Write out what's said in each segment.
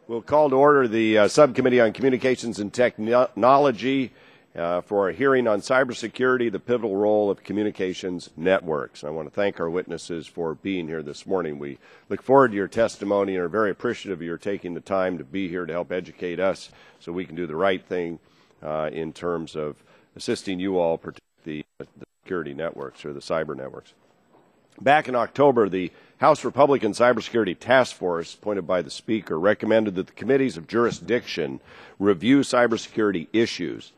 We'll call to order the Subcommittee on Communications and Technology for a hearing on cybersecurity, the pivotal role of communications networks. I want to thank our witnesses for being here this morning. We look forward to your testimony and are very appreciative of your taking the time to be here to help educate us so we can do the right thing in terms of assisting you all protect the security networks or the cyber networks. Back in October, the House Republican Cybersecurity Task Force, appointed by the Speaker, recommended that the committees of jurisdiction review cybersecurity issues.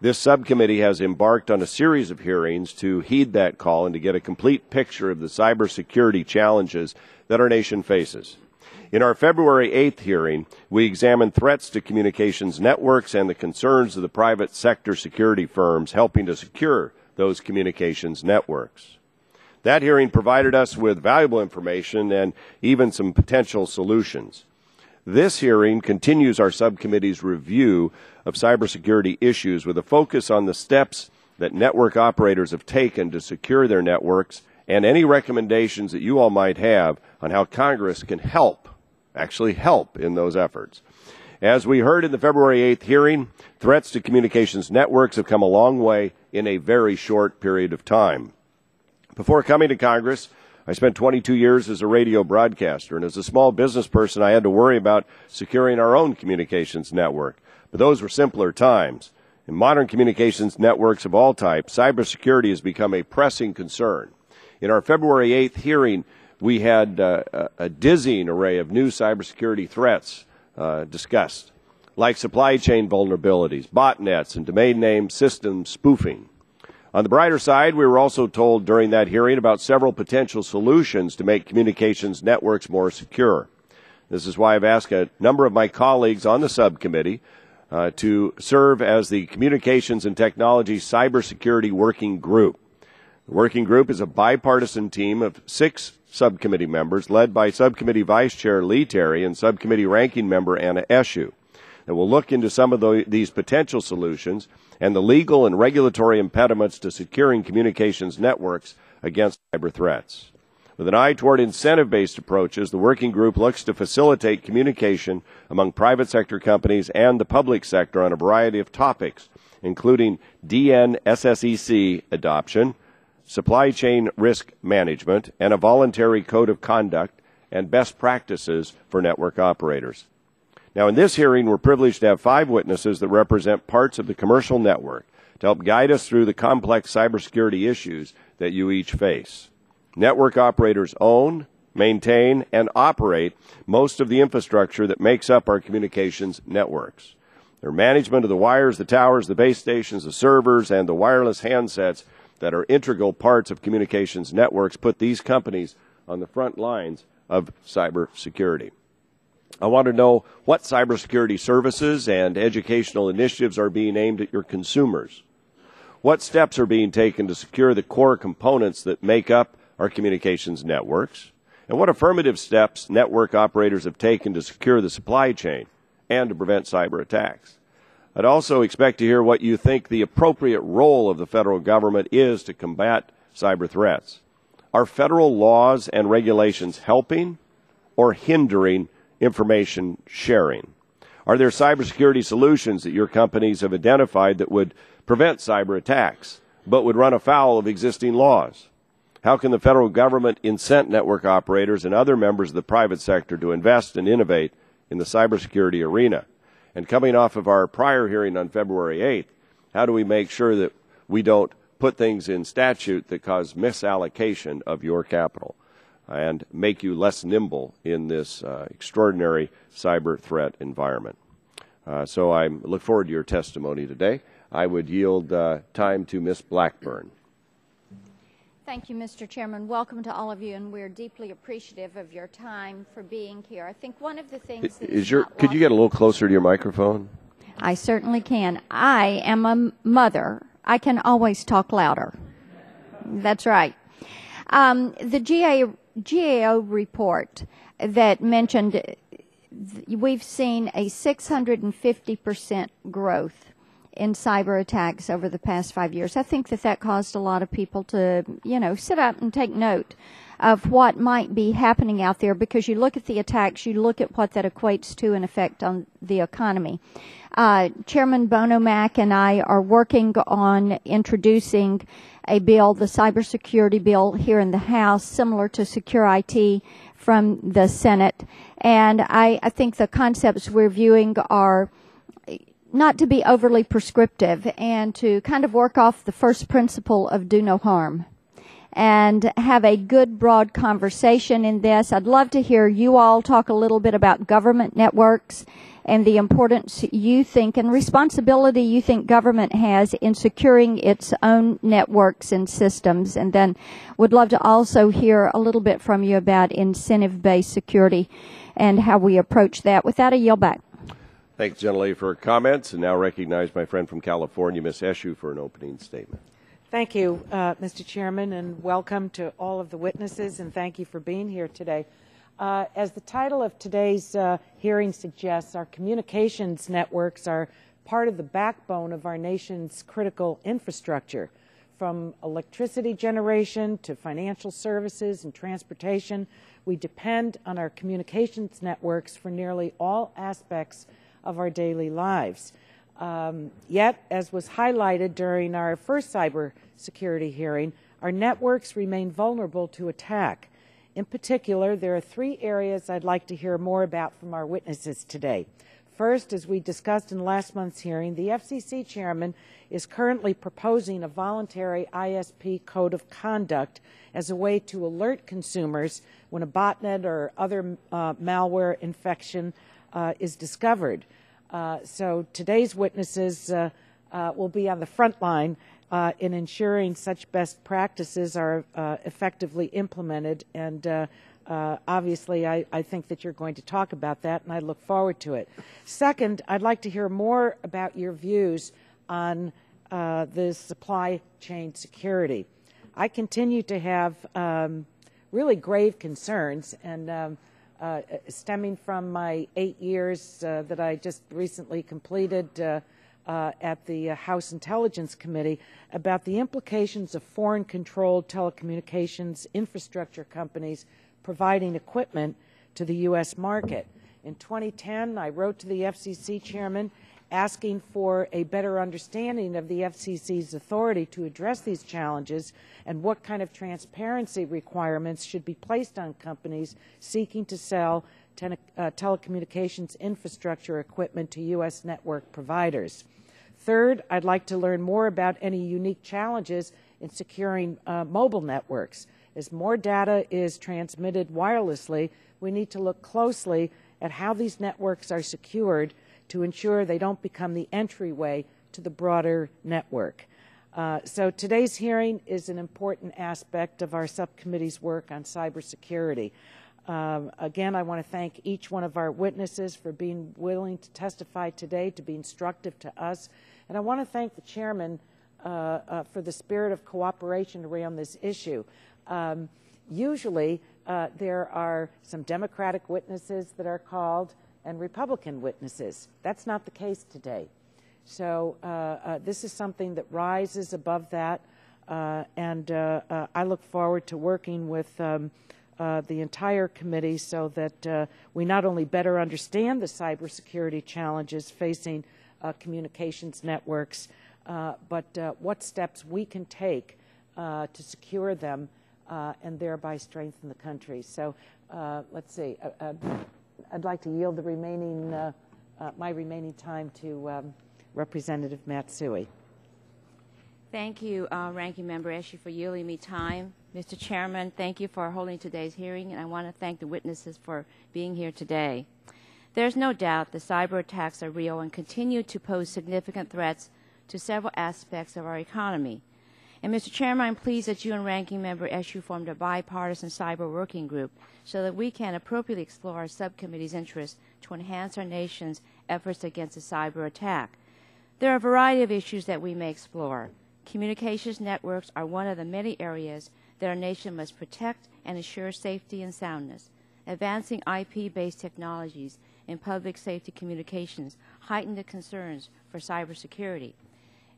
This subcommittee has embarked on a series of hearings to heed that call and to get a complete picture of the cybersecurity challenges that our nation faces. In our February 8th hearing, we examined threats to communications networks and the concerns of the private sector security firms helping to secure those communications networks. That hearing provided us with valuable information and even some potential solutions. This hearing continues our subcommittee's review of cybersecurity issues with a focus on the steps that network operators have taken to secure their networks and any recommendations that you all might have on how Congress can actually help in those efforts. As we heard in the February 8th hearing, threats to communications networks have come a long way in a very short period of time. Before coming to Congress, I spent 22 years as a radio broadcaster, and as a small business person, I had to worry about securing our own communications network. But those were simpler times. In modern communications networks of all types, cybersecurity has become a pressing concern. In our February 8th hearing, we had a dizzying array of new cybersecurity threats discussed, like supply chain vulnerabilities, botnets, and domain name system spoofing. On the brighter side, we were also told during that hearing about several potential solutions to make communications networks more secure. This is why I've asked a number of my colleagues on the subcommittee to serve as the Communications and Technology Cybersecurity Working Group. The working group is a bipartisan team of 6 subcommittee members led by Subcommittee Vice Chair Lee Terry and Subcommittee Ranking Member Anna Eshoo. And we'll look into some of these potential solutions and the legal and regulatory impediments to securing communications networks against cyber threats. With an eye toward incentive-based approaches, the working group looks to facilitate communication among private sector companies and the public sector on a variety of topics, including DNSSEC adoption, supply chain risk management, and a voluntary code of conduct and best practices for network operators. Now, in this hearing, we're privileged to have 5 witnesses that represent parts of the commercial network to help guide us through the complex cybersecurity issues that you each face. Network operators own, maintain, and operate most of the infrastructure that makes up our communications networks. Their management of the wires, the towers, the base stations, the servers, and the wireless handsets that are integral parts of communications networks put these companies on the front lines of cybersecurity. I want to know what cybersecurity services and educational initiatives are being aimed at your consumers. What steps are being taken to secure the core components that make up our communications networks? And what affirmative steps network operators have taken to secure the supply chain and to prevent cyber attacks? I'd also expect to hear what you think the appropriate role of the federal government is to combat cyber threats. Are federal laws and regulations helping or hindering information sharing? Are there cybersecurity solutions that your companies have identified that would prevent cyber attacks, but would run afoul of existing laws? How can the federal government incent network operators and other members of the private sector to invest and innovate in the cybersecurity arena? And coming off of our prior hearing on February 8th, how do we make sure that we don't put things in statute that cause misallocation of your capital and make you less nimble in this extraordinary cyber threat environment? So I look forward to your testimony today. I would yield time to Ms. Blackburn. Thank you, Mr. Chairman. Welcome to all of you, and we're deeply appreciative of your time for being here. I think one of the things that could you get a little closer to your microphone? I certainly can. I am a mother. I can always talk louder. That's right. The GAO report that mentioned we've seen a 650% growth in cyber attacks over the past 5 years. I think that caused a lot of people to, sit up and take note of what might be happening out there, because you look at the attacks, you look at what that equates to an effect on the economy. Chairman Bonomack and I are working on introducing a bill, the cybersecurity bill, here in the House, similar to Secure IT from the Senate. And I think the concepts we're viewing are not to be overly prescriptive and to kind of work off the first principle of do no harm and have a good, broad conversation in this. I'd love to hear you all talk a little bit about government networks and the importance you think and responsibility you think government has in securing its own networks and systems. And then would love to also hear a little bit from you about incentive-based security and how we approach that. With that, I yield back. Thanks, Gentlelady, for her comments. And now recognize my friend from California, Ms. Eshu, for an opening statement. Thank you, Mr. Chairman, and welcome to all of the witnesses, and thank you for being here today. As the title of today's hearing suggests, our communications networks are part of the backbone of our nation's critical infrastructure. From electricity generation to financial services and transportation, we depend on our communications networks for nearly all aspects of our daily lives. Yet, as was highlighted during our first cybersecurity hearing, our networks remain vulnerable to attack. In particular, there are three areas I'd like to hear more about from our witnesses today. First, as we discussed in last month's hearing, the FCC chairman is currently proposing a voluntary ISP code of conduct as a way to alert consumers when a botnet or other malware infection is discovered. So today's witnesses will be on the front line in ensuring such best practices are effectively implemented, and obviously I think that you're going to talk about that, and I look forward to it. Second, I'd like to hear more about your views on the supply chain security. I continue to have really grave concerns, and stemming from my 8 years that I just recently completed at the House Intelligence Committee, about the implications of foreign-controlled telecommunications infrastructure companies providing equipment to the U.S. market. In 2010, I wrote to the FCC chairman asking for a better understanding of the FCC's authority to address these challenges and what kind of transparency requirements should be placed on companies seeking to sell telecommunications infrastructure equipment to U.S. network providers. Third, I'd like to learn more about any unique challenges in securing mobile networks. As more data is transmitted wirelessly, we need to look closely at how these networks are secured to ensure they don't become the entryway to the broader network. So today's hearing is an important aspect of our subcommittee's work on cybersecurity. Again, I want to thank each one of our witnesses for being willing to testify today, to be instructive to us. And I want to thank the chairman for the spirit of cooperation around this issue. Usually, there are some Democratic witnesses that are called and Republican witnesses. That's not the case today. So this is something that rises above that, and I look forward to working with the entire committee so that we not only better understand the cybersecurity challenges facing communications networks, but what steps we can take to secure them and thereby strengthen the country. So let's see. I'd like to yield the remaining, my remaining time to Representative Matsui. Thank you, Ranking Member Eshu, for yielding me time. Mr. Chairman, thank you for holding today's hearing, and I want to thank the witnesses for being here today. There's no doubt the cyber attacks are real and continue to pose significant threats to several aspects of our economy. And Mr. Chairman, I'm pleased that you and Ranking Member Eshu formed a bipartisan cyber working group so that we can appropriately explore our subcommittee's interests to enhance our nation's efforts against a cyber attack. There are a variety of issues that we may explore. Communications networks are one of the many areas that our nation must protect and ensure safety and soundness. Advancing IP-based technologies in public safety communications heighten the concerns for cybersecurity.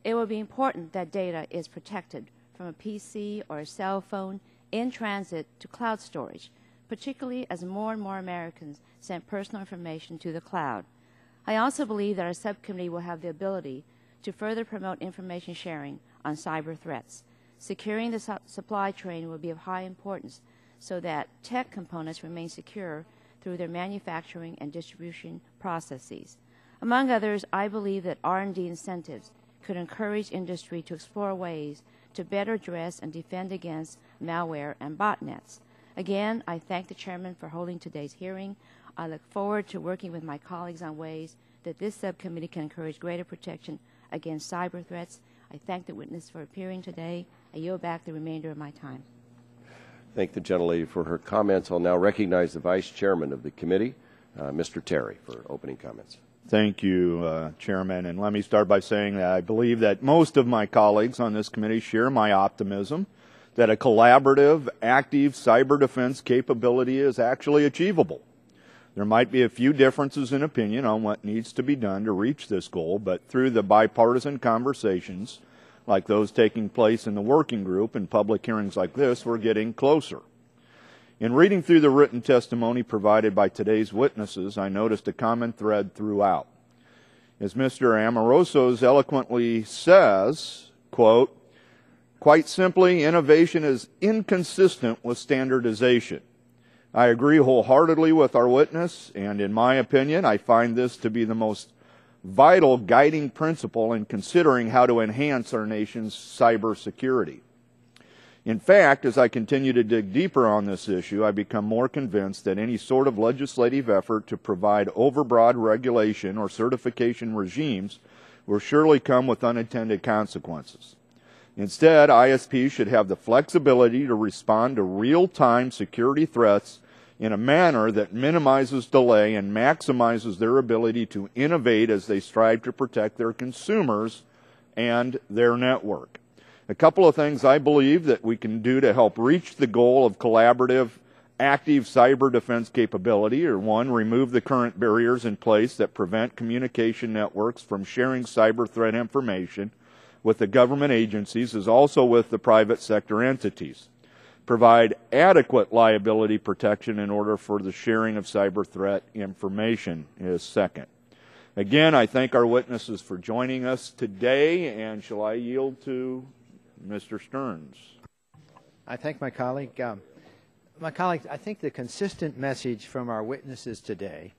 It will be important that data is protected from a PC or a cell phone in transit to cloud storage, particularly as more and more Americans send personal information to the cloud. I also believe that our subcommittee will have the ability to further promote information sharing on cyber threats. Securing the supply chain will be of high importance so that tech components remain secure through their manufacturing and distribution processes. Among others, I believe that R&D incentives could encourage industry to explore ways to better address and defend against malware and botnets. Again, I thank the Chairman for holding today's hearing. I look forward to working with my colleagues on ways that this subcommittee can encourage greater protection against cyber threats. I thank the witness for appearing today. I yield back the remainder of my time. Thank the gentlelady for her comments. I'll now recognize the Vice Chairman of the committee, Mr. Terry, for opening comments. Thank you, Chairman. And let me start by saying that I believe that most of my colleagues on this committee share my optimism that a collaborative, active cyber defense capability is actually achievable. There might be a few differences in opinion on what needs to be done to reach this goal, but through the bipartisan conversations, like those taking place in the working group and public hearings like this, we're getting closer. In reading through the written testimony provided by today's witnesses, I noticed a common thread throughout. As Mr. Amoroso eloquently says, quote, quite simply, innovation is inconsistent with standardization. I agree wholeheartedly with our witness, and in my opinion, I find this to be the most vital guiding principle in considering how to enhance our nation's cybersecurity. In fact, as I continue to dig deeper on this issue, I become more convinced that any sort of legislative effort to provide overbroad regulation or certification regimes will surely come with unintended consequences. Instead, ISPs should have the flexibility to respond to real-time security threats in a manner that minimizes delay and maximizes their ability to innovate as they strive to protect their consumers and their network. A couple of things I believe that we can do to help reach the goal of collaborative, active cyber defense capability are: one, remove the current barriers in place that prevent communication networks from sharing cyber threat information with the government agencies as also with the private sector entities. Provide adequate liability protection in order for the sharing of cyber threat information is second. Again, I thank our witnesses for joining us today, and shall I yield to Mr. Stearns? I thank my colleague. I think the consistent message from our witnesses today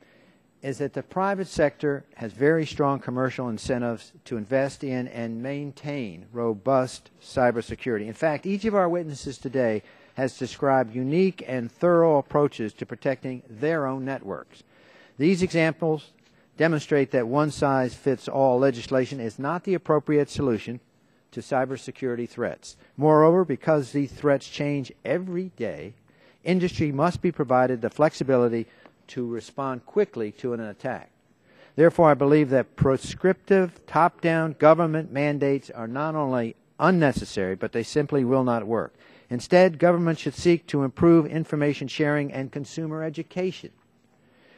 is that the private sector has very strong commercial incentives to invest in and maintain robust cybersecurity. In fact, each of our witnesses today has described unique and thorough approaches to protecting their own networks. These examples demonstrate that one-size-fits-all legislation is not the appropriate solution to cybersecurity threats. Moreover, because these threats change every day, industry must be provided the flexibility to respond quickly to an attack. Therefore, I believe that prescriptive, top-down government mandates are not only unnecessary, but they simply will not work. Instead, government should seek to improve information sharing and consumer education.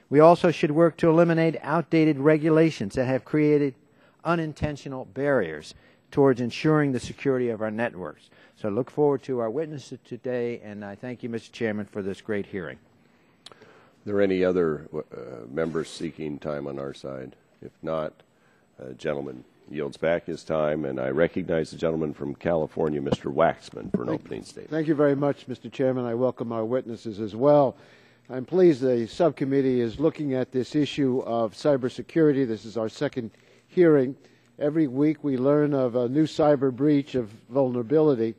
We also should work to eliminate outdated regulations that have created unintentional barriers towards ensuring the security of our networks. So I look forward to our witnesses today, and I thank you, Mr. Chairman, for this great hearing. Are there any other members seeking time on our side? If not, gentleman yields back his time, and I recognize the gentleman from California, Mr. Waxman, for an opening statement. Thank you very much, Mr. Chairman. I welcome our witnesses as well. I'm pleased the subcommittee is looking at this issue of cybersecurity. This is our second hearing. Every week we learn of a new cyber breach of vulnerability,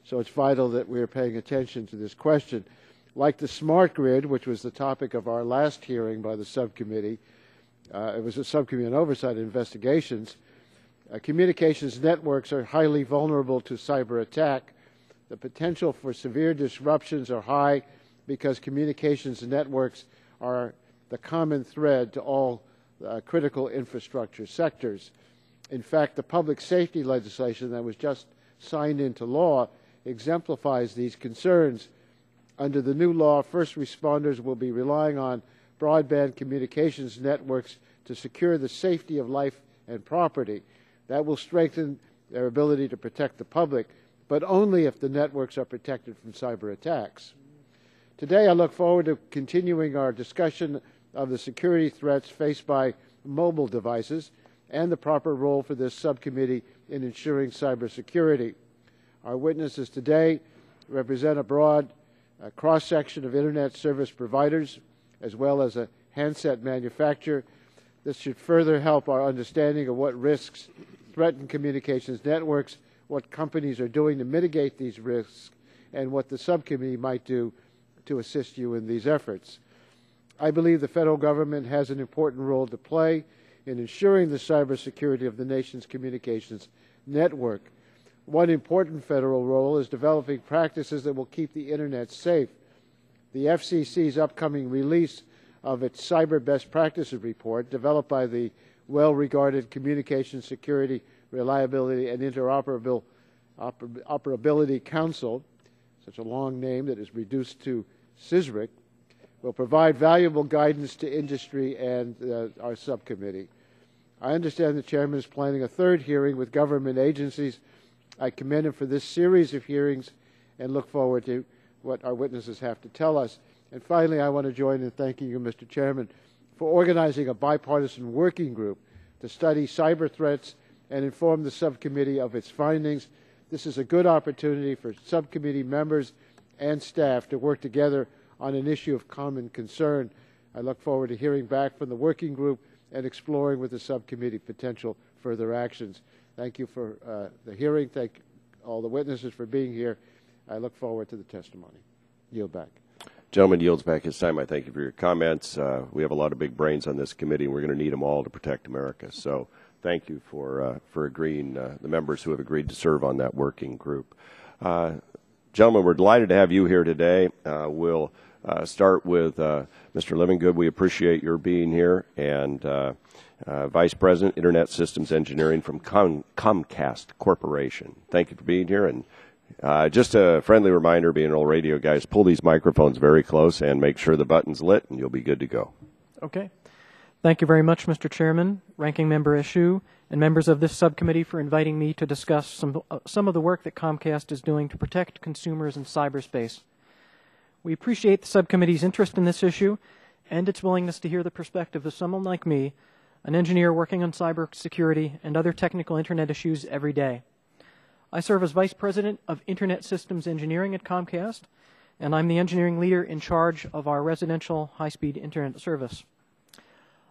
so it's vital that we are paying attention to this question. Like the smart grid, which was the topic of our last hearing by the subcommittee, it was a subcommittee on oversight and investigations. Communications networks are highly vulnerable to cyber attack. The potential for severe disruptions are high because communications networks are the common thread to all critical infrastructure sectors. In fact, the public safety legislation that was just signed into law exemplifies these concerns. Under the new law, first responders will be relying on broadband communications networks to secure the safety of life and property. That will strengthen their ability to protect the public, but but only if the networks are protected from cyber attacks. Today, I look forward to continuing our discussion of the security threats faced by mobile devices and the proper role for this subcommittee in ensuring cybersecurity. Our witnesses today represent a broad cross-section of Internet service providers as well as a handset manufacturer. This should further help our understanding of what risks threaten communications networks, what companies are doing to mitigate these risks, and what the subcommittee might do to assist you in these efforts. I believe the federal government has an important role to play in ensuring the cybersecurity of the nation's communications network. One important federal role is developing practices that will keep the Internet safe. The FCC's upcoming release of its Cyber Best Practices Report, developed by the well-regarded Communications Security, Reliability, and Interoperability Council, such a long name that is reduced to CISRIC, will provide valuable guidance to industry and our subcommittee. I understand the Chairman is planning a third hearing with government agencies. I commend him for this series of hearings and look forward to what our witnesses have to tell us. And finally, I want to join in thanking you, Mr. Chairman, for organizing a bipartisan working group to study cyber threats and inform the subcommittee of its findings. This is a good opportunity for subcommittee members and staff to work together on an issue of common concern. I look forward to hearing back from the working group and exploring with the subcommittee potential further actions. Thank you for the hearing. Thank all the witnesses for being here. I look forward to the testimony. Yield back. Gentleman yields back his time. I thank you for your comments. We have a lot of big brains on this committee, and we're going to need them all to protect America. So thank you for agreeing, the members who have agreed to serve on that working group. Gentlemen, we're delighted to have you here today. We'll start with Mr. Livingood. We appreciate your being here, and Vice President, Internet Systems Engineering from Comcast Corporation. Thank you for being here. And just a friendly reminder, being old radio guys, pull these microphones very close and make sure the button's lit, and you'll be good to go. Okay. Thank you very much, Mr. Chairman, Ranking Member Eshoo, and members of this subcommittee for inviting me to discuss some of the work that Comcast is doing to protect consumers in cyberspace. We appreciate the subcommittee's interest in this issue and its willingness to hear the perspective of someone like me, an engineer working on cybersecurity and other technical Internet issues every day. I serve as Vice President of Internet Systems Engineering at Comcast, and I'm the engineering leader in charge of our residential high-speed Internet service.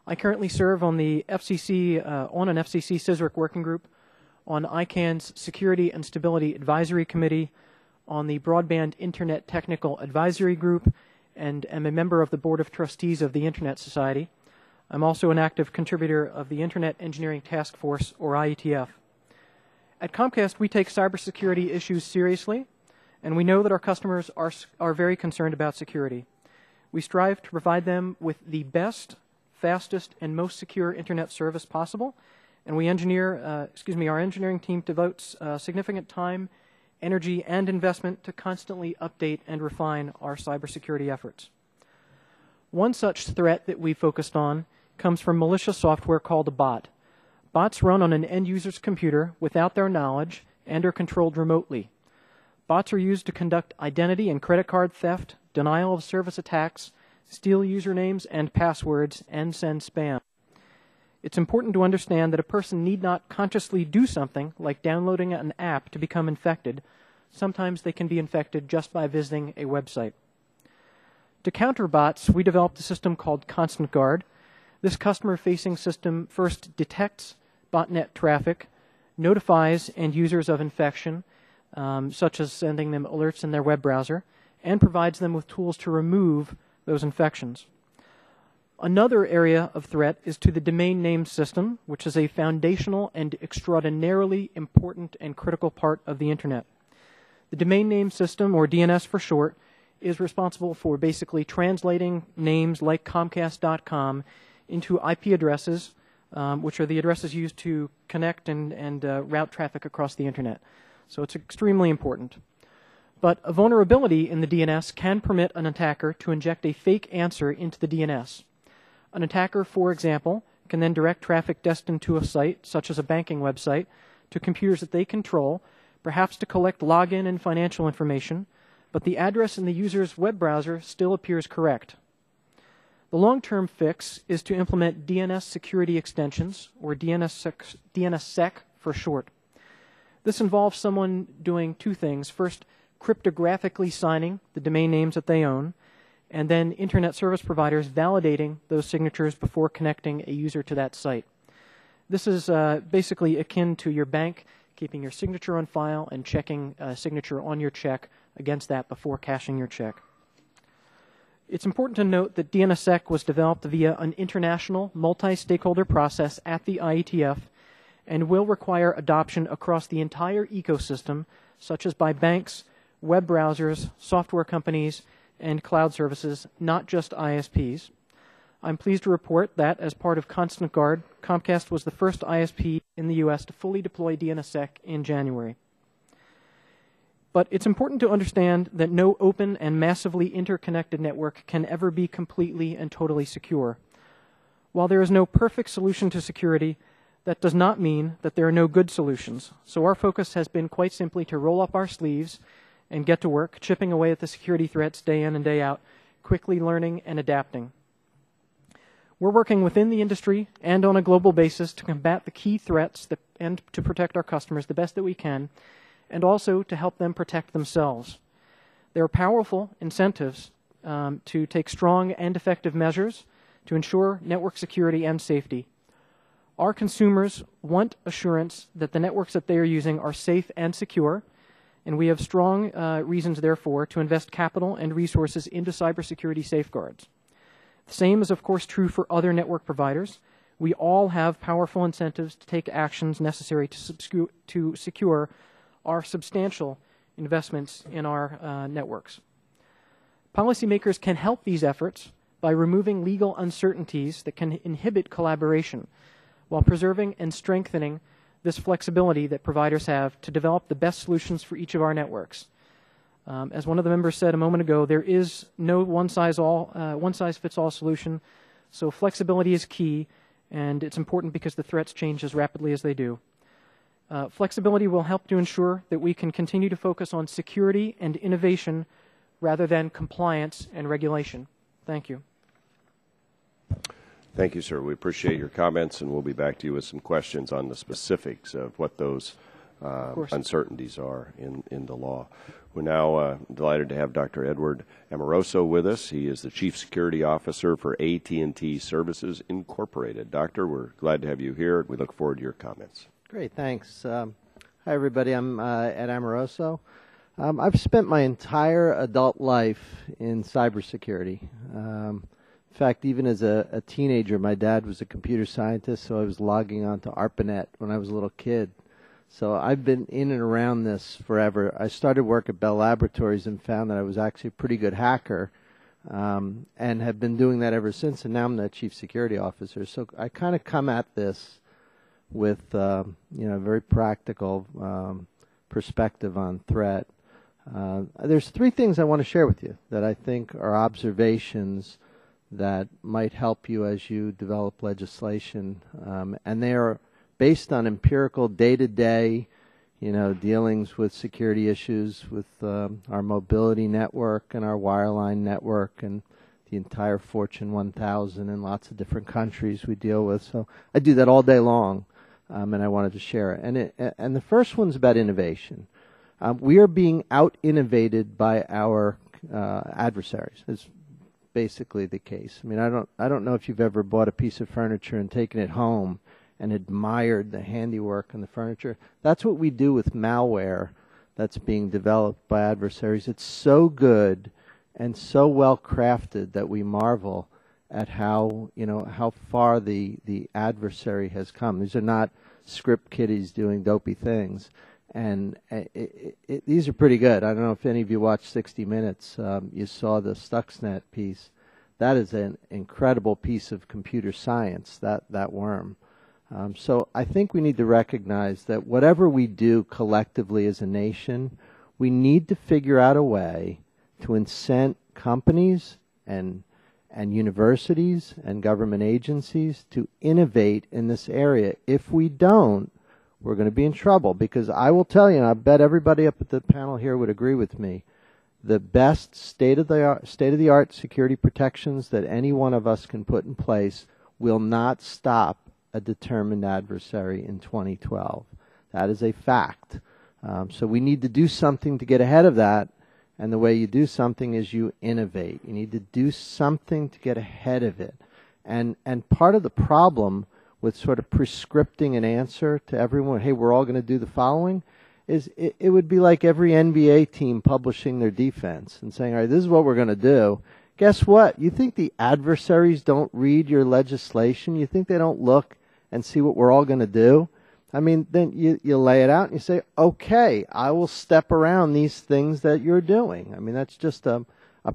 I currently serve on the FCC, on an FCC CISRIC working group, on ICANN's Security and Stability Advisory Committee, on the Broadband Internet Technical Advisory Group, and am a member of the Board of Trustees of the Internet Society. I'm also an active contributor of the Internet Engineering Task Force, or IETF. At Comcast, we take cybersecurity issues seriously, and we know that our customers are very concerned about security. We strive to provide them with the best, fastest, and most secure Internet service possible, and our engineering team devotes significant time, energy, and investment to constantly update and refine our cybersecurity efforts. One such threat that we focused on comes from malicious software called a bot. Bots run on an end user's computer without their knowledge and are controlled remotely. Bots are used to conduct identity and credit card theft, denial of service attacks, steal usernames and passwords, and send spam. It's important to understand that a person need not consciously do something like downloading an app to become infected. Sometimes they can be infected just by visiting a website. To counter bots, we developed a system called Constant Guard. This customer-facing system first detects botnet traffic, notifies end users of infection, such as sending them alerts in their web browser, and provides them with tools to remove those infections. Another area of threat is to the domain name system, which is a foundational and extraordinarily important and critical part of the Internet. The domain name system, or DNS for short, is responsible for basically translating names like Comcast.com into IP addresses, which are the addresses used to connect and route traffic across the Internet. So it's extremely important. But a vulnerability in the DNS can permit an attacker to inject a fake answer into the DNS. An attacker, for example, can then direct traffic destined to a site, such as a banking website, to computers that they control perhaps to collect login and financial information, but the address in the user's web browser still appears correct. The long-term fix is to implement DNS security extensions, or DNSSEC for short. This involves someone doing two things. First, cryptographically signing the domain names that they own, and then Internet service providers validating those signatures before connecting a user to that site. This is basically akin to your bank keeping your signature on file and checking a signature on your check against that before cashing your check. It's important to note that DNSSEC was developed via an international multi-stakeholder process at the IETF and will require adoption across the entire ecosystem, such as by banks, web browsers, software companies, and cloud services, not just ISPs. I'm pleased to report that, as part of Constant Guard, Comcast was the first ISP in the U.S. to fully deploy DNSSEC in January. But it's important to understand that no open and massively interconnected network can ever be completely and totally secure. While there is no perfect solution to security, that does not mean that there are no good solutions. So our focus has been quite simply to roll up our sleeves and get to work, chipping away at the security threats day in and day out, quickly learning and adapting. We're working within the industry and on a global basis to combat the key threats and to protect our customers the best that we can, and also to help them protect themselves. There are powerful incentives to take strong and effective measures to ensure network security and safety. Our consumers want assurance that the networks that they are using are safe and secure, and we have strong reasons, therefore, to invest capital and resources into cybersecurity safeguards. The same is, of course, true for other network providers. We all have powerful incentives to take actions necessary to secure our substantial investments in our networks. Policymakers can help these efforts by removing legal uncertainties that can inhibit collaboration, while preserving and strengthening this flexibility that providers have to develop the best solutions for each of our networks. As one of the members said a moment ago, there is no one-size-fits-all solution, so flexibility is key, and it's important because the threats change as rapidly as they do. Flexibility will help to ensure that we can continue to focus on security and innovation rather than compliance and regulation. Thank you. Thank you, sir. We appreciate your comments, and we'll be back to you with some questions on the specifics of what those uncertainties are in the law. We're now delighted to have Dr. Edward Amoroso with us. He is the Chief Security Officer for AT&T Services Incorporated. Doctor, we're glad to have you here. We look forward to your comments. Great, thanks. Hi, everybody. I'm Ed Amoroso. I've spent my entire adult life in cybersecurity. In fact, even as a teenager, my dad was a computer scientist, so I was logging on to ARPANET when I was a little kid. So I've been in and around this forever. I started work at Bell Laboratories and found that I was actually a pretty good hacker, and have been doing that ever since, and now I'm the Chief Security Officer. So I kind of come at this with a very practical perspective on threat. There's three things I want to share with you that I think are observations that might help you as you develop legislation, and they are based on empirical day-to-day, dealings with security issues with our mobility network and our wireline network and the entire Fortune 1000 in lots of different countries we deal with. So I do that all day long, and I wanted to share it. And the first one's about innovation. We are being out-innovated by our adversaries. It's basically the case. I mean, I don't know if you've ever bought a piece of furniture and taken it home and admired the handiwork and the furniture. That's what we do with malware that's being developed by adversaries. It's so good and so well crafted that we marvel at how far the adversary has come. These are not script kiddies doing dopey things, and these are pretty good. I don't know if any of you watched 60 Minutes. You saw the Stuxnet piece. That is an incredible piece of computer science, that worm. So I think we need to recognize that whatever we do collectively as a nation, we need to figure out a way to incent companies and universities and government agencies to innovate in this area. If we don't, we're going to be in trouble, because I will tell you, and I bet everybody up at the panel here would agree with me, the best state-of-the-art security protections that any one of us can put in place will not stop a determined adversary in 2012. That is a fact. So we need to do something to get ahead of that, and the way you do something is you innovate. You need to do something to get ahead of it. And part of the problem with sort of prescripting an answer to everyone, hey, we're all going to do the following, is it would be like every NBA team publishing their defense and saying, all right, this is what we're going to do. Guess what? You think the adversaries don't read your legislation? You think they don't look and see what we're all going to do? I mean, then you lay it out and you say, okay, I will step around these things that you're doing. I mean, that's just a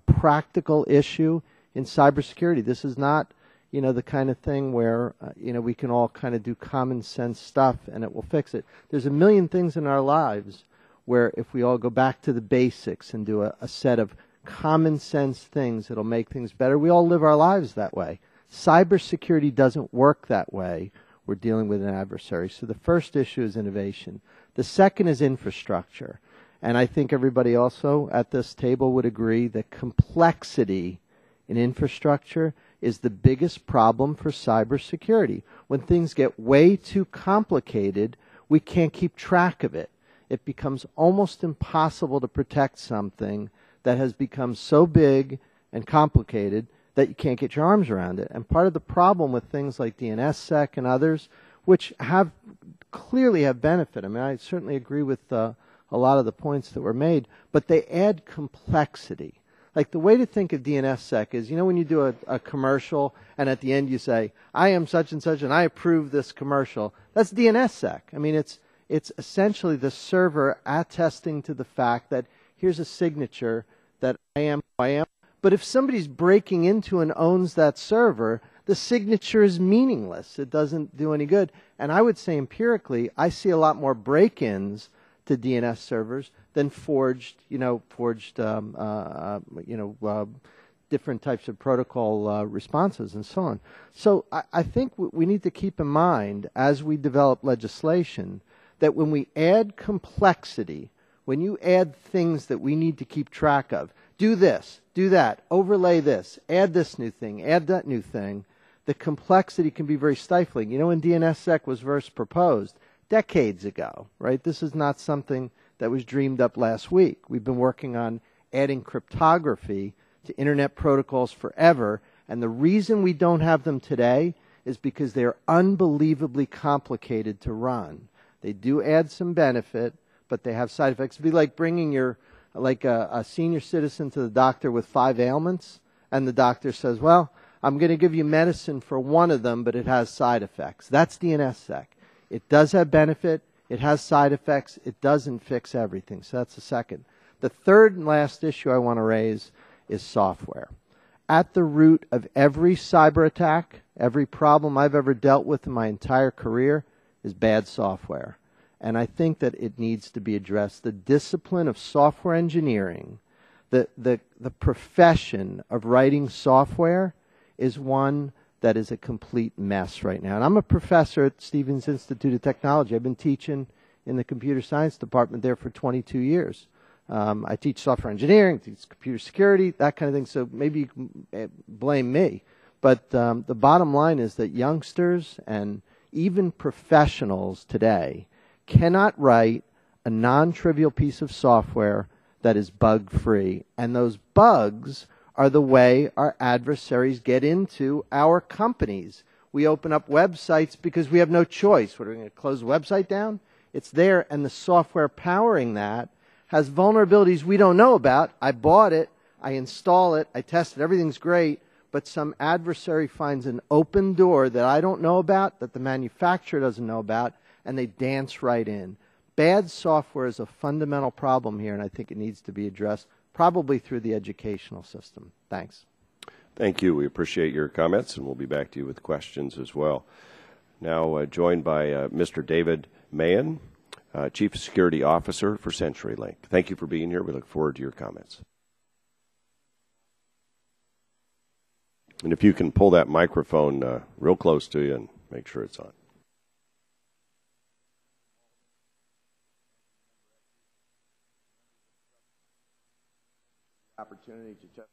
practical issue in cybersecurity. This is not, the kind of thing where, we can all kind of do common sense stuff and it will fix it. There's a million things in our lives where if we all go back to the basics and do a set of common sense things, it'll make things better. We all live our lives that way. Cybersecurity doesn't work that way. We're dealing with an adversary. So the first issue is innovation. The second is infrastructure. And I think everybody also at this table would agree that complexity in infrastructure is the biggest problem for cybersecurity. When things get way too complicated, we can't keep track of it. It becomes almost impossible to protect something that has become so big and complicated that you can't get your arms around it. And part of the problem with things like DNSSEC and others, which clearly have benefit, I mean, I certainly agree with a lot of the points that were made, but they add complexity. Like the way to think of DNSSEC is, when you do a commercial and at the end you say, I am such and such and I approve this commercial, that's DNSSEC. I mean, it's essentially the server attesting to the fact that here's a signature that I am who I am. But if somebody's breaking into and owns that server, the signature is meaningless. It doesn't do any good. And I would say empirically, I see a lot more break-ins to DNS servers than forged different types of protocol responses and so on. So I think we need to keep in mind as we develop legislation that when we add complexity, when you add things that we need to keep track of, do this, do that, overlay this, add this new thing, add that new thing, the complexity can be very stifling. When DNSSEC was first proposed, decades ago, right? This is not something that was dreamed up last week. We've been working on adding cryptography to internet protocols forever, and the reason we don't have them today is because they're unbelievably complicated to run. They do add some benefit, but they have side effects. It'd be like bringing a senior citizen to the doctor with 5 ailments, and the doctor says, well, I'm going to give you medicine for one of them, but it has side effects. That's DNSSEC. It does have benefit. It has side effects. It doesn't fix everything. So that's the second. The third and last issue I want to raise is software. At the root of every cyber attack, every problem I've ever dealt with in my entire career is bad software. And I think that it needs to be addressed. The discipline of software engineering, the profession of writing software is one that is a complete mess right now. And I'm a professor at Stevens Institute of Technology. I've been teaching in the computer science department there for 22 years. I teach software engineering, teach computer security, that kind of thing, so maybe you can blame me. But the bottom line is that youngsters and even professionals today cannot write a non-trivial piece of software that is bug-free. And those bugs are the way our adversaries get into our companies. We open up websites because we have no choice. What, are we going to close the website down? It's there, and the software powering that has vulnerabilities we don't know about. I bought it, I install it, I test it, everything's great, but some adversary finds an open door that I don't know about, that the manufacturer doesn't know about, and they dance right in. Bad software is a fundamental problem here, and I think it needs to be addressed probably through the educational system. Thanks. Thank you. We appreciate your comments, and we'll be back to you with questions as well. Now joined by Mr. David Mahan, Chief Security Officer for CenturyLink. Thank you for being here. We look forward to your comments. And if you can pull that microphone real close to you and make sure it's on. opportunity to testify.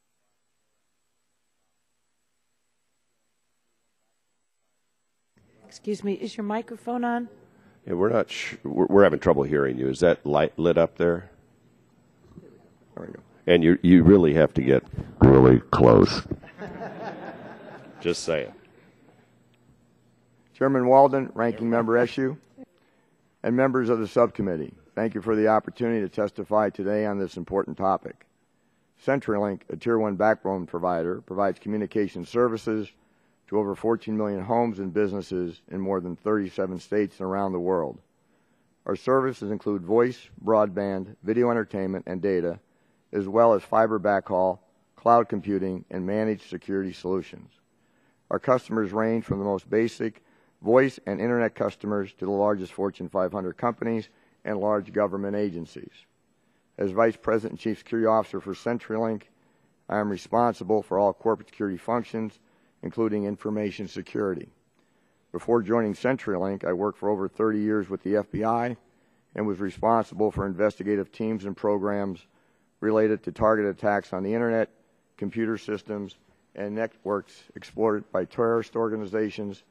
Excuse me, is your microphone on? Yeah, we're not. We're having trouble hearing you. Is that light lit up there? There we go. And you really have to get really close. Just saying. Chairman Walden, Ranking Member Eshoo, and members of the subcommittee, thank you for the opportunity to testify today on this important topic. CenturyLink, a Tier 1 backbone provider, provides communication services to over 14 million homes and businesses in more than 37 states and around the world. Our services include voice, broadband, video entertainment, and data, as well as fiber backhaul, cloud computing, and managed security solutions. Our customers range from the most basic voice and internet customers to the largest Fortune 500 companies and large government agencies. As Vice President and Chief Security Officer for CenturyLink, I am responsible for all corporate security functions, including information security. Before joining CenturyLink, I worked for over 30 years with the FBI and was responsible for investigative teams and programs related to targeted attacks on the internet, computer systems, and networks exploited by terrorist organizations,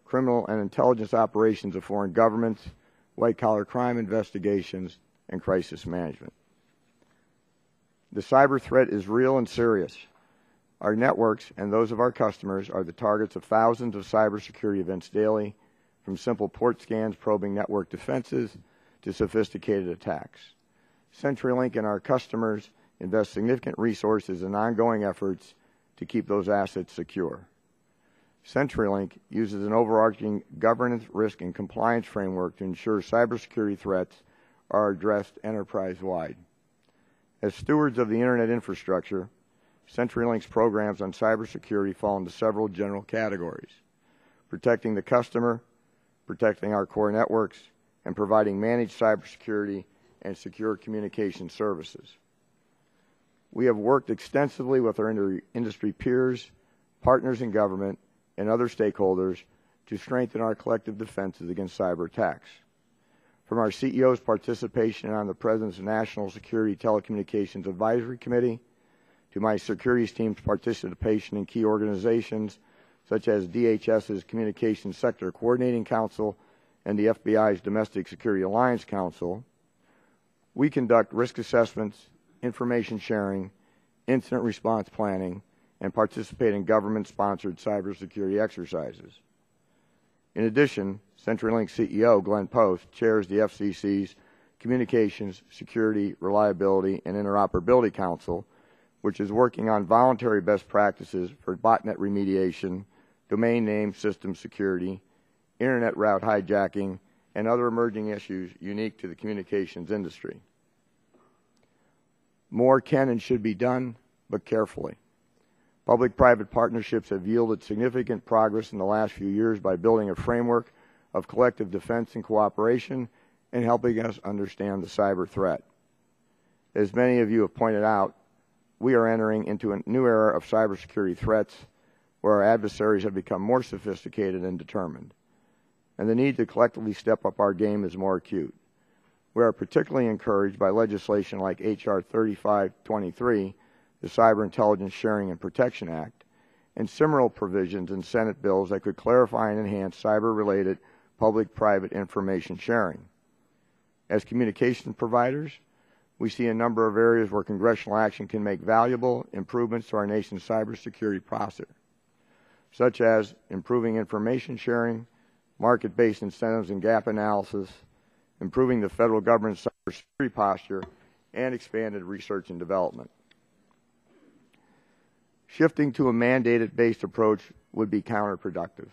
criminal and intelligence operations of foreign governments, white-collar crime investigations, and crisis management. The cyber threat is real and serious. Our networks and those of our customers are the targets of thousands of cybersecurity events daily, from simple port scans probing network defenses to sophisticated attacks. CenturyLink and our customers invest significant resources in ongoing efforts to keep those assets secure. CenturyLink uses an overarching governance, risk, and compliance framework to ensure cybersecurity threats are addressed enterprise-wide. As stewards of the Internet infrastructure, CenturyLink's programs on cybersecurity fall into several general categories: protecting the customer, protecting our core networks, and providing managed cybersecurity and secure communication services. We have worked extensively with our industry peers, partners in government, and other stakeholders to strengthen our collective defenses against cyber attacks. From our CEO's participation on the President's National Security Telecommunications Advisory Committee, to my securities team's participation in key organizations such as DHS's Communications Sector Coordinating Council and the FBI's Domestic Security Alliance Council, we conduct risk assessments, information sharing, incident response planning, and participate in government-sponsored cybersecurity exercises. In addition, CenturyLink CEO Glenn Post chairs the FCC's Communications, Security, Reliability, and Interoperability Council, which is working on voluntary best practices for botnet remediation, domain name system security, internet route hijacking, and other emerging issues unique to the communications industry. More can and should be done, but carefully. Public-private partnerships have yielded significant progress in the last few years by building a framework of collective defense and cooperation and helping us understand the cyber threat. As many of you have pointed out, we are entering into a new era of cybersecurity threats where our adversaries have become more sophisticated and determined, and the need to collectively step up our game is more acute. We are particularly encouraged by legislation like H.R. 3523, the Cyber Intelligence Sharing and Protection Act, and similar provisions in Senate bills that could clarify and enhance cyber-related public-private information sharing. As communications providers, we see a number of areas where congressional action can make valuable improvements to our nation's cybersecurity posture, such as improving information sharing, market-based incentives and gap analysis, improving the federal government's cybersecurity posture, and expanded research and development. Shifting to a mandated-based approach would be counterproductive.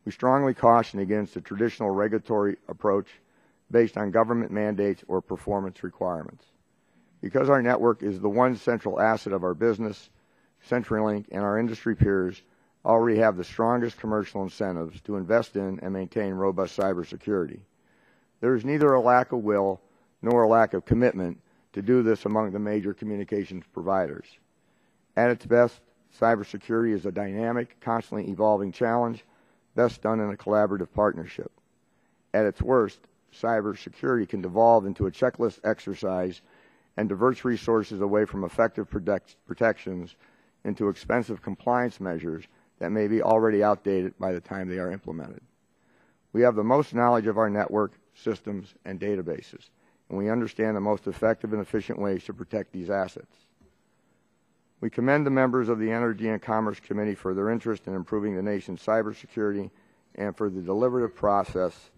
We strongly caution against the traditional regulatory approach based on government mandates or performance requirements. Because our network is the one central asset of our business, CenturyLink and our industry peers already have the strongest commercial incentives to invest in and maintain robust cybersecurity. There is neither a lack of will nor a lack of commitment to do this among the major communications providers. At its best, cybersecurity is a dynamic, constantly evolving challenge, best done in a collaborative partnership. At its worst, cybersecurity can devolve into a checklist exercise and diverts resources away from effective protections into expensive compliance measures that may be already outdated by the time they are implemented. We have the most knowledge of our network, systems, and databases, and we understand the most effective and efficient ways to protect these assets. We commend the members of the Energy and Commerce Committee for their interest in improving the nation's cybersecurity and for the deliberative process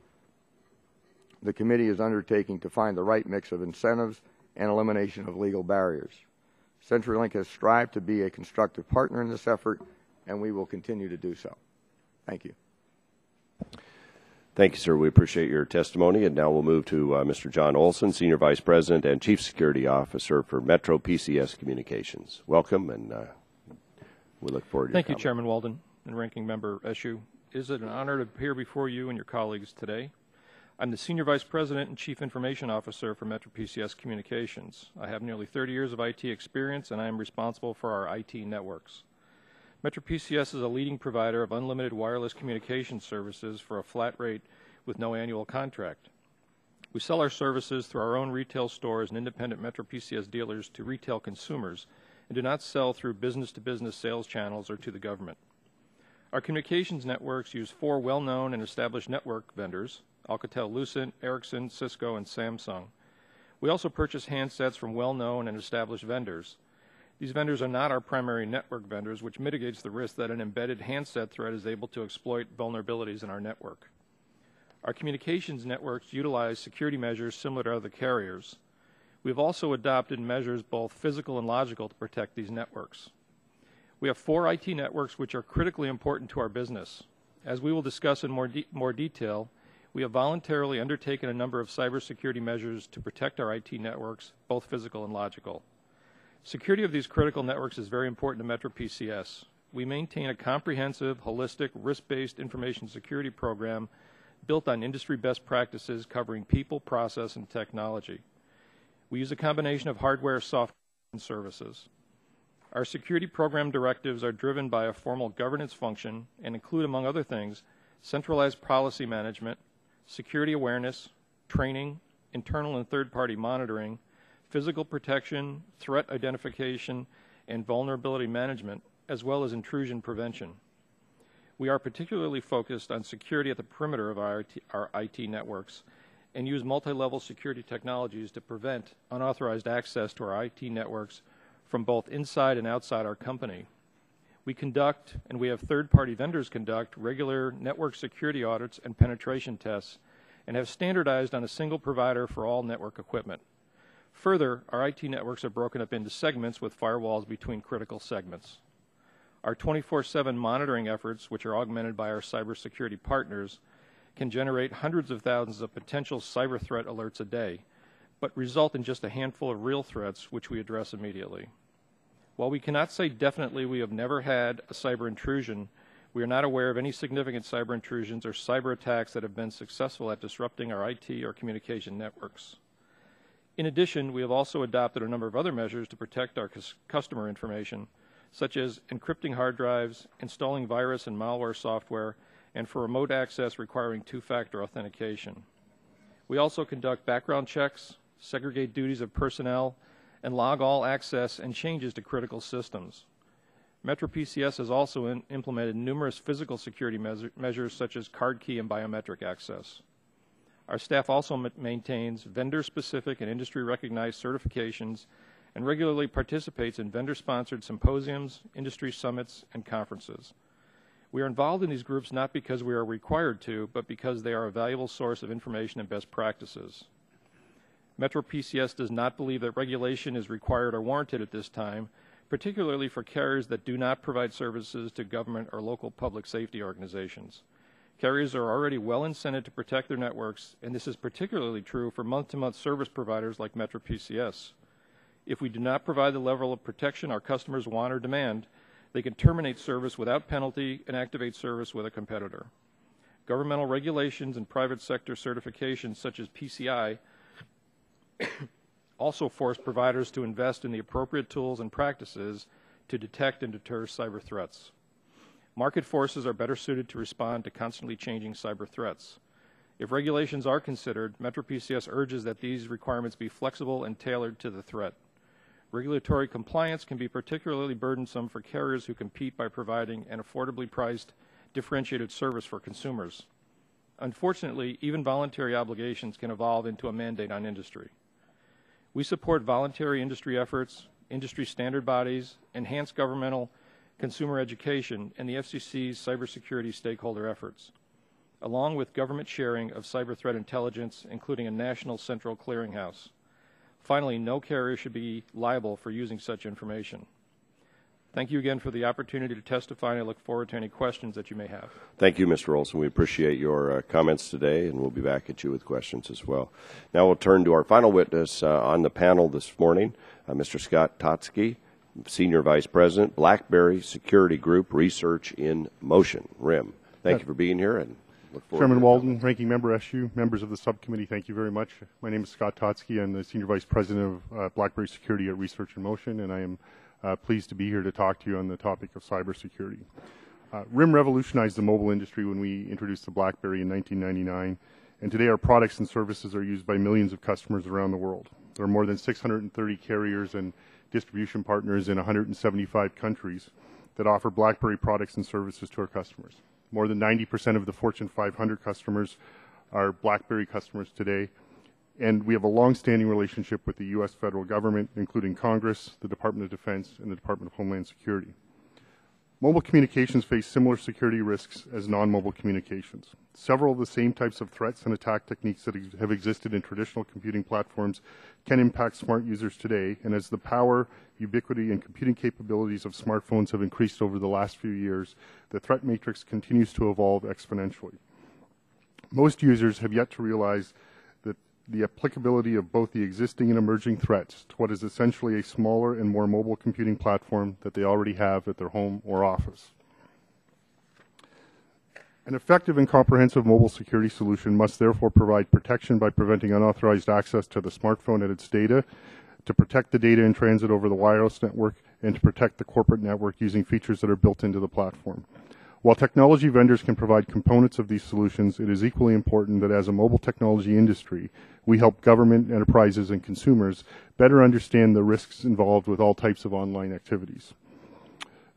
the committee is undertaking to find the right mix of incentives and elimination of legal barriers. CenturyLink has strived to be a constructive partner in this effort, and we will continue to do so. Thank you. Thank you, sir. We appreciate your testimony. And now we'll move to Mr. John Olson, Senior Vice President and Chief Security Officer for Metro PCS Communications. Welcome, and we look forward to your Thank you, comment. Chairman Walden and Ranking Member Eshoo. It is an honor to appear before you and your colleagues today. I'm the Senior Vice President and Chief Information Officer for Metro PCS Communications. I have nearly 30 years of IT experience, and I am responsible for our IT networks. Metro PCS is a leading provider of unlimited wireless communication services for a flat rate with no annual contract. We sell our services through our own retail stores and independent Metro PCS dealers to retail consumers and do not sell through business-to-business sales channels or to the government. Our communications networks use 4 well-known and established network vendors: Alcatel-Lucent, Ericsson, Cisco, and Samsung. We also purchase handsets from well-known and established vendors. These vendors are not our primary network vendors, which mitigates the risk that an embedded handset threat is able to exploit vulnerabilities in our network. Our communications networks utilize security measures similar to other carriers. We have also adopted measures both physical and logical to protect these networks. We have 4 IT networks which are critically important to our business. As we will discuss in more detail, we have voluntarily undertaken a number of cybersecurity measures to protect our IT networks, both physical and logical. Security of these critical networks is very important to Metro PCS. We maintain a comprehensive, holistic, risk-based information security program built on industry best practices covering people, process, and technology. We use a combination of hardware, software, and services. Our security program directives are driven by a formal governance function and include, among other things, centralized policy management, security awareness, training, internal and third-party monitoring, physical protection, threat identification, and vulnerability management, as well as intrusion prevention. We are particularly focused on security at the perimeter of our IT networks and use multi-level security technologies to prevent unauthorized access to our IT networks from both inside and outside our company. We conduct, and we have third-party vendors conduct, regular network security audits and penetration tests, and have standardized on a single provider for all network equipment. Further, our IT networks are broken up into segments with firewalls between critical segments. Our 24/7 monitoring efforts, which are augmented by our cybersecurity partners, can generate hundreds of thousands of potential cyber threat alerts a day, but result in just a handful of real threats, which we address immediately. While we cannot say definitely we have never had a cyber intrusion, we are not aware of any significant cyber intrusions or cyber attacks that have been successful at disrupting our IT or communication networks. In addition, we have also adopted a number of other measures to protect our customer information, such as encrypting hard drives, installing virus and malware software, and for remote access requiring 2-factor authentication. We also conduct background checks, segregate duties of personnel, and log all access and changes to critical systems. Metro PCS has also implemented numerous physical security measures such as card key and biometric access. Our staff also maintains vendor-specific and industry-recognized certifications and regularly participates in vendor-sponsored symposiums, industry summits, and conferences. We are involved in these groups not because we are required to, but because they are a valuable source of information and best practices. Metro PCS does not believe that regulation is required or warranted at this time, particularly for carriers that do not provide services to government or local public safety organizations. Carriers are already well incented to protect their networks, and this is particularly true for month-to-month service providers like Metro PCS. If we do not provide the level of protection our customers want or demand, they can terminate service without penalty and activate service with a competitor. Governmental regulations and private sector certifications such as PCI also force providers to invest in the appropriate tools and practices to detect and deter cyber threats. Market forces are better suited to respond to constantly changing cyber threats. If regulations are considered, Metro PCS urges that these requirements be flexible and tailored to the threat. Regulatory compliance can be particularly burdensome for carriers who compete by providing an affordably priced, differentiated service for consumers. Unfortunately, even voluntary obligations can evolve into a mandate on industry. We support voluntary industry efforts, industry standard bodies, enhanced governmental consumer education, and the FCC's cybersecurity stakeholder efforts, along with government sharing of cyber threat intelligence, including a national central clearinghouse. Finally, no carrier should be liable for using such information. Thank you again for the opportunity to testify, and I look forward to any questions that you may have. Thank you, Mr. Olson. We appreciate your comments today, and we'll be back at you with questions as well. Now we'll turn to our final witness on the panel this morning, Mr. Scott Totsky, Senior Vice President, BlackBerry Security Group Research in Motion, RIM. Thank you for being here, and look forward Chairman to Walden, Ranking Member Eshoo, members of the subcommittee, thank you very much. My name is Scott Totsky. I'm the Senior Vice President of BlackBerry Security at Research in Motion, and I am pleased to be here to talk to you on the topic of cybersecurity. RIM revolutionized the mobile industry when we introduced the BlackBerry in 1999, and today our products and services are used by millions of customers around the world. There are more than 630 carriers and distribution partners in 175 countries that offer BlackBerry products and services to our customers. More than 90% of the Fortune 500 customers are BlackBerry customers today, and we have a long-standing relationship with the U.S. federal government, including Congress, the Department of Defense, and the Department of Homeland Security. Mobile communications face similar security risks as non-mobile communications. Several of the same types of threats and attack techniques that have existed in traditional computing platforms can impact smart users today, and as the power, ubiquity, and computing capabilities of smartphones have increased over the last few years, the threat matrix continues to evolve exponentially. Most users have yet to realize that the applicability of both the existing and emerging threats to what is essentially a smaller and more mobile computing platform that they already have at their home or office. An effective and comprehensive mobile security solution must therefore provide protection by preventing unauthorized access to the smartphone and its data, to protect the data in transit over the wireless network, and to protect the corporate network using features that are built into the platform. While technology vendors can provide components of these solutions, it is equally important that as a mobile technology industry, we help government, enterprises, and consumers better understand the risks involved with all types of online activities.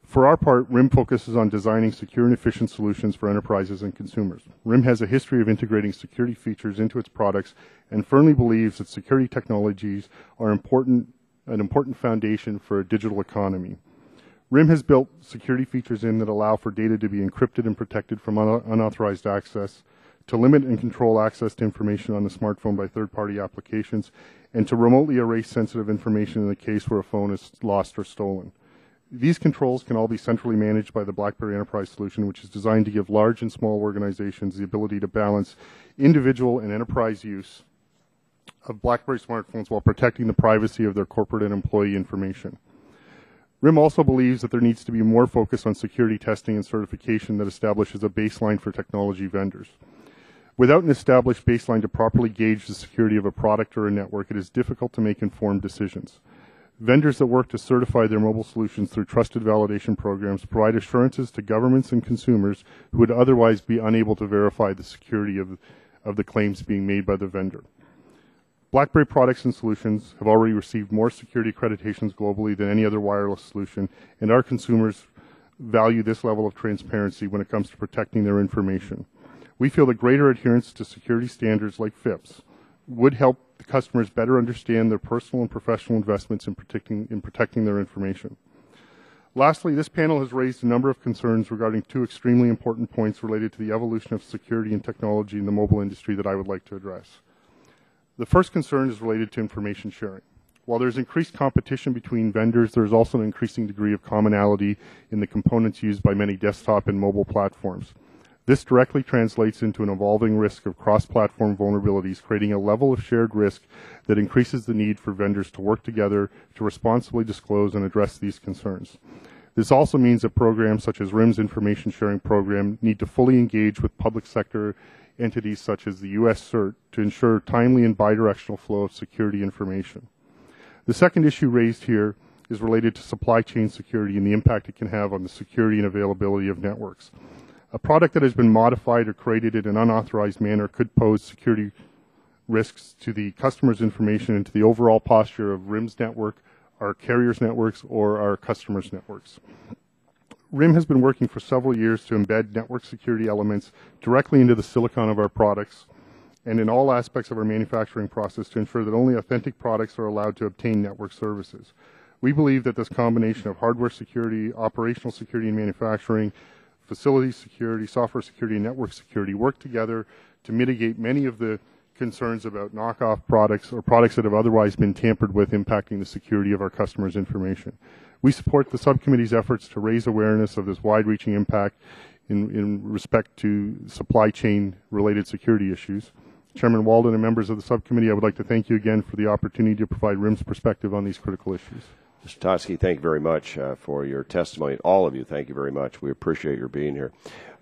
For our part, RIM focuses on designing secure and efficient solutions for enterprises and consumers. RIM has a history of integrating security features into its products and firmly believes that security technologies are an important foundation for a digital economy. RIM has built security features in that allow for data to be encrypted and protected from unauthorized access, to limit and control access to information on the smartphone by third-party applications, and to remotely erase sensitive information in the case where a phone is lost or stolen. These controls can all be centrally managed by the BlackBerry Enterprise solution, which is designed to give large and small organizations the ability to balance individual and enterprise use of BlackBerry smartphones while protecting the privacy of their corporate and employee information. RIM also believes that there needs to be more focus on security testing and certification that establishes a baseline for technology vendors. Without an established baseline to properly gauge the security of a product or a network, it is difficult to make informed decisions. Vendors that work to certify their mobile solutions through trusted validation programs provide assurances to governments and consumers who would otherwise be unable to verify the security of the claims being made by the vendor. BlackBerry products and solutions have already received more security accreditations globally than any other wireless solution, and our consumers value this level of transparency when it comes to protecting their information. We feel that greater adherence to security standards like FIPS would help the customers better understand their personal and professional investments in protecting their information. Lastly, this panel has raised a number of concerns regarding two extremely important points related to the evolution of security and technology in the mobile industry that I would like to address. The first concern is related to information sharing. While there's increased competition between vendors, there's also an increasing degree of commonality in the components used by many desktop and mobile platforms. This directly translates into an evolving risk of cross-platform vulnerabilities, creating a level of shared risk that increases the need for vendors to work together to responsibly disclose and address these concerns. This also means that programs such as RIM's information sharing program need to fully engage with public sector entities such as the U.S. CERT to ensure timely and bidirectional flow of security information. The second issue raised here is related to supply chain security and the impact it can have on the security and availability of networks. A product that has been modified or created in an unauthorized manner could pose security risks to the customer's information and to the overall posture of RIM's network, our carriers' networks, or our customers' networks. RIM has been working for several years to embed network security elements directly into the silicon of our products and in all aspects of our manufacturing process to ensure that only authentic products are allowed to obtain network services. We believe that this combination of hardware security, operational security in manufacturing, facility security, software security, and network security work together to mitigate many of the concerns about knockoff products or products that have otherwise been tampered with impacting the security of our customers' information. We support the subcommittee's efforts to raise awareness of this wide-reaching impact in respect to supply chain-related security issues. Chairman Walden and members of the subcommittee, I would like to thank you again for the opportunity to provide RIM's perspective on these critical issues. Mr. Toski, thank you very much for your testimony. All of you, thank you very much. We appreciate your being here.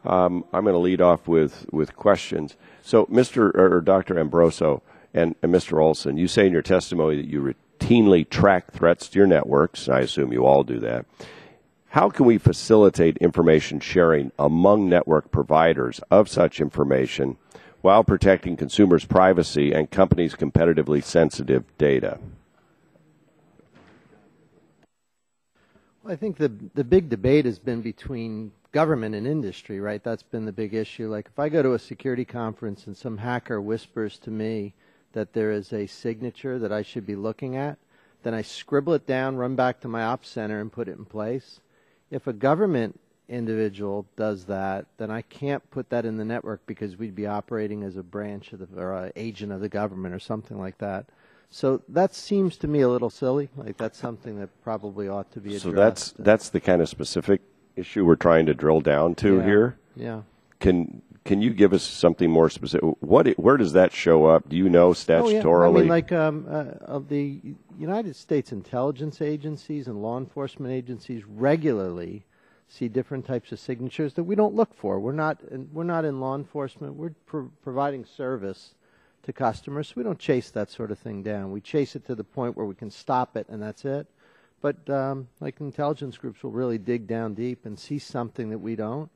I'm going to lead off with questions. So, Dr. Ambroso and Mr. Olson, you say in your testimony that you routinely track threats to your networks. I assume you all do that. How can we facilitate information sharing among network providers of such information while protecting consumers' privacy and companies' competitively sensitive data? Well, I think the big debate has been between government and industry, right? That's been the big issue. Like if I go to a security conference and some hacker whispers to me that there is a signature that I should be looking at, then I scribble it down, run back to my ops center, and put it in place. If a government individual does that, then I can't put that in the network because we'd be operating as a branch of or an agent of the government or something like that. So that seems to me a little silly. Like that's something that probably ought to be addressed. So that's the kind of specific issue we're trying to drill down to here. Yeah. Can you give us something more specific? Where does that show up? Do you know statutorily? Oh, yeah. I mean, like the United States intelligence agencies and law enforcement agencies regularly see different types of signatures that we don't look for. We're not in law enforcement. We're providing service to customers, so we don't chase that sort of thing down. We chase it to the point where we can stop it, and that's it. But like intelligence groups will really dig down deep and see something that we don't.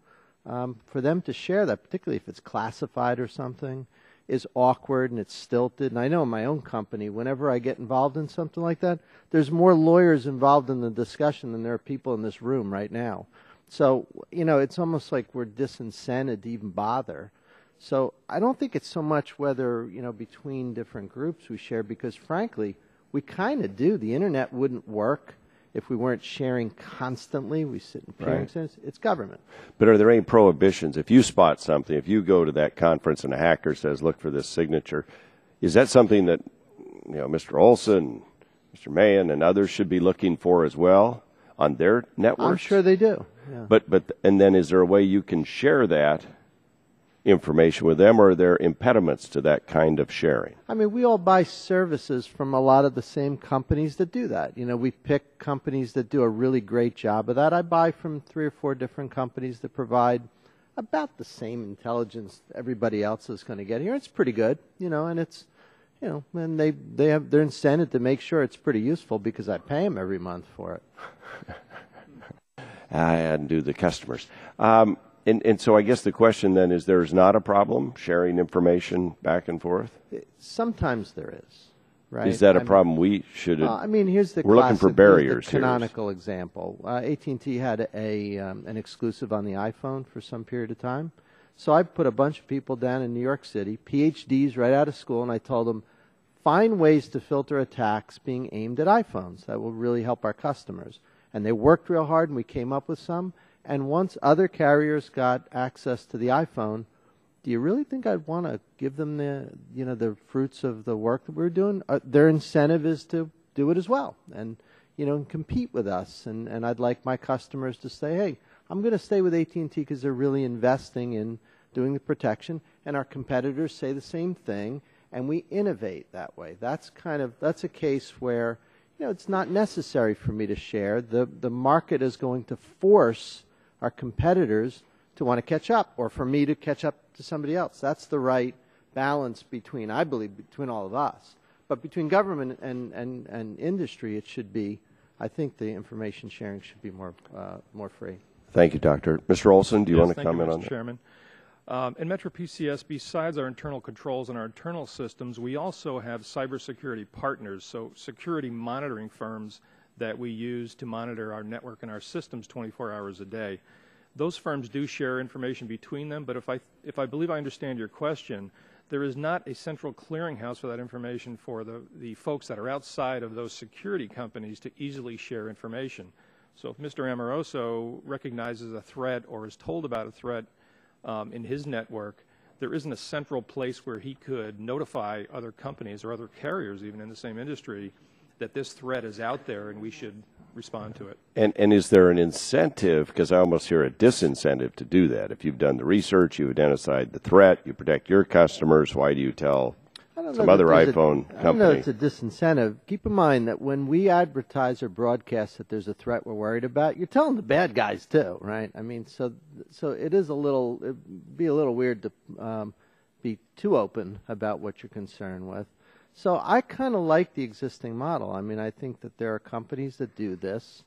For them to share that, particularly if it's classified or something, is awkward and it's stilted. And I know in my own company, whenever I get involved in something like that, there's more lawyers involved in the discussion than there are people in this room right now. So, it's almost like we're disincented to even bother. So I don't think it's so much whether, between different groups we share, because frankly, we kind of do. The internet wouldn't work if we weren't sharing constantly. We sit in peering centers. It's government. But are there any prohibitions? If you spot something, if you go to that conference and a hacker says, look for this signature, is that something that, Mr. Olson, Mr. Mahan, and others should be looking for as well on their networks? I'm sure they do. Yeah. But then is there a way you can share that information with them, or are there impediments to that kind of sharing? I mean, we all buy services from a lot of the same companies that do that. We pick companies that do a really great job of that. I buy from 3 or 4 different companies that provide about the same intelligence everybody else is going to get here. It's pretty good, and it's, and they're incented to make sure it's pretty useful because I pay them every month for it. And do the customers. And so I guess the question then is, there's not a problem sharing information back and forth? Sometimes there is, right? Is that a problem we should? Here's the we're looking for barriers here. Canonical example. AT&T had an exclusive on the iPhone for some period of time. So I put a bunch of people down in New York City, PhDs right out of school, and I told them, find ways to filter attacks being aimed at iPhones. That will really help our customers. And they worked real hard, and we came up with some. And once other carriers got access to the iPhone, do you really think I'd want to give them the fruits of the work that we're doing? Their incentive is to do it as well and, compete with us. And I'd like my customers to say, hey, I'm going to stay with AT&T because they're really investing in doing the protection. And our competitors say the same thing, and we innovate that way. That's a case where, it's not necessary for me to share. The market is going to force our competitors to want to catch up, or for me to catch up to somebody else. That's the right balance between, I believe, between all of us. But between government and industry, it should be, I think the information sharing should be more free. Thank you, Doctor. Mr. Olson, do you want to comment on Mr. that? Chairman. In Metro PCS, besides our internal controls and our internal systems, we also have cybersecurity partners, so security monitoring firms that we use to monitor our network and our systems 24 hours a day. Those firms do share information between them, but if I believe I understand your question, there is not a central clearinghouse for that information for the folks that are outside of those security companies to easily share information. So if Mr. Amoroso recognizes a threat or is told about a threat in his network, there isn't a central place where he could notify other companies or other carriers, even in the same industry, that this threat is out there and we should respond to it. And is there an incentive, because I almost hear a disincentive to do that? If you've done the research, you've identified the threat, you protect your customers, why do you tell some other iPhone company? I don't know if it's a disincentive. Keep in mind that when we advertise or broadcast that there's a threat we're worried about, you're telling the bad guys too, right? I mean, so it is it'd be a little weird to be too open about what you're concerned with. So I kind of like the existing model. I mean, I think that there are companies that do this.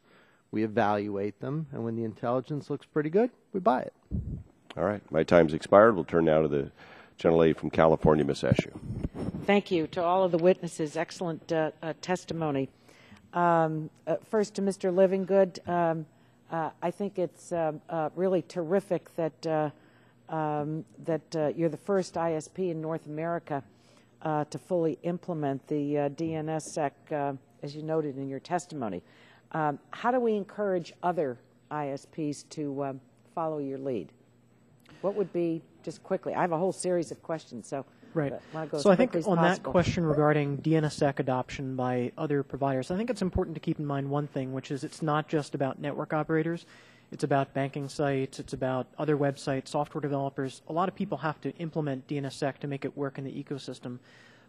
We evaluate them, and when the intelligence looks pretty good, we buy it. All right. My time's expired. We'll turn now to the gentlelady from California, Ms. Eshu. Thank you to all of the witnesses. Excellent testimony. First to Mr. Livingood, I think it's really terrific that you're the first ISP in North America to fully implement the DNSSEC, as you noted in your testimony. How do we encourage other ISPs to follow your lead? What would be, just quickly, I have a whole series of questions, so right. Go so I think on that possible. question regarding DNSSEC adoption by other providers, I think it's important to keep in mind one thing, which is it's not just about network operators. It's about banking sites. It's about other websites, software developers. A lot of people have to implement DNSSEC to make it work in the ecosystem.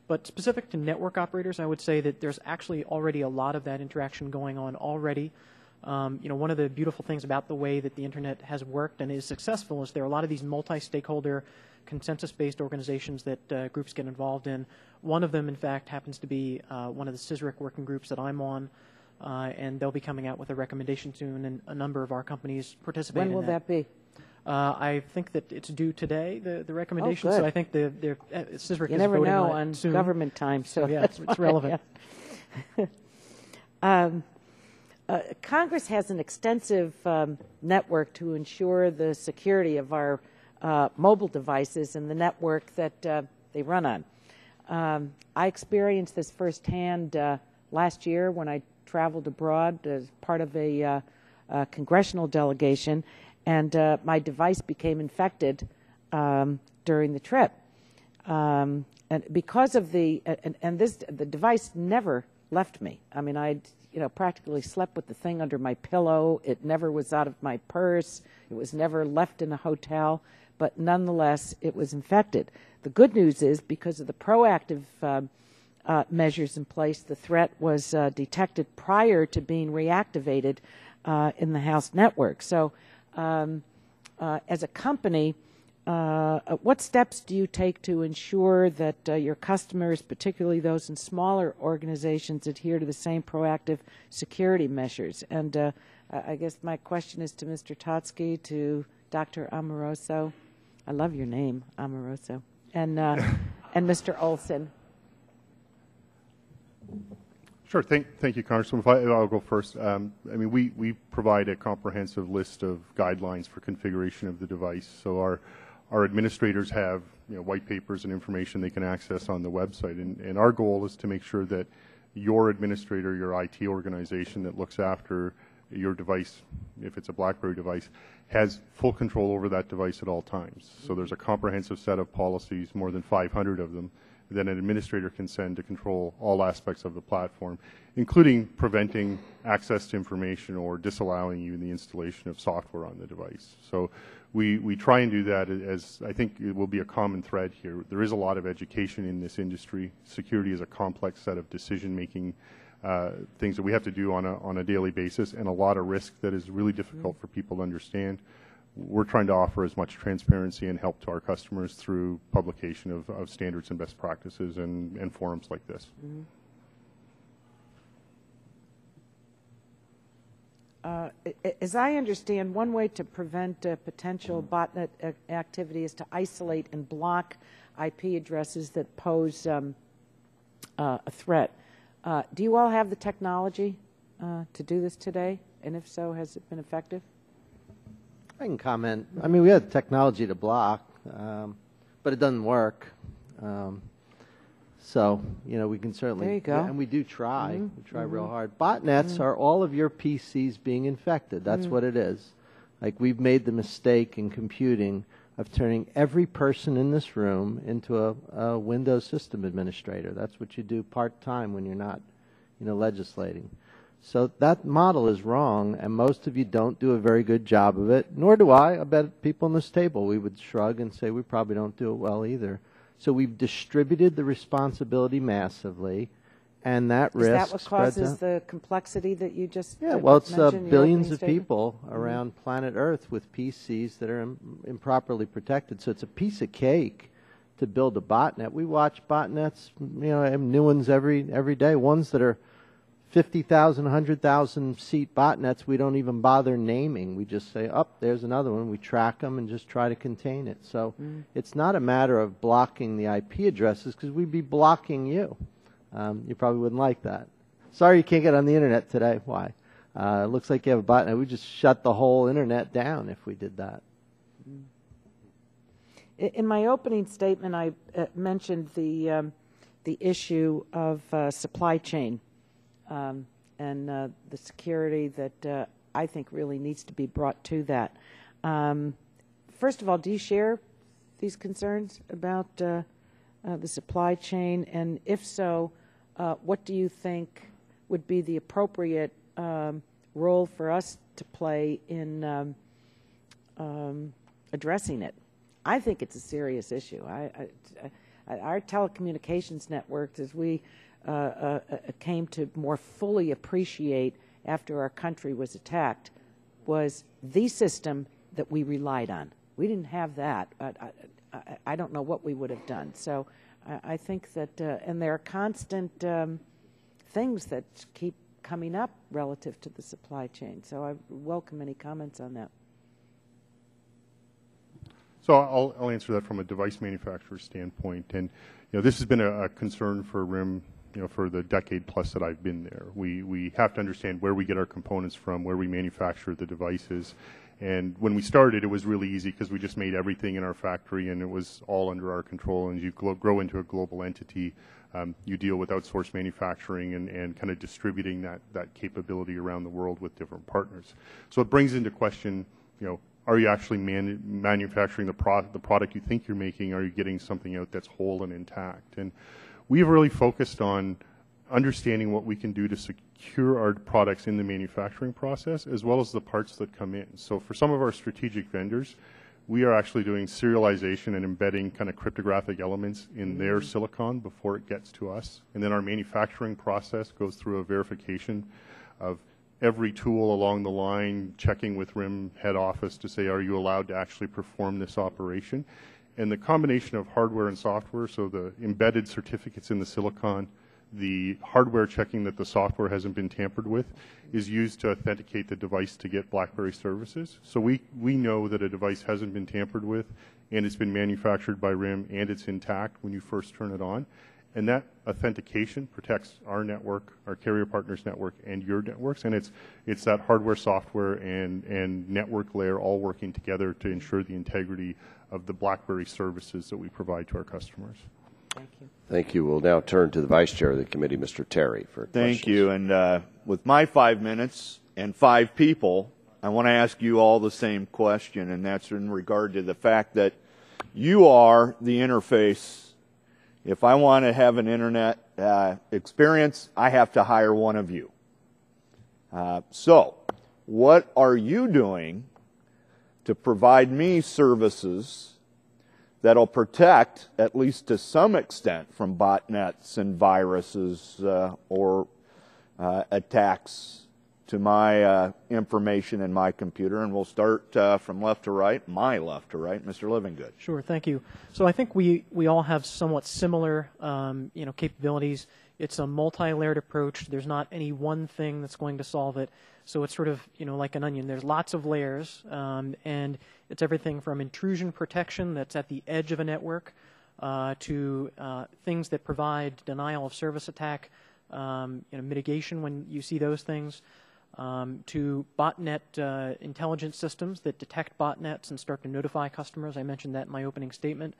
But specific to network operators, I would say that there's actually already a lot of that interaction going on already. One of the beautiful things about the way that the Internet has worked and is successful is there are a lot of these multi-stakeholder, consensus-based organizations that groups get involved in. One of them, in fact, happens to be one of the CISRIC working groups that I'm on. And they'll be coming out with a recommendation soon, and a number of our companies participate in that. When will that be? I think that it's due today, the recommendation. Oh, so I think the CISRIC you is never voting know on it on soon. government time, so yeah, that's it's relevant. Yeah. Congress has an extensive network to ensure the security of our mobile devices and the network that they run on. I experienced this firsthand last year when I traveled abroad as part of a congressional delegation, and my device became infected during the trip. And because of the device never left me. I mean, I'd practically slept with the thing under my pillow. It never was out of my purse. It was never left in a hotel. But nonetheless, it was infected. The good news is because of the proactive measures in place, the threat was detected prior to being reactivated in the house network. So as a company, what steps do you take to ensure that your customers, particularly those in smaller organizations, adhere to the same proactive security measures? And I guess my question is to Mr. Totsky, to Dr. Amoroso. I love your name, Amoroso. And Mr. Olson. Sure. Thank you, Congresswoman. I'll go first. We provide a comprehensive list of guidelines for configuration of the device. So our administrators have white papers and information they can access on the website. And our goal is to make sure that your administrator, your IT organization that looks after your device, if it's a BlackBerry device, has full control over that device at all times. So there's a comprehensive set of policies, more than 500 of them, that an administrator can send to control all aspects of the platform, including preventing access to information or disallowing you in the installation of software on the device. So we try and do that, as I think it will be a common thread here. There is a lot of education in this industry. Security is a complex set of decision-making things that we have to do on a daily basis, and a lot of risk that is really difficult for people to understand. We're trying to offer as much transparency and help to our customers through publication of standards and best practices and forums like this. as I understand, one way to prevent potential botnet activity is to isolate and block IP addresses that pose a threat. Do you all have the technology to do this today? And if so, has it been effective? I can comment. I mean, we have technology to block, but it doesn't work. So, you know, we can certainly, there you go. And we do try. We try real hard. Botnets are all of your PCs being infected. That's what it is. Like, we've made the mistake in computing of turning every person in this room into a Windows system administrator. That's what you do part-time when you're not, you know, legislating. So that model is wrong, and most of you don't do a very good job of it, nor do I. I bet people on this table, we would shrug and say we probably don't do it well either. So we've distributed the responsibility massively, and that risk spreads out. Is that what causes the complexity that you just mentioned? Yeah, well, it's billions of people around planet Earth with PCs that are improperly protected. So it's a piece of cake to build a botnet. We watch botnets, you know, new ones every day, ones that are 50,000, 100,000 seat botnets we don't even bother naming. We just say, oh, there's another one. We track them and just try to contain it. So it's not a matter of blocking the IP addresses, because we'd be blocking you. You probably wouldn't like that. Sorry you can't get on the internet today. Why? It looks like you have a botnet. We just shut the whole internet down if we did that. In my opening statement, I mentioned the issue of supply chain. And the security that I think really needs to be brought to that. First of all, do you share these concerns about the supply chain? And if so, what do you think would be the appropriate role for us to play in addressing it? I think it's a serious issue. Our telecommunications networks, as we came to more fully appreciate after our country was attacked, was the system that we relied on. We didn't have that. I don't know what we would have done. So I think that, and there are constant things that keep coming up relative to the supply chain. So I welcome any comments on that. So I'll answer that from a device manufacturer standpoint. And, you know, this has been a concern for RIM, you know, for the decade plus that I've been there. We have to understand where we get our components from, where we manufacture the devices. And when we started, it was really easy because we just made everything in our factory and it was all under our control. And as you grow into a global entity, you deal with outsourced manufacturing and kind of distributing that capability around the world with different partners. So it brings into question, you know, are you actually manufacturing the product you think you're making? Are you getting something out that's whole and intact? And we've really focused on understanding what we can do to secure our products in the manufacturing process, as well as the parts that come in. So for some of our strategic vendors, we are actually doing serialization and embedding kind of cryptographic elements in their silicon before it gets to us. And then our manufacturing process goes through a verification of every tool along the line, checking with RIM head office to say, are you allowed to actually perform this operation? And the combination of hardware and software, so the embedded certificates in the silicon, the hardware checking that the software hasn't been tampered with, is used to authenticate the device to get BlackBerry services. So we know that a device hasn't been tampered with and it's been manufactured by RIM and it's intact when you first turn it on. And that authentication protects our network, our carrier partners network, and your networks. And it's that hardware, software, and network layer all working together to ensure the integrity of the BlackBerry services that we provide to our customers. Thank you. Thank you. We'll now turn to the Vice Chair of the committee, Mr. Terry, for questions. Thank you. And with my 5 minutes and 5 people, I want to ask you all the same question, and that's in regard to the fact that you are the interface. If I want to have an internet experience, I have to hire one of you. So what are you doing to provide me services that'll protect, at least to some extent, from botnets and viruses or attacks to my information in my computer? And we'll start from left to right, my left to right, Mr. Livingood. Sure, thank you. So I think we all have somewhat similar, capabilities it's a multi-layered approach. There's not any one thing that's going to solve it. So it's sort of, like an onion. There's lots of layers, and it's everything from intrusion protection that's at the edge of a network to things that provide denial of service attack, mitigation when you see those things, to botnet intelligence systems that detect botnets and start to notify customers. I mentioned that in my opening statement.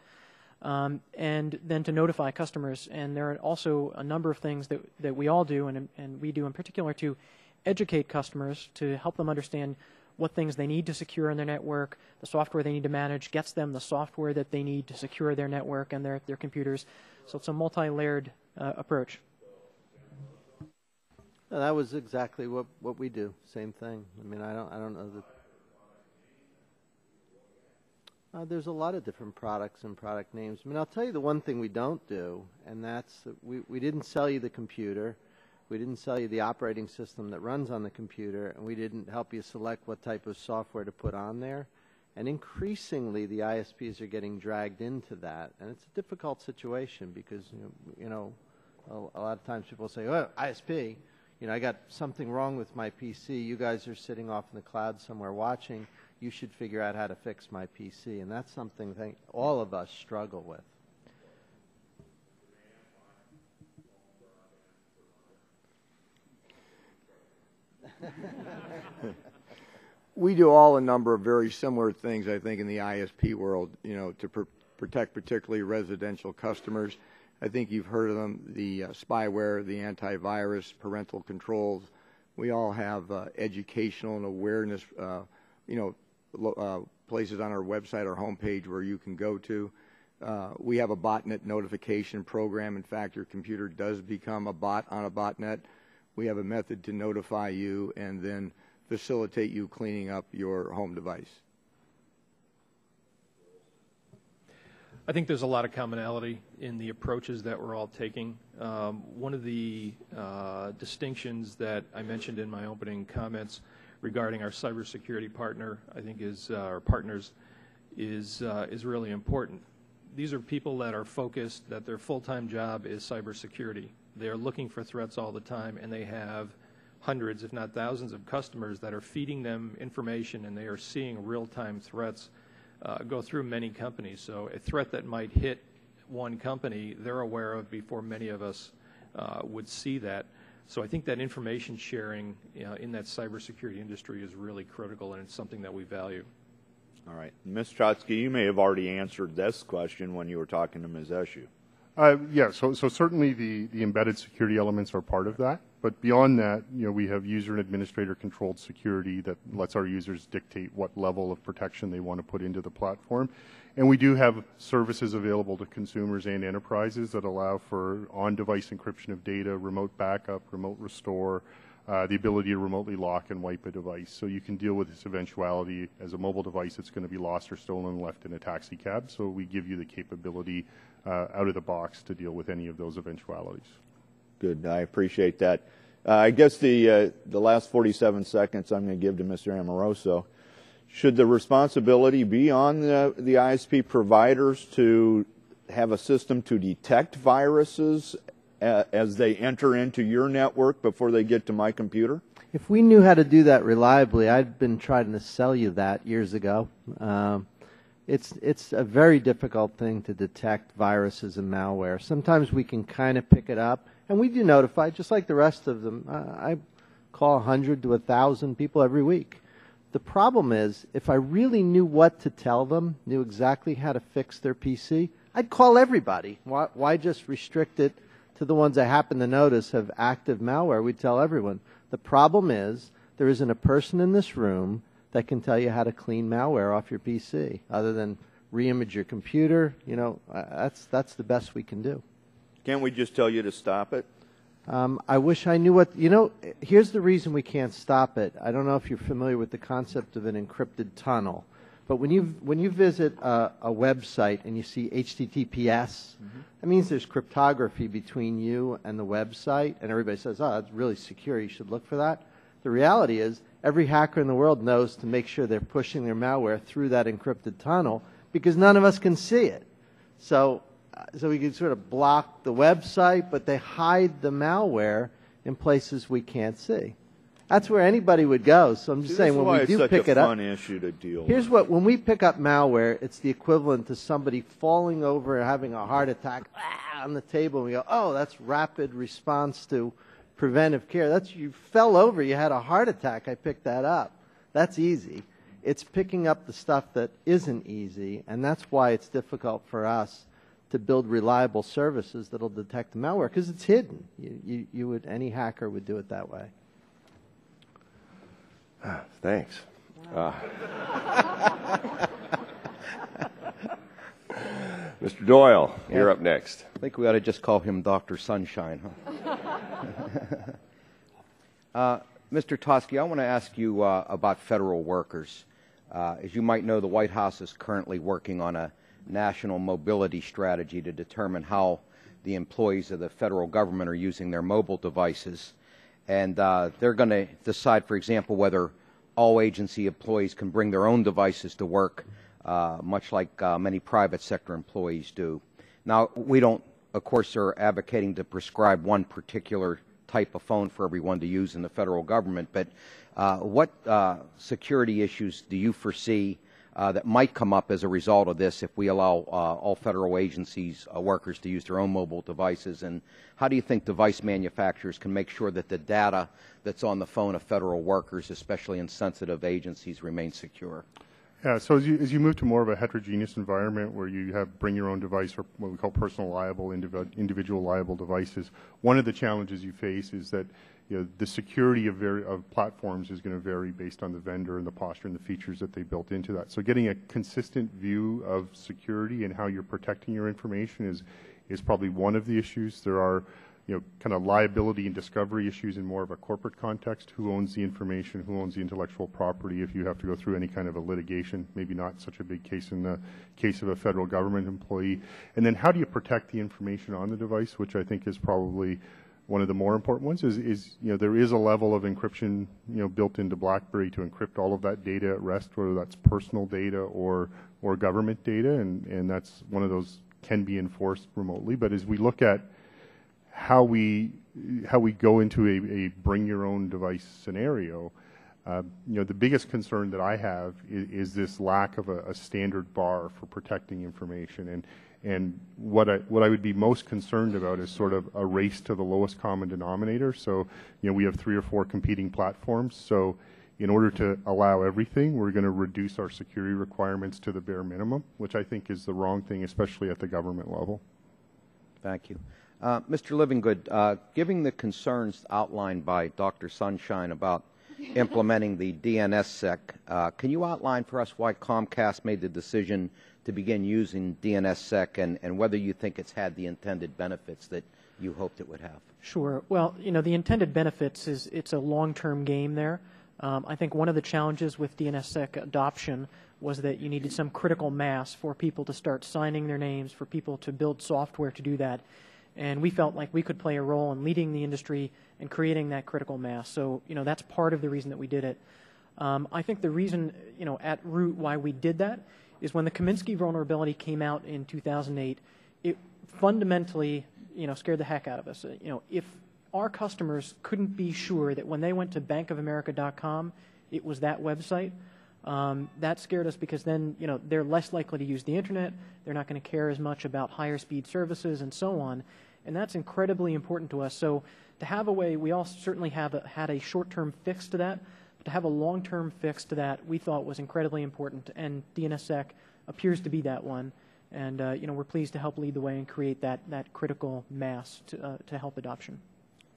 And then to notify customers. And there are also a number of things that we all do, and we do in particular, to educate customers, to help them understand what things they need to secure in their network, the software they need to manage, gets them the software that they need to secure their network and their computers. So it's a multi-layered approach. No, that was exactly what we do. Same thing. I mean, I don't know that. There's a lot of different products and product names. I mean, I'll tell you the one thing we don't do, and that's that we didn't sell you the computer. We didn't sell you the operating system that runs on the computer, and we didn't help you select what type of software to put on there. And increasingly, the ISPs are getting dragged into that, and it's a difficult situation because a lot of times people say, "Oh, ISP, I got something wrong with my PC. You guys are sitting off in the cloud somewhere watching. You should figure out how to fix my PC," and that's something that all of us struggle with. We do all a number of very similar things, I think, in the ISP world, to protect particularly residential customers. I think you've heard of them, the spyware, the antivirus, parental controls. We all have educational and awareness, places on our website or homepage where you can go to. We have a botnet notification program. In fact, your computer does become a bot on a botnet. We have a method to notify you and then facilitate you cleaning up your home device. I think there's a lot of commonality in the approaches that we're all taking. One of the distinctions that I mentioned in my opening comments regarding our cybersecurity partner, I think our partners, is really important. These are people that are focused, that their full-time job is cybersecurity. They're looking for threats all the time, and they have hundreds, if not thousands, of customers that are feeding them information, and they are seeing real-time threats go through many companies. So a threat that might hit one company, they're aware of before many of us would see that. So I think that information sharing in that cybersecurity industry is really critical, and it's something that we value. All right. Ms. Trotsky, you may have already answered this question when you were talking to Ms. Eshu. Yeah, so certainly the embedded security elements are part of that. But beyond that, we have user and administrator controlled security that lets our users dictate what level of protection they want to put into the platform. And we do have services available to consumers and enterprises that allow for on-device encryption of data, remote backup, remote restore, the ability to remotely lock and wipe a device. So you can deal with this eventuality as a mobile device that's going to be lost or stolen and left in a taxi cab. So we give you the capability out of the box to deal with any of those eventualities. Good. I appreciate that. I guess the last 47 seconds I'm going to give to Mr. Amoroso. Should the responsibility be on the ISP providers to have a system to detect viruses as they enter into your network before they get to my computer? If we knew how to do that reliably, I'd been trying to sell you that years ago. It's a very difficult thing to detect viruses and malware. Sometimes we can kind of pick it up, and we do notify, just like the rest of them. I call 100 to 1,000 people every week. The problem is, if I really knew what to tell them, knew exactly how to fix their PC, I'd call everybody. Why just restrict it to the ones I happen to notice have active malware? We'd tell everyone. The problem is, there isn't a person in this room that can tell you how to clean malware off your PC, other than re-image your computer. That's the best we can do. Can't we just tell you to stop it? I wish I knew what, here's the reason we can't stop it. I don't know if you're familiar with the concept of an encrypted tunnel, but when you visit a website and you see HTTPS, that means there's cryptography between you and the website, and everybody says, oh, that's really secure, you should look for that. The reality is, every hacker in the world knows to make sure they're pushing their malware through that encrypted tunnel because none of us can see it. So so we can sort of block the website, but they hide the malware in places we can't see. That's where anybody would go. So I'm just saying, when we do pick it up, fun issue to deal with. here's what, when we pick up malware, it's the equivalent to somebody falling over and having a heart attack on the table. And we go, oh, that's rapid response to preventive care. That's, you fell over, you had a heart attack, I picked that up. That's easy. It's picking up the stuff that isn't easy, and that's why it's difficult for us to build reliable services that'll detect the malware, because it's hidden. Any hacker would do it that way. Thanks. Wow. Mr. Doyle, you're up next. I think we ought to just call him Dr. Sunshine, huh? Mr. Tosky, I want to ask you about federal workers. As you might know, the White House is currently working on a national mobility strategy to determine how the employees of the federal government are using their mobile devices. And they're going to decide, for example, whether all agency employees can bring their own devices to work, much like many private sector employees do. Now, we don't, of course, are advocating to prescribe one particular type of phone for everyone to use in the federal government, but what security issues do you foresee that might come up as a result of this if we allow all federal agencies workers to use their own mobile devices? And how do you think device manufacturers can make sure that the data that's on the phone of federal workers, especially in sensitive agencies, remains secure? Yeah, so as you move to more of a heterogeneous environment where you have bring your own device, or what we call personal liable, individual liable devices, one of the challenges you face is that the security of platforms is going to vary based on the vendor and the posture and the features that they built into that. So getting a consistent view of security and how you're protecting your information is probably one of the issues. There are kind of liability and discovery issues in more of a corporate context. Who owns the information? Who owns the intellectual property? If you have to go through any kind of a litigation, maybe not such a big case in the case of a federal government employee. And then how do you protect the information on the device, which I think is probably one of the more important ones. Is there is a level of encryption built into BlackBerry to encrypt all of that data at rest, whether that's personal data or government data, and that's one of those can be enforced remotely. But as we look at how we go into a bring your own device scenario, the biggest concern that I have is this lack of a standard bar for protecting information. And what I would be most concerned about is sort of a race to the lowest common denominator. So we have 3 or 4 competing platforms. So in order to allow everything, we're going to reduce our security requirements to the bare minimum, which I think is the wrong thing, especially at the government level. Thank you. Mr. Livingood, given the concerns outlined by Dr. Sunshine about implementing the DNSSEC, can you outline for us why Comcast made the decision to begin using DNSSEC and whether you think it's had the intended benefits that you hoped it would have? Sure. Well, the intended benefits is it's a long-term game there. I think one of the challenges with DNSSEC adoption was that you needed some critical mass for people to start signing their names, for people to build software to do that. And we felt like we could play a role in leading the industry and creating that critical mass. So, that's part of the reason that we did it. I think the reason, at root why we did that is when the Kaminsky vulnerability came out in 2008, it fundamentally, scared the heck out of us. If our customers couldn't be sure that when they went to bankofamerica.com, it was that website, that scared us because then, they're less likely to use the internet. They're not going to care as much about higher speed services and so on. And that's incredibly important to us. So to have a way, we all certainly had a short-term fix to that. But to have a long-term fix to that, we thought was incredibly important. And DNSSEC appears to be that one. And, we're pleased to help lead the way and create that critical mass to help adoption.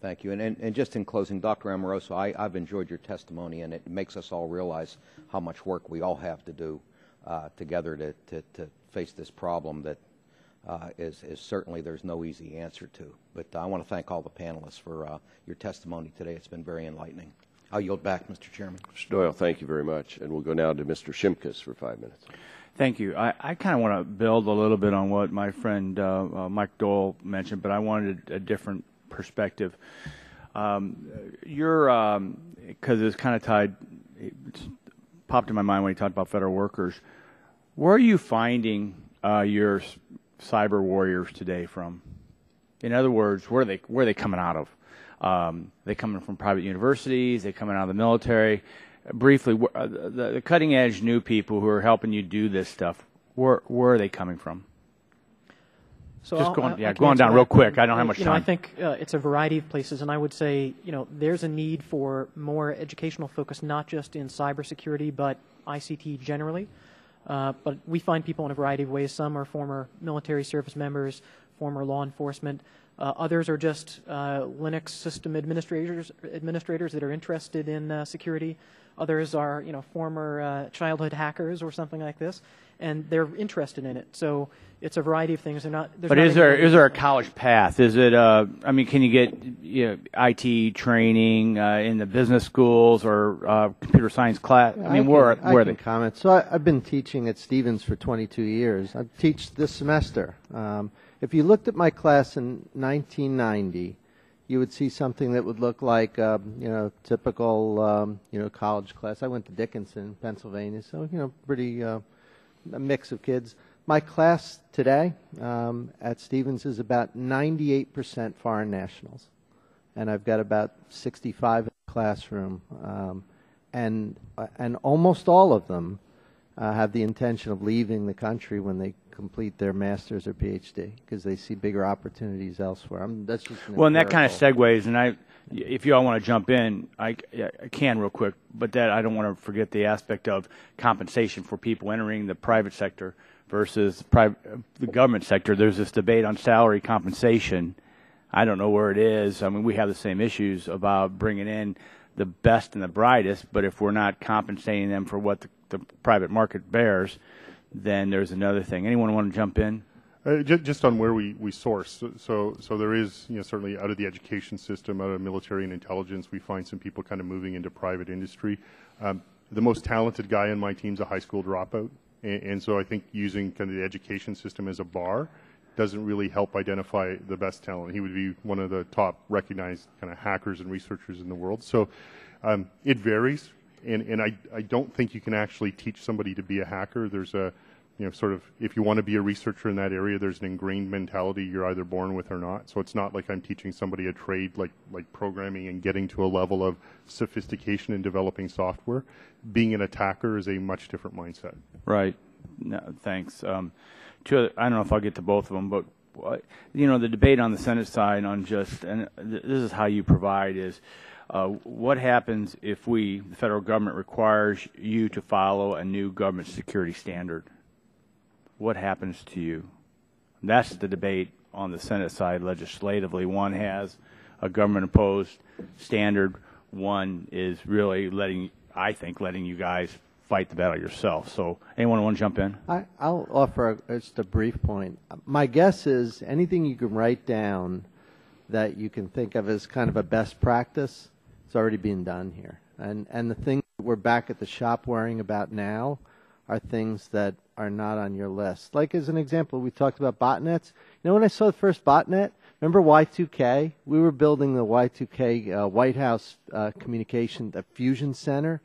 Thank you. And just in closing, Dr. Amoroso, I've enjoyed your testimony, and it makes us all realize how much work we all have to do together to face this problem that is certainly there's no easy answer to. But I want to thank all the panelists for your testimony today. It's been very enlightening. I'll yield back, Mr. Chairman. Mr. Doyle, thank you very much. And we'll go now to Mr. Shimkus for 5 minutes. Thank you. I kind of want to build a little bit on what my friend Mike Doyle mentioned, but I wanted a different perspective. Because it's kind of tied, it popped in my mind when you talked about federal workers. Where are you finding your cyber warriors today from? In other words, where are they coming out of? They coming from private universities? They coming out of the military? Briefly, the cutting edge new people who are helping you do this stuff, where are they coming from? So just going down real quick. I don't have much time. I think it's a variety of places, and I would say, there's a need for more educational focus, not just in cybersecurity, but ICT generally. But we find people in a variety of ways. Some are former military service members, former law enforcement. Others are just Linux system administrators that are interested in security. Others are, former childhood hackers or something like this, and they're interested in it. So it's a variety of things. But is there a college path? Is it? Can you get IT training in the business schools or computer science class? Where are they? Comment. So I've been teaching at Stevens for 22 years. I teach this semester. If you looked at my class in 1990, you would see something that would look like, typical, college class. I went to Dickinson, Pennsylvania, so, pretty a mix of kids. My class today at Stevens is about 98% foreign nationals, and I've got about 65 in the classroom, and almost all of them have the intention of leaving the country when they complete their master's or PhD because they see bigger opportunities elsewhere. That's just and that kind of segues, and if you all want to jump in, I can real quick, but that I don't want to forget the aspect of compensation for people entering the private sector versus the government sector. There's this debate on salary compensation. I don't know where it is. We have the same issues about bringing in the best and the brightest, but if we're not compensating them for what the private market bears, then there's another thing. Anyone want to jump in? Just on where we source. So there is, certainly out of the education system, out of military and intelligence, we find some people kind of moving into private industry. The most talented guy on my team's a high school dropout. And so I think using kind of the education system as a bar doesn't really help identify the best talent. He would be one of the top recognized kind of hackers and researchers in the world. So it varies. And I don't think you can actually teach somebody to be a hacker. There's a, sort of, if you want to be a researcher in that area, there's an ingrained mentality you're either born with or not. So it's not like I'm teaching somebody a trade like programming and getting to a level of sophistication in developing software. Being an attacker is a much different mindset. Right. No, thanks. I don't know if I'll get to both of them, but the debate on the Senate side on and this is how you provide is, what happens if the federal government requires you to follow a new government security standard? What happens to you? That's the debate on the Senate side legislatively. One has a government-imposed standard. One is really letting you guys fight the battle yourself. So anyone want to jump in? I'll offer just a brief point. My guess is anything you can write down that you can think of as kind of a best practice, it's already being done here. And the things that we're back at the shop worrying about now are things that are not on your list. Like as an example, we talked about botnets. When I saw the first botnet, remember Y2K? We were building the Y2K White House Communication Fusion Center,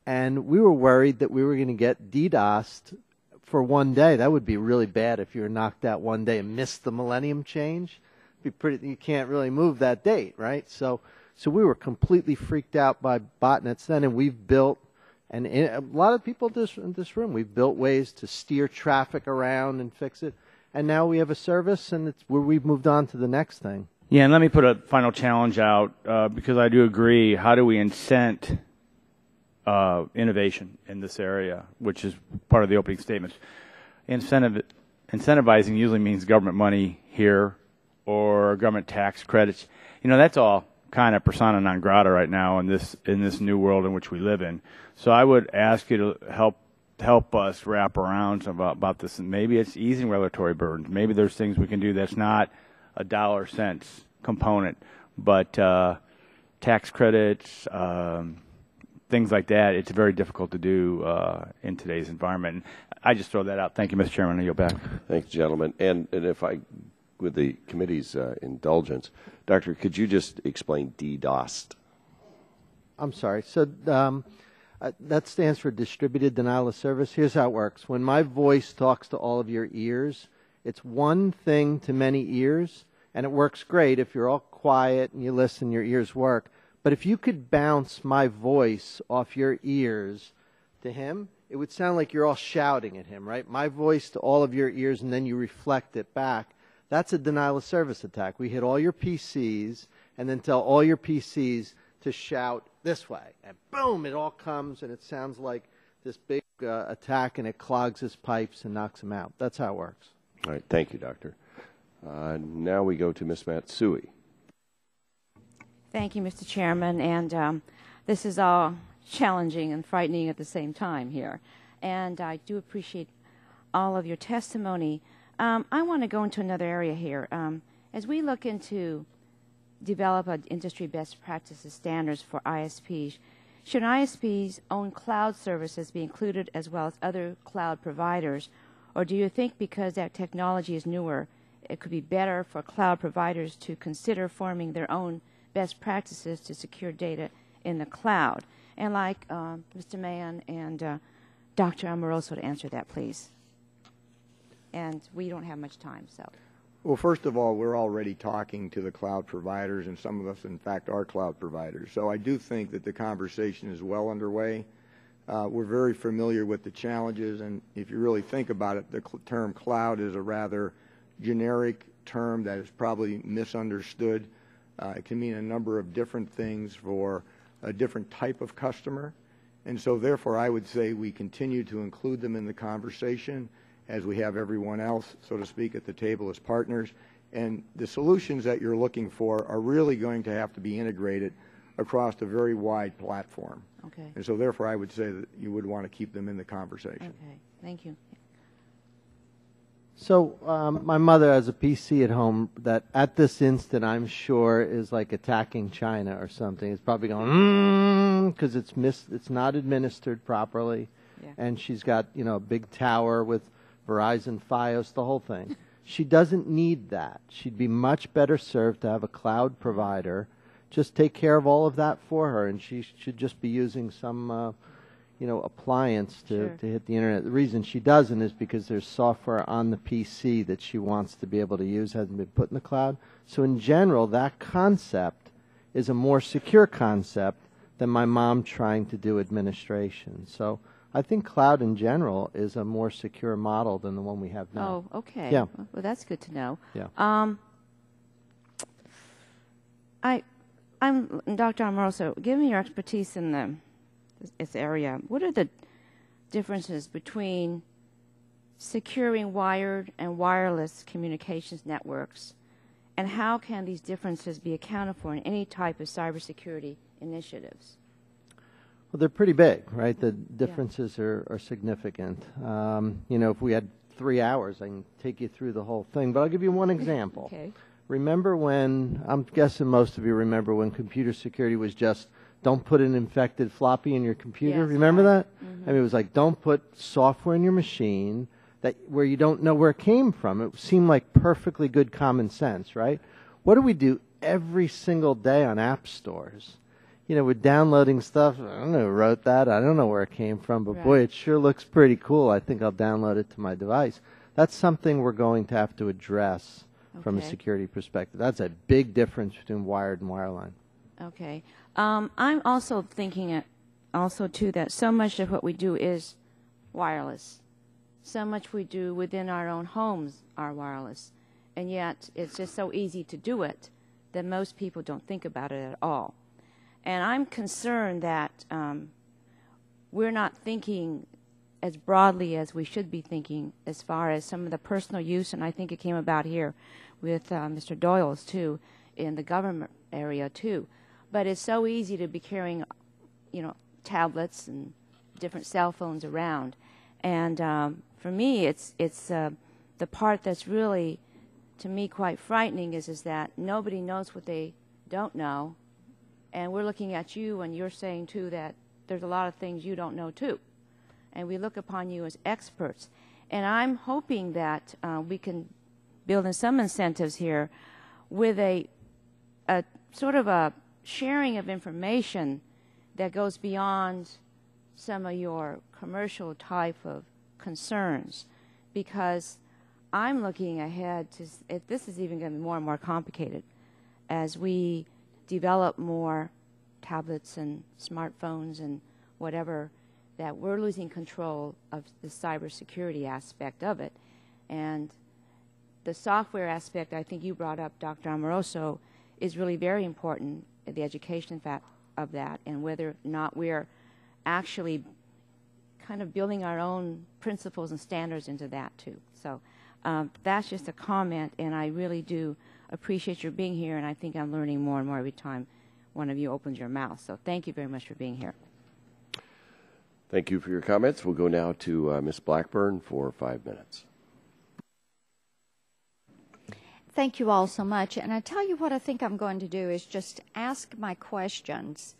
and we were worried that we were going to get DDoSed for one day. That would be really bad if you were knocked out one day and missed the millennium change. You can't really move that date, right? So we were completely freaked out by botnets then, and we've built, and a lot of people in this room, we've built ways to steer traffic around and fix it. And now we have a service, and it's where we've moved on to the next thing. Yeah, and let me put a final challenge out because I do agree. How do we incent innovation in this area, which is part of the opening statements? Incentivizing usually means government money here or government tax credits. That's all kind of persona non grata right now in this new world in which we live in. So I would ask you to help us wrap around about this. And maybe it's easing regulatory burdens. Maybe there's things we can do that's not a dollar cents component, but tax credits, things like that. It's very difficult to do in today's environment. I just throw that out. Thank you, Mr. Chairman. I yield back. Thanks, gentlemen. And if I, with the committee's indulgence, Doctor, could you just explain DDoSed? I'm sorry. So that stands for Distributed Denial of Service. Here's how it works. When my voice talks to all of your ears, It's one thing to many ears, and it works great if you're all quiet and you listen, your ears work. But if you could bounce my voice off your ears to him, it would sound like you're all shouting at him, right? My voice to all of your ears, and then you reflect it back. That's a denial of service attack. We hit all your PCs and then tell all your PCs to shout this way. And boom, it all comes, and it sounds like this big attack, and it clogs his pipes and knocks him out. That's how it works. All right. Thank you, Doctor. Now we go to Ms. Matsui. Thank you, Mr. Chairman. And this is all challenging and frightening at the same time here. And I do appreciate all of your testimony. I want to go into another area here. As we look into develop industry best practices standards for ISPs, should ISPs' own cloud services be included as well as other cloud providers? Or do you think because that technology is newer, it could be better for cloud providers to consider forming their own best practices to secure data in the cloud? And like Mr. Mann and Dr. Amoroso to answer that, please. And we don't have much time, so. Well, first of all, we're already talking to the cloud providers, and some of us, in fact, are cloud providers. So I do think that the conversation is well underway. We're very familiar with the challenges, and if you really think about it, the term cloud is a rather generic term that is probably misunderstood. It can mean a number of different things for a different type of customer. And so therefore, I would say we continue to include them in the conversation as we have everyone else, so to speak, at the table as partners. And the solutions that you're looking for are really going to have to be integrated across a very wide platform. Okay. And so therefore, I would say that you would want to keep them in the conversation. Okay. Thank you. So my mother has a PC at home that at this instant I'm sure is like attacking China or something. It's probably going because it's not administered properly, yeah. And she's got a big tower with Verizon, Fios, the whole thing. She doesn't need that. She'd be much better served to have a cloud provider just take care of all of that for her, and she should just be using some appliance to hit the internet. The reason she doesn't is because there's software on the PC that she wants to be able to use, hasn't been put in the cloud. So in general, that concept is a more secure concept than my mom trying to do administration. So I think cloud in general is a more secure model than the one we have now. Oh, okay. Yeah. Well, that's good to know. Yeah. I'm Dr. Amoroso. Given your expertise in this area, what are the differences between securing wired and wireless communications networks, and how can these differences be accounted for in any type of cybersecurity initiatives? Well, they're pretty big, right? The differences are significant. If we had 3 hours, I can take you through the whole thing, but I'll give you one example. Okay. Remember when, I'm guessing most of you remember when computer security was just, don't put an infected floppy in your computer. Yes, remember right. that? Mm-hmm. I mean, it was like, don't put software in your machine where you don't know where it came from. It seemed like perfectly good common sense, right? What do we do every single day on app stores? We're downloading stuff. I don't know who wrote that. I don't know where it came from, but boy, it sure looks pretty cool. I think I'll download it to my device. That's something we're going to have to address from a security perspective. That's a big difference between wired and wireline. Okay. I'm also thinking too, that so much of what we do is wireless. So much we do within our own homes are wireless. And yet it's just so easy to do it that most people don't think about it at all. And I'm concerned that we're not thinking as broadly as we should be thinking as far as some of the personal use, and I think it came about here with Mr. Doyle's too, in the government area too. But it's so easy to be carrying, tablets and different cell phones around. And for me, it's the part that's really, to me, quite frightening is that nobody knows what they don't know. And we're looking at you, and you're saying, too, that there's a lot of things you don't know, too. And we look upon you as experts. And I'm hoping that we can build in some incentives here with a sort of a sharing of information that goes beyond some of your commercial type of concerns. Because I'm looking ahead to, this is even going to be more and more complicated as we develop more tablets and smartphones and whatever, that we're losing control of the cybersecurity aspect of it. And the software aspect, I think you brought up, Dr. Amoroso, is really very important, the education of that, and whether or not we're actually kind of building our own principles and standards into that too. So that's just a comment, and I really do appreciate your being here, and I think I'm learning more and more every time one of you opens your mouth. So thank you very much for being here. Thank you for your comments. We'll go now to Ms. Blackburn for 5 minutes. Thank you all so much. And I tell you what I think I'm going to do is just ask my questions.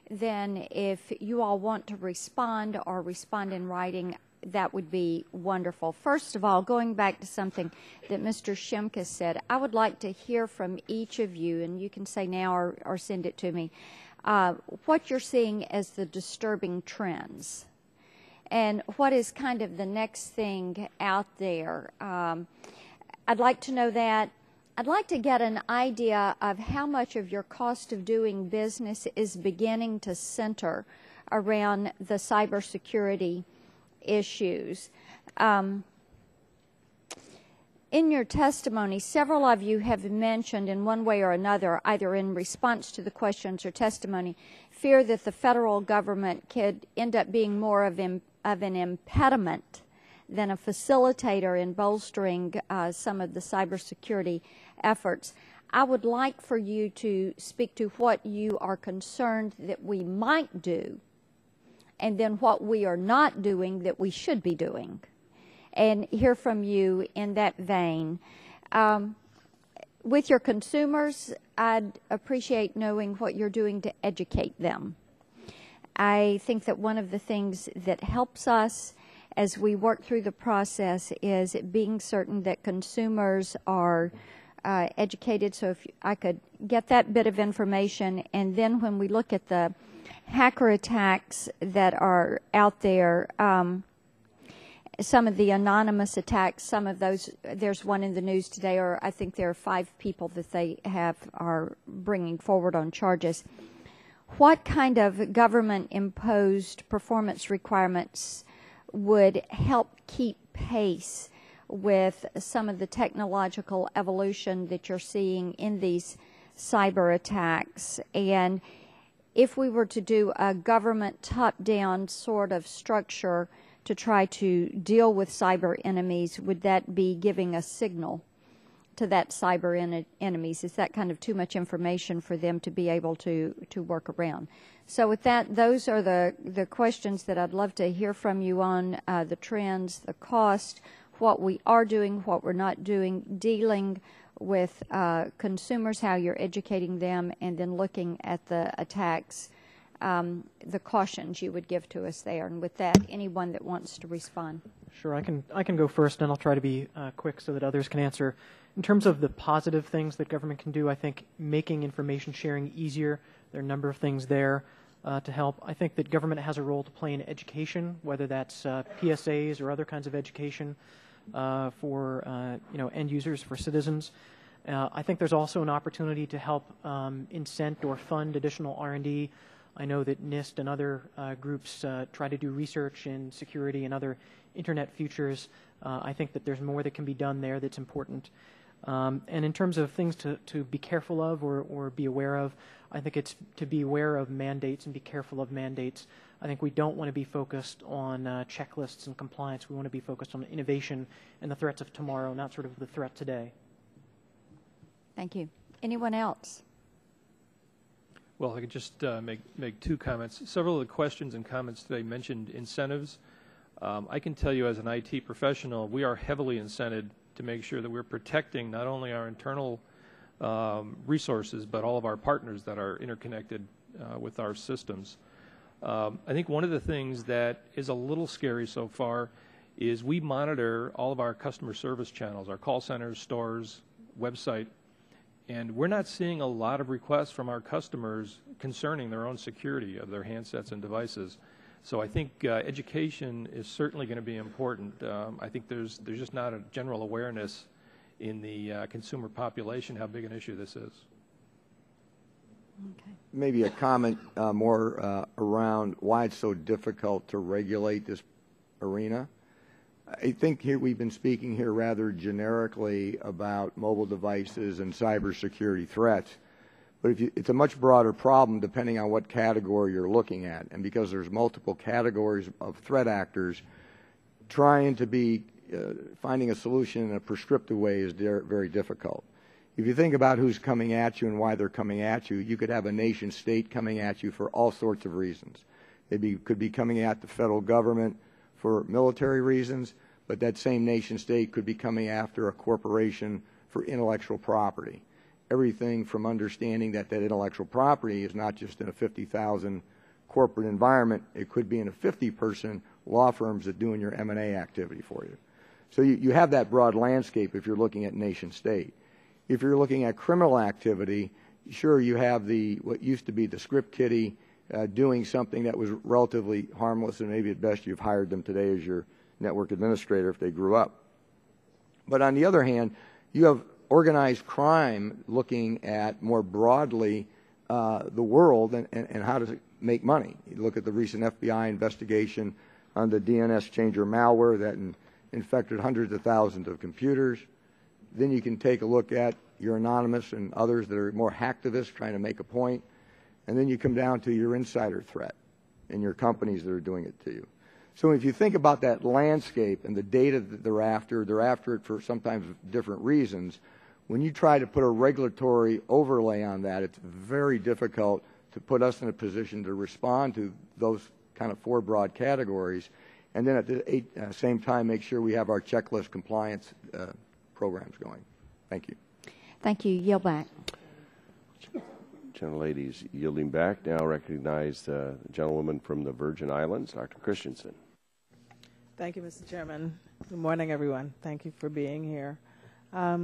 Then if you all want to respond or respond in writing, that would be wonderful. First of all, going back to something that Mr. Shimkus said, I would like to hear from each of you, and you can say now or send it to me, what you're seeing as the disturbing trends. And what is kind of the next thing out there. I'd like to know that. I'd like to get an idea of how much of your cost of doing business is beginning to center around the cybersecurity issues. In your testimony, several of you have mentioned in one way or another, either in response to the questions or testimony, fear that the federal government could end up being more of an impediment than a facilitator in bolstering some of the cybersecurity efforts. I would like for you to speak to what you are concerned that we might do, and then what we are not doing that we should be doing, and hear from you in that vein. With your consumers, I'd appreciate knowing what you're doing to educate them. I think that one of the things that helps us as we work through the process is being certain that consumers are educated. So if I could get that bit of information, and then when we look at the hacker attacks that are out there, some of the anonymous attacks, some of those, there's one in the news today, or I think there are 5 people that they are bringing forward on charges. What kind of government-imposed performance requirements would help keep pace with some of the technological evolution that you're seeing in these cyber attacks? And if we were to do a government top-down sort of structure to try to deal with cyber enemies, would that be giving a signal to that cyber enemies? Is that kind of too much information for them to be able to work around? So with that, those are the questions that I'd love to hear from you on, the trends, the cost, what we are doing, what we're not doing, dealing with consumers, how you're educating them, and then looking at the attacks, the cautions you would give to us there. And with that, anyone that wants to respond. Sure, I can go first, and I'll try to be quick so that others can answer. In terms of the positive things that government can do, I think making information sharing easier, there are a number of things there to help. I think that government has a role to play in education, whether that's PSAs or other kinds of education for end users, for citizens. I think there's also an opportunity to help incent or fund additional R&D. I know that NIST and other groups try to do research in security and other Internet futures. I think that there's more that can be done there that's important. And in terms of things to be careful of or be aware of, I think it's to be aware of mandates and be careful of mandates. I think we don't want to be focused on checklists and compliance. We want to be focused on innovation and the threats of tomorrow, not sort of the threat today. Thank you. Anyone else? Well, I could just make 2 comments. Several of the questions and comments today mentioned incentives. I can tell you as an IT professional, we are heavily incented to make sure that we're protecting not only our internal resources, but all of our partners that are interconnected with our systems. I think one of the things that is a little scary so far is we monitor all of our customer service channels, our call centers, stores, website, and we're not seeing a lot of requests from our customers concerning their own security of their handsets and devices. So I think education is certainly going to be important. I think there's just not a general awareness in the consumer population how big an issue this is. Okay. Maybe a comment more around why it's so difficult to regulate this arena. I think here we've been speaking here rather generically about mobile devices and cybersecurity threats. But it's a much broader problem depending on what category you're looking at. And because there's multiple categories of threat actors, trying to be finding a solution in a prescriptive way is very difficult. If you think about who's coming at you and why they're coming at you, you could have a nation state coming at you for all sorts of reasons. It could be coming at the federal government for military reasons, but that same nation state could be coming after a corporation for intellectual property. Everything from understanding that intellectual property is not just in a 50,000 corporate environment, it could be in a 50-person law firms that doing your M&A activity for you. So you have that broad landscape if you're looking at nation state. If you're looking at criminal activity, sure, you have what used to be the script kiddie doing something that was relatively harmless, and maybe at best you've hired them today as your network administrator if they grew up. But on the other hand, you have organized crime looking at more broadly the world and how does it make money. You look at the recent FBI investigation on the DNS changer malware that infected hundreds of thousands of computers. Then you can take a look at your Anonymous and others that are more hacktivists trying to make a point. And then you come down to your insider threat and your companies that are doing it to you. So if you think about that landscape and the data that they're after it for sometimes different reasons. When you try to put a regulatory overlay on that, it's very difficult to put us in a position to respond to those kind of four broad categories, and then at the same time make sure we have our checklist compliance programs going. Thank you. Thank you. Yield back. Gentlelady's yielding back. Now recognize the gentlewoman from the Virgin Islands, Dr. Christensen. Thank you, Mr. Chairman. Good morning, everyone. Thank you for being here. I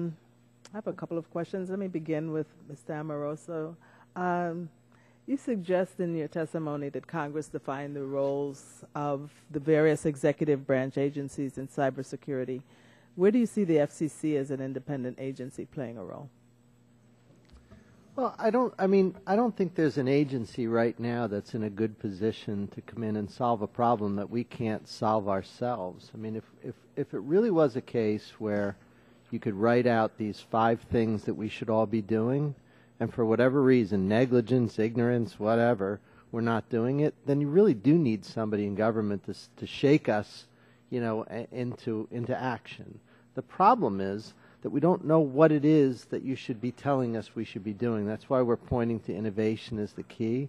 have a couple of questions. Let me begin with Mr. Amoroso. You suggest in your testimony that Congress define the roles of the various executive branch agencies in cybersecurity. Where do you see the FCC as an independent agency playing a role? Well, I don't think there's an agency right now that's in a good position to come in and solve a problem that we can't solve ourselves. I mean, if it really was a case where you could write out these 5 things that we should all be doing, and for whatever reason, negligence, ignorance, whatever, we're not doing it, then you really do need somebody in government to shake us, into action. The problem is that we don't know what it is that you should be telling us we should be doing. That's why we're pointing to innovation as the key.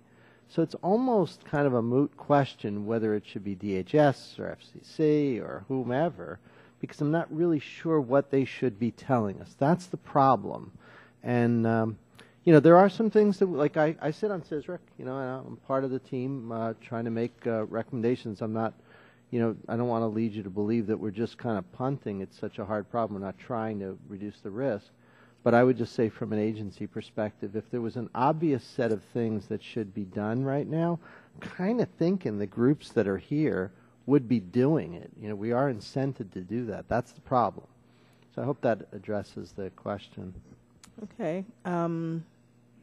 So it's almost kind of a moot question whether it should be DHS or FCC or whomever, because I'm not really sure what they should be telling us. That's the problem. And, there are some things that, like I sit on CISRIC, and I'm part of the team trying to make recommendations. I'm not, I don't want to lead you to believe that we're just kind of punting. It's such a hard problem. We're not trying to reduce the risk. But I would just say from an agency perspective, if there was an obvious set of things that should be done right now, I'm kind of thinking the groups that are here would be doing it. We are incented to do that. That's the problem. So I hope that addresses the question. Okay.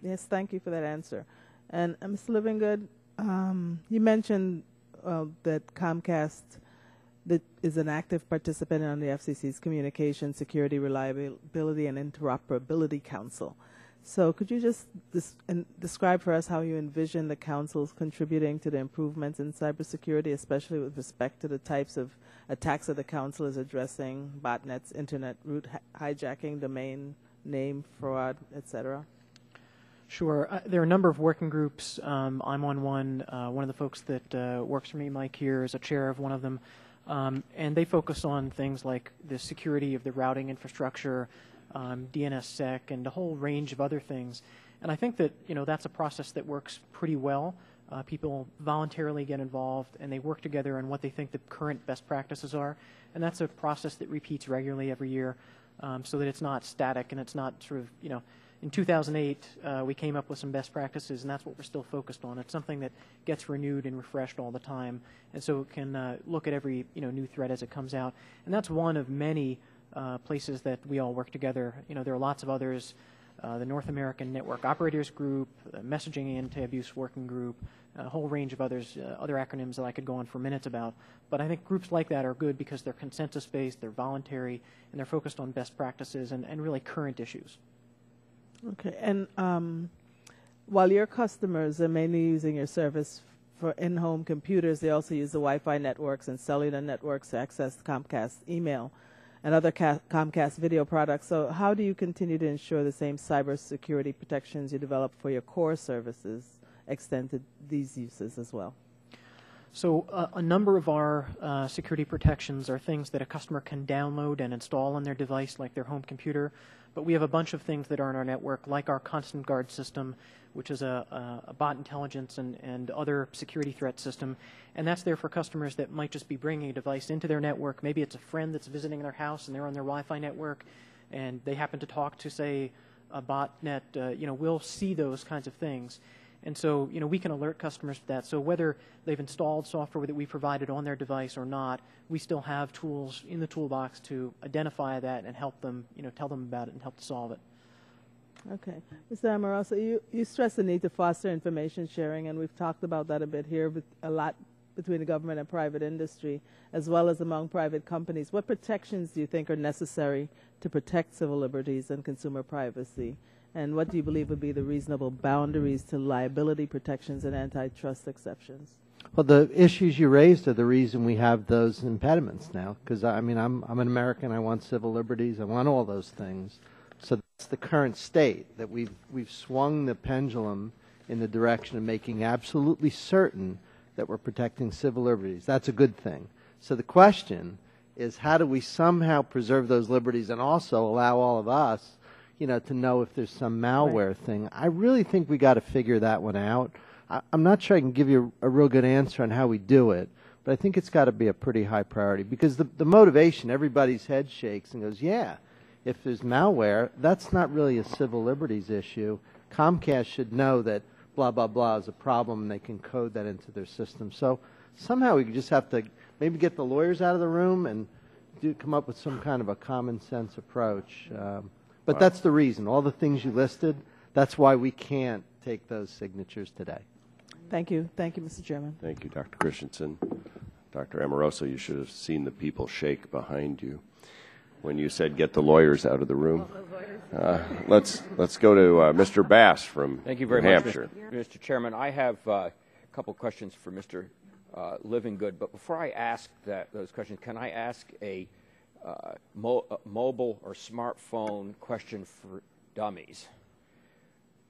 Yes, thank you for that answer. And Mr. Livingood, you mentioned that Comcast that is an active participant on the FCC's Communication Security, Reliability, and Interoperability Council. So could you just describe for us how you envision the councils contributing to the improvements in cybersecurity, especially with respect to the types of attacks that the council is addressing, botnets, internet route hijacking, domain name fraud, etc.? Sure. There are a number of working groups. I'm on one. One of the folks that works for me, Mike, here, is a chair of one of them. And they focus on things like the security of the routing infrastructure, DNSSEC, and a whole range of other things. And I think that, that's a process that works pretty well. People voluntarily get involved, and they work together on what they think the current best practices are. And that's a process that repeats regularly every year. so that it's not static and it's not sort of, in 2008, we came up with some best practices, and that's what we're still focused on. It's something that gets renewed and refreshed all the time, and so it can look at every new threat as it comes out. And that's one of many places that we all work together. There are lots of others, the North American Network Operators Group, the Messaging Anti-Abuse Working Group, a whole range of others, other acronyms that I could go on for minutes about. But I think groups like that are good because they're consensus-based, they're voluntary, and they're focused on best practices and really current issues. Okay, and while your customers are mainly using your service for in-home computers, they also use the Wi-Fi networks and cellular networks to access Comcast email and other Comcast video products. So how do you continue to ensure the same cybersecurity protections you develop for your core services extend to these uses as well? So a number of our security protections are things that a customer can download and install on their device, like their home computer. But we have a bunch of things that are in our network, like our Constant Guard system, which is a bot intelligence and other security threat system. And that's there for customers that might just be bringing a device into their network. Maybe it's a friend that's visiting their house and they're on their Wi-Fi network, and they happen to talk to, say, a botnet. We'll see those kinds of things. And so, we can alert customers to that. So whether they've installed software that we provided on their device or not, we still have tools in the toolbox to identify that and help them, tell them about it and help to solve it. Okay. Mr. Amoroso, you stress the need to foster information sharing, and we've talked about that a bit here, but a lot between the government and private industry, as well as among private companies. What protections do you think are necessary to protect civil liberties and consumer privacy? And what do you believe would be the reasonable boundaries to liability protections and antitrust exceptions? Well, the issues you raised are the reason we have those impediments now. Because I'm an American. I want civil liberties. I want all those things. So that's the current state, that we've swung the pendulum in the direction of making absolutely certain that we're protecting civil liberties. That's a good thing. So the question is, how do we somehow preserve those liberties and also allow all of us, to know if there's some malware thing? I really think we got to figure that one out. I'm not sure I can give you a real good answer on how we do it, but I think it's got to be a pretty high priority, because the motivation, everybody's head shakes and goes, yeah, if there's malware, that's not really a civil liberties issue. Comcast should know that blah, blah, blah is a problem, and they can code that into their system. So somehow we just have to maybe get the lawyers out of the room and come up with some kind of a common sense approach. But that's the reason. All the things you listed, that's why we can't take those signatures today. Thank you. Thank you, Mr. Chairman. Thank you, Dr. Christensen. Dr. Amoroso, you should have seen the people shake behind you when you said get the lawyers out of the room. Let's go to Mr. Bass from Thank you very New much, Hampshire. Mr. Chairman. I have a couple questions for Mr. Livingood, but before I ask those questions, can I ask a mobile or smartphone question for dummies?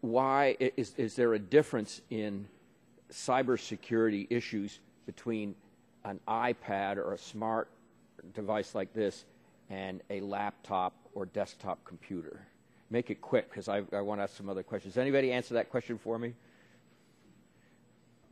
Why is there a difference in cybersecurity issues between an iPad or a smart device like this and a laptop or desktop computer? Make it quick, because I want to ask some other questions. Does anybody answer that question for me?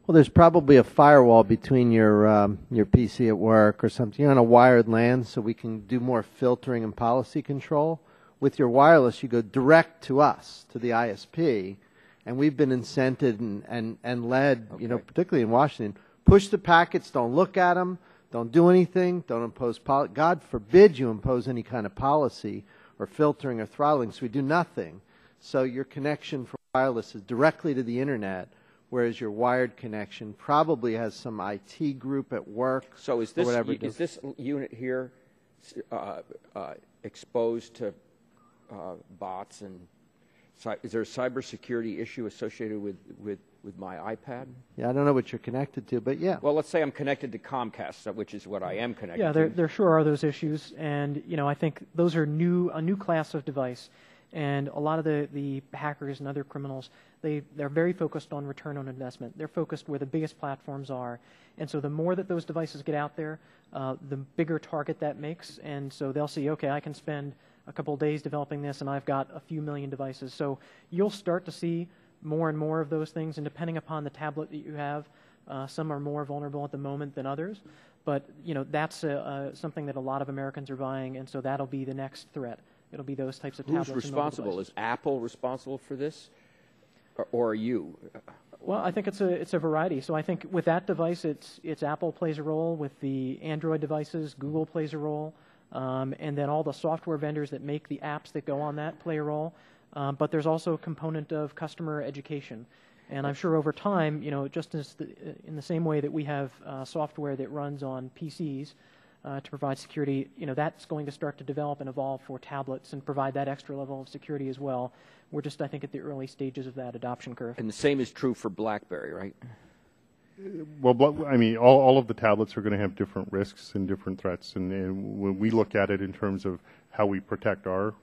Well, there's probably a firewall between your PC at work or something. You're on a wired LAN, so we can do more filtering and policy control. With your wireless, you go direct to us, to the ISP, and we've been incented and led, particularly in Washington, push the packets, don't look at them, don't do anything, don't impose policy. God forbid you impose any kind of policy or filtering or throttling, so we do nothing. So your connection for wireless is directly to the Internet, whereas your wired connection probably has some IT group at work. So is this unit here exposed to bots, and is there a cybersecurity issue associated with my iPad? Yeah, I don't know what you're connected to, but yeah. Well, let's say I'm connected to Comcast, which is what I am connected to. Yeah, there sure are those issues, and I think those are a new class of device. And a lot of the hackers and other criminals, they're very focused on return on investment. They're focused where the biggest platforms are. And so the more that those devices get out there, the bigger target that makes. And so they'll see, okay, I can spend a couple of days developing this, and I've got a few million devices. So you'll start to see more and more of those things, and depending upon the tablet that you have, some are more vulnerable at the moment than others. But, that's something that a lot of Americans are buying, and so that'll be the next threat. it'll be those types of Who's tablets. responsible? Is Apple responsible for this, or are you? Well, I think it's a variety. So I think with that device, it's Apple plays a role. With the Android devices, Google plays a role, and then all the software vendors that make the apps that go on that play a role. But there's also a component of customer education. And I'm sure over time, just in the same way that we have software that runs on PCs to provide security, that's going to start to develop and evolve for tablets and provide that extra level of security as well. We're just, I think, at the early stages of that adoption curve. And the same is true for BlackBerry, right? Well, I mean, all of the tablets are going to have different risks and different threats, and when we look at it in terms of how we protect our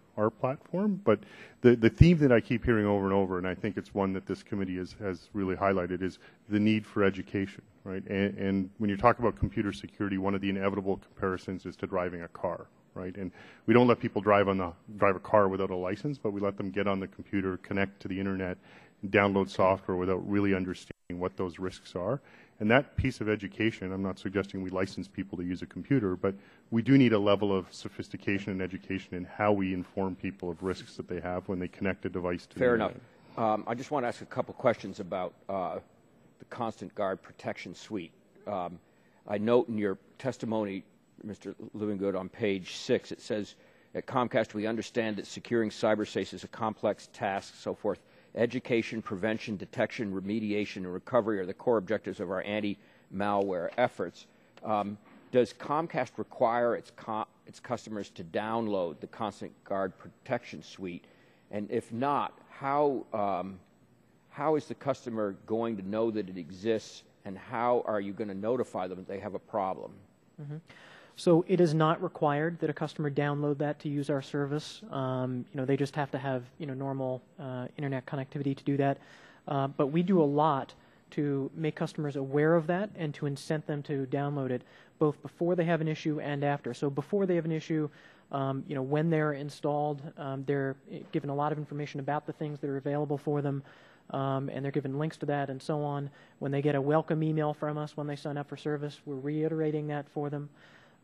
platform, but the theme that I keep hearing over and over, and I think it's one that this committee has really highlighted, is the need for education, right? And when you talk about computer security, one of the inevitable comparisons is to driving a car, right? And we don't let people drive a car without a license, but we let them get on the computer, connect to the internet, and download software without really understanding what those risks are. And that piece of education, I'm not suggesting we license people to use a computer, but we do need a level of sophistication and education in how we inform people of risks that they have when they connect a device to Fair the enough. I just want to ask a couple questions about the Constant Guard Protection Suite. I note in your testimony, Mr. Livingood, on page 6, it says, at Comcast, we understand that securing cyberspace is a complex task, so forth. Education, prevention, detection, remediation, and recovery are the core objectives of our anti-malware efforts. Does Comcast require its customers to download the Constant Guard Protection Suite? And if not, how is the customer going to know that it exists, and how are you going to notify them that they have a problem? Mm-hmm. So it is not required that a customer download that to use our service. They just have to have normal internet connectivity to do that. But we do a lot to make customers aware of that and to incent them to download it, both before they have an issue and after. So before they have an issue, when they're installed, they're given a lot of information about the things that are available for them, and they're given links to that and so on. When they get a welcome email from us when they sign up for service, we're reiterating that for them.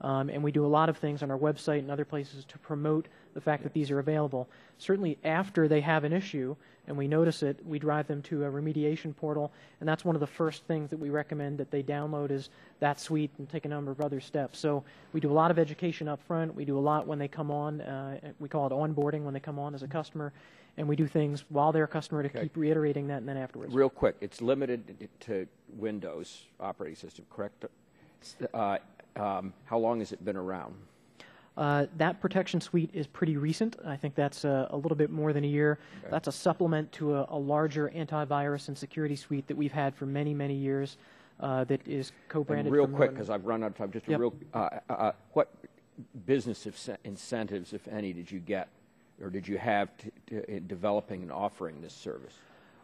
And we do a lot of things on our website and other places to promote the fact that these are available. Certainly after they have an issue and we notice it, we drive them to a remediation portal, and that's one of the first things that we recommend that they download is that suite and take a number of other steps. So we do a lot of education up front. We do a lot when they come on. We call it onboarding when they come on as a customer, and we do things while they're a customer to keep reiterating that and then afterwards. Real quick, it's limited to Windows operating system, correct? How long has it been around? That protection suite is pretty recent. I think that's a little bit more than a year. Okay. That's a supplement to a larger antivirus and security suite that we've had for many, many years that is co-branded. And real quick, because I've run out of time, just what business incentives, if any, did you get or did you have in developing and offering this service?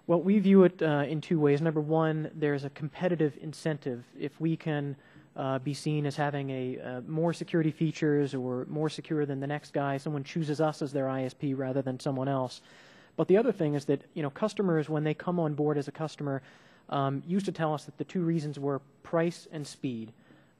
Well, we view it in two ways. Number one, there's a competitive incentive. If we can be seen as having more security features or more secure than the next guy, someone chooses us as their ISP rather than someone else. But the other thing is that customers, when they come on board as a customer, used to tell us that the two reasons were price and speed.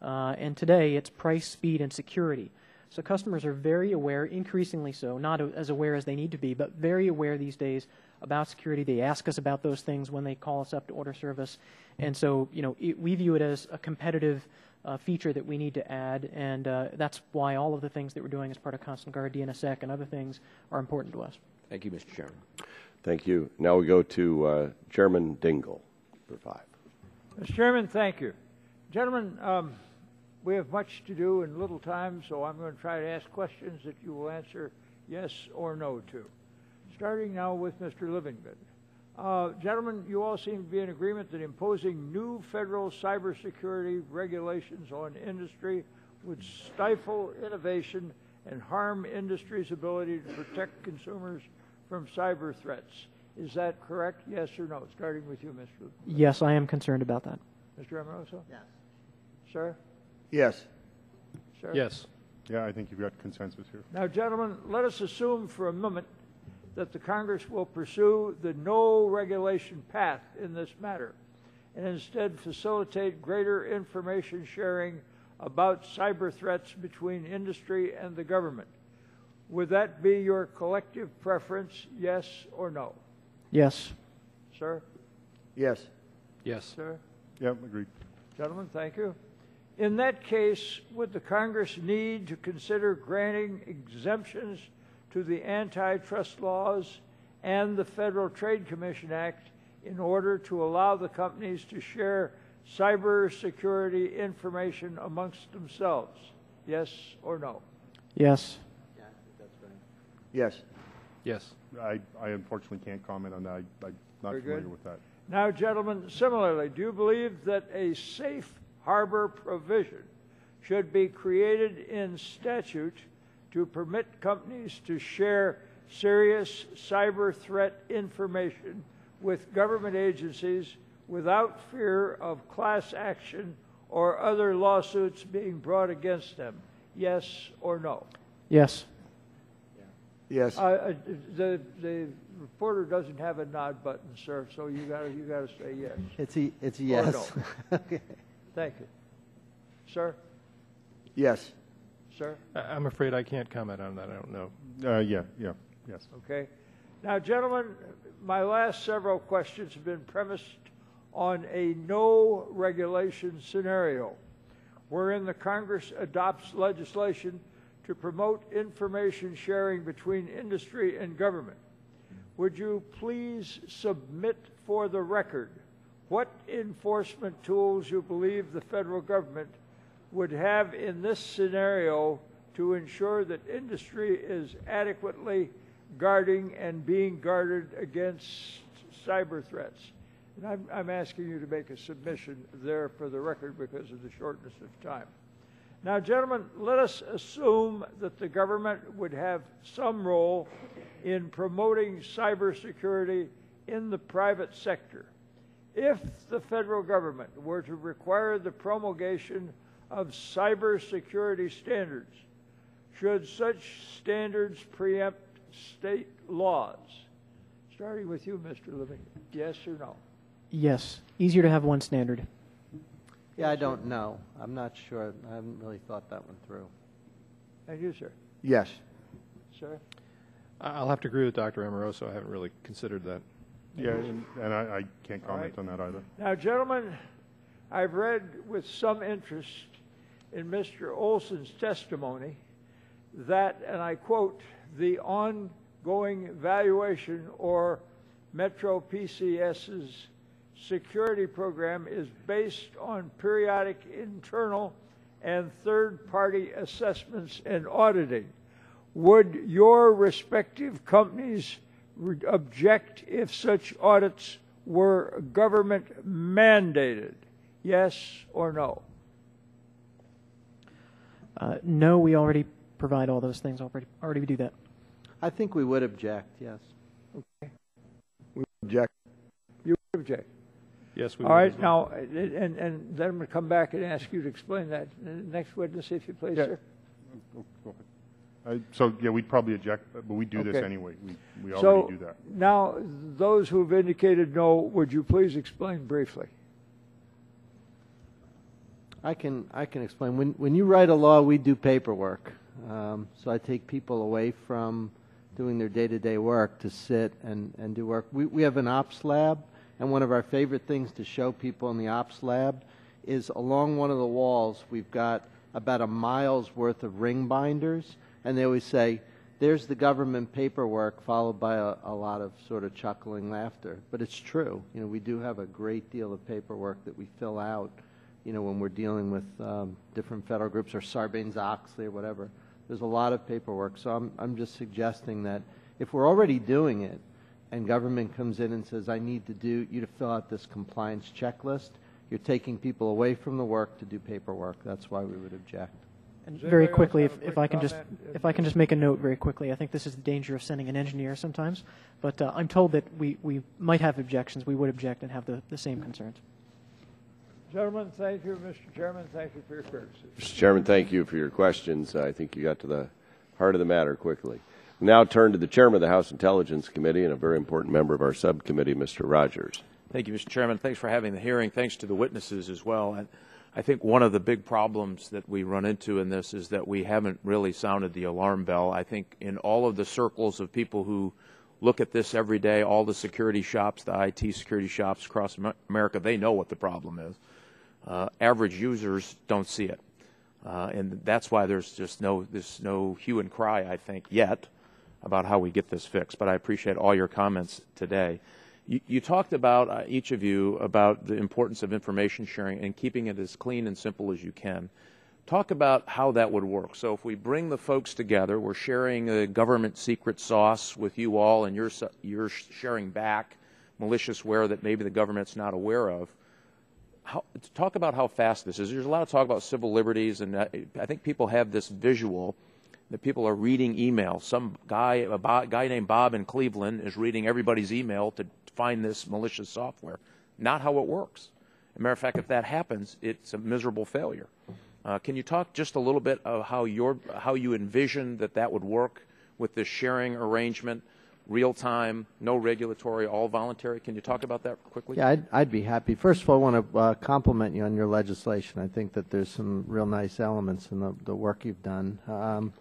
And today it's price, speed, and security. So customers are very aware, increasingly so, not as aware as they need to be, but very aware these days about security. They ask us about those things when they call us up to order service. And so, we view it as a competitive feature that we need to add, and that's why all of the things that we're doing as part of Constant Guard, DNSSEC, and other things are important to us. Thank you, Mr. Chairman. Thank you. Now we go to Chairman Dingell for 5. Mr. Chairman, thank you. Gentlemen, we have much to do in little time, so I'm going to try to ask questions that you will answer yes or no to. Starting now with Mr. Livingood. Gentlemen, you all seem to be in agreement that imposing new federal cybersecurity regulations on industry would stifle innovation and harm industry's ability to protect consumers from cyber threats. Is that correct? Yes or no? Starting with you, Mr. Livingood. Yes, I am concerned about that. Mr. Amoroso? Yes. Sir? Yes. Sir? Yes. Yeah, I think you've got consensus here. Now, gentlemen, let us assume for a moment that the Congress will pursue the no regulation path in this matter and instead facilitate greater information sharing about cyber threats between industry and the government. Would that be your collective preference, yes or no? Yes. Sir? Yes. Yes. Sir? Yep, agreed. Gentlemen, thank you. In that case, would the Congress need to consider granting exemptions to the antitrust laws and the Federal Trade Commission Act in order to allow the companies to share cybersecurity information amongst themselves? Yes or no? Yes. Yes. Yes. I unfortunately can't comment on that. I'm not Very familiar good. with that. Now, gentlemen, similarly, do you believe that a safe harbor provision should be created in statute to permit companies to share serious cyber threat information with government agencies without fear of class action or other lawsuits being brought against them? Yes or no? Yes. Yes. The reporter doesn't have a nod button, sir, so you got to say yes. It's a yes. No. Thank you. Sir? Yes. Sir? I'm afraid I can't comment on that. I don't know. Yes. Okay. Now, gentlemen, my last several questions have been premised on a no regulation scenario wherein the Congress adopts legislation to promote information sharing between industry and government. Would you please submit for the record what enforcement tools you believe the federal government would have in this scenario to ensure that industry is adequately guarding and being guarded against cyber threats? And I'm asking you to make a submission there for the record because of the shortness of time. Now, gentlemen, let us assume that the government would have some role in promoting cybersecurity in the private sector. If the federal government were to require the promulgation of cybersecurity standards, should such standards preempt state laws? Starting with you, Mr. Living, yes or no? Yes. Easier to have one standard. Yeah, I don't know. I'm not sure. I haven't really thought that one through. And you, sir? Yes. Sir? I'll have to agree with Dr. Amoroso. I haven't really considered that. Yeah, and I can't comment on that either. Now, gentlemen, I've read with some interest in Mr. Olson's testimony that, and I quote, the ongoing evaluation or Metro PCS's security program is based on periodic internal and third-party assessments and auditing. Would your respective companies object if such audits were government mandated? Yes or no? No, we already provide all those things. Already we do that. I think we would object, yes. Okay. We object. You would object? Yes, we All would right, as well. now, and then I'm going to come back and ask you to explain that. Next witness, if you please, sir. Go ahead. So, yeah, we'd probably object, but we do this Okay. anyway. We already do that. Now, those who've indicated no, would you please explain briefly? I can explain. When you write a law, we do paperwork. So I take people away from doing their day-to-day work to sit and do work. We have an ops lab, and one of our favorite things to show people in the ops lab is along one of the walls, we've got about a mile's worth of ring binders, and they always say, there's the government paperwork, followed by a lot of sort of chuckling laughter. But it's true. You know, we do have a great deal of paperwork that we fill out, you know, when we're dealing with different federal groups or Sarbanes-Oxley or whatever. There's a lot of paperwork. So I'm just suggesting that if we're already doing it and government comes in and says, I need you to fill out this compliance checklist, you're taking people away from the work to do paperwork. That's why we would object. And very quickly, if I can just make a note very quickly, I think this is the danger of sending an engineer sometimes, but I'm told that we might have objections. We would object and have the same concerns. Gentlemen, thank you. Mr. Chairman, thank you for your courtesy. Mr. Chairman, thank you for your questions. I think you got to the heart of the matter quickly. We now turn to the Chairman of the House Intelligence Committee and a very important member of our subcommittee, Mr. Rogers. Thank you, Mr. Chairman. Thanks for having the hearing. Thanks to the witnesses as well. And I think one of the big problems that we run into in this is that we haven't really sounded the alarm bell. I think in all of the circles of people who look at this every day, all the security shops, the IT security shops across America, they know what the problem is. Average users don't see it. And that's why there's no hue and cry, I think, yet about how we get this fixed. But I appreciate all your comments today. You talked about, each of you, about the importance of information sharing and keeping it as clean and simple as you can. Talk about how that would work. So if we bring the folks together, we're sharing a government secret sauce with you all, and you're sharing back malicious-ware that maybe the government's not aware of. Talk about how fast this is. There's a lot of talk about civil liberties, and I think people have this visual that people are reading email. Some guy, a guy named Bob in Cleveland, is reading everybody's email to find this malicious software. Not how it works. As a matter of fact, if that happens, it's a miserable failure. Can you talk just a little bit of how you envision that would work with this sharing arrangement, real time, no regulatory, all voluntary? Can you talk about that quickly? Yeah, I'd be happy. First of all, I want to compliment you on your legislation. I think that there's some real nice elements in the work you've done.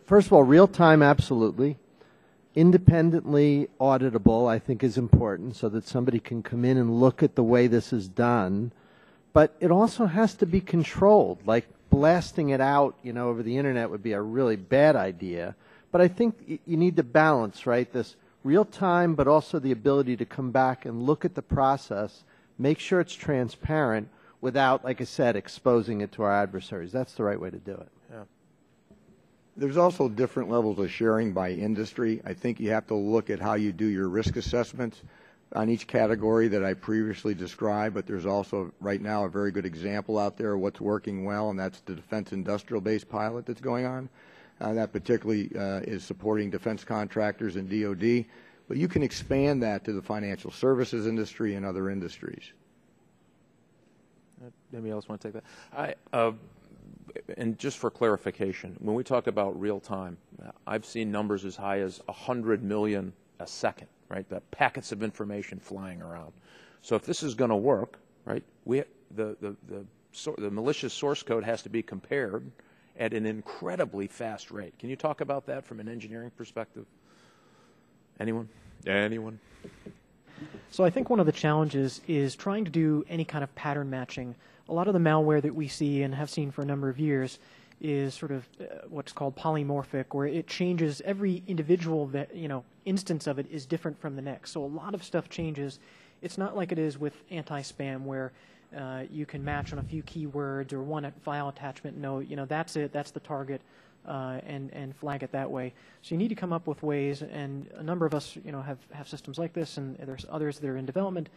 First of all, real time, absolutely. Independently auditable, I think, is important so that somebody can come in and look at the way this is done. But it also has to be controlled. Like blasting it out, over the internet would be a really bad idea. But I think you need to balance, right? This real time, but also the ability to come back and look at the process, make sure it's transparent without, like I said, exposing it to our adversaries. That's the right way to do it. Yeah. There's also different levels of sharing by industry. I think you have to look at how you do your risk assessments on each category that I previously described, but there's also right now a very good example out there of what's working well, and that's the defense industrial base pilot that's going on. That particularly is supporting defense contractors and DOD, but you can expand that to the financial services industry and other industries. Anybody else want to take that? And just for clarification, when we talk about real time, I've seen numbers as high as 100 million a second, right? The packets of information flying around. So if this is going to work, right, the malicious source code has to be compared at an incredibly fast rate. Can you talk about that from an engineering perspective? Anyone? Anyone? So I think one of the challenges is trying to do any kind of pattern matching. A lot of the malware that we see and have seen for a number of years is sort of what's called polymorphic, where it changes every individual instance of it is different from the next. So a lot of stuff changes. It's not like it is with anti-spam, where you can match on a few keywords or one file attachment. No, that's it. That's the target, and flag it that way. So you need to come up with ways, and a number of us, have systems like this, and there's others that are in development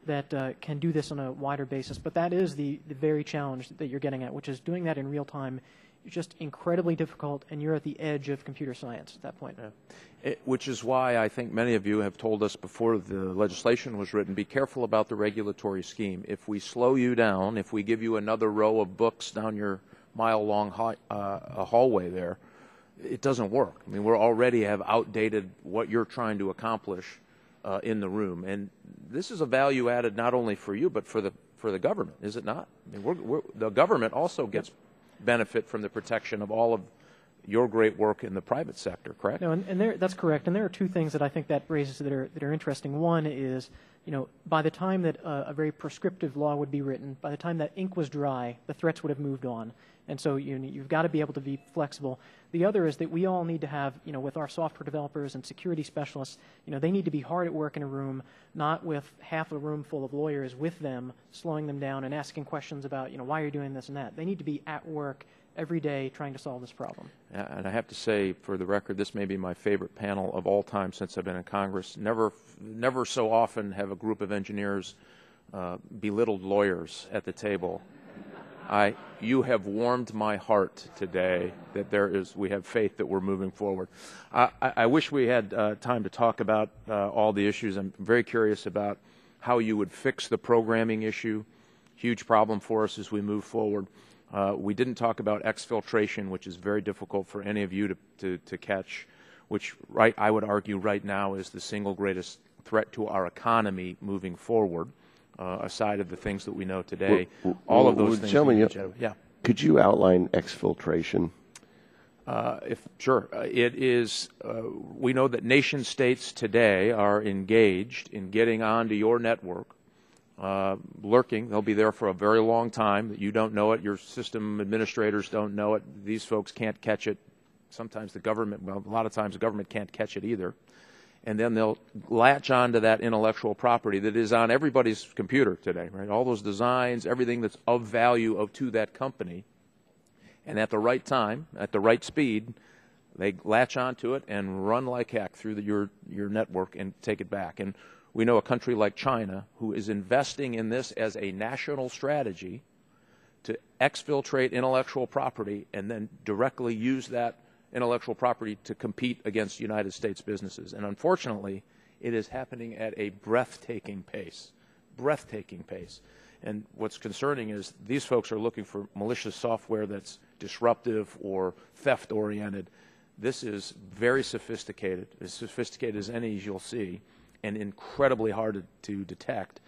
that can do this on a wider basis. But that is the very challenge that you're getting at, which is doing that in real time. It's just incredibly difficult, and you're at the edge of computer science at that point. Yeah. Which is why I think many of you have told us before the legislation was written, be careful about the regulatory scheme. If we slow you down, if we give you another row of books down your mile-long hallway there, it doesn't work. I mean, we already have outdated what you're trying to accomplish in the room. And this is a value added not only for you, but for the government, is it not? I mean, the government also gets benefit from the protection of all of your great work in the private sector, correct? No, that's correct. And there are two things that I think that raises that are interesting. One is, by the time that a very prescriptive law would be written, by the time that ink was dry, the threats would have moved on. And so you've got to be able to be flexible. The other is that we all need to have, with our software developers and security specialists, they need to be hard at work in a room, not with half a room full of lawyers with them, slowing them down and asking questions about, why you're doing this and that. They need to be at work every day trying to solve this problem. And I have to say, for the record, this may be my favorite panel of all time since I've been in Congress. Never so often have a group of engineers belittled lawyers at the table. You have warmed my heart today that we have faith that we're moving forward. I wish we had time to talk about all the issues. I'm very curious about how you would fix the programming issue. Huge problem for us as we move forward. We didn't talk about exfiltration, which is very difficult for any of you to catch, which I would argue right now is the single greatest threat to our economy moving forward. aside of the things that we know today. All of those things. Yeah. Could you outline exfiltration? Sure. It is, we know that nation states today are engaged in getting onto your network, lurking. They'll be there for a very long time. You don't know it. Your system administrators don't know it. These folks can't catch it. Sometimes the government, well, a lot of times the government can't catch it either. And then they'll latch onto that intellectual property that is on everybody's computer today, right? All those designs, everything that's of value to that company. And at the right time, at the right speed, they latch onto it and run like heck through your network and take it back. And we know a country like China who is investing in this as a national strategy to exfiltrate intellectual property and then directly use that intellectual property to compete against United States businesses. And unfortunately, it is happening at a breathtaking pace. And what's concerning is these folks are looking for malicious software that's disruptive or theft-oriented. This is very sophisticated, as sophisticated as any as you'll see, and incredibly hard to detect.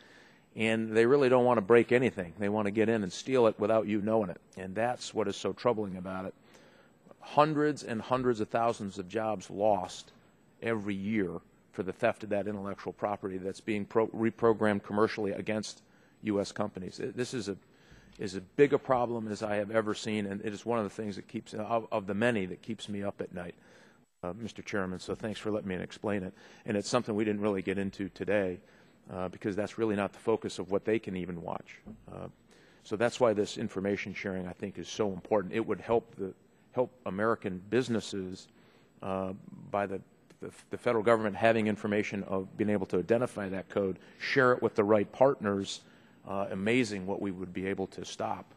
And they really don't want to break anything. They want to get in and steal it without you knowing it. And that's what is so troubling about it. Hundreds and hundreds of thousands of jobs lost every year for the theft of that intellectual property that's being reprogrammed commercially against U.S. companies. This is as big a problem as I have ever seen, and it is one of the things that keeps, of the many, that keeps me up at night, Mr. Chairman. So thanks for letting me explain it. And it's something we didn't really get into today because that's really not the focus of what they can even watch. So that's why this information sharing, I think, is so important. It would help American businesses by the federal government having information of being able to identify that code, share it with the right partners. Amazing what we would be able to stop.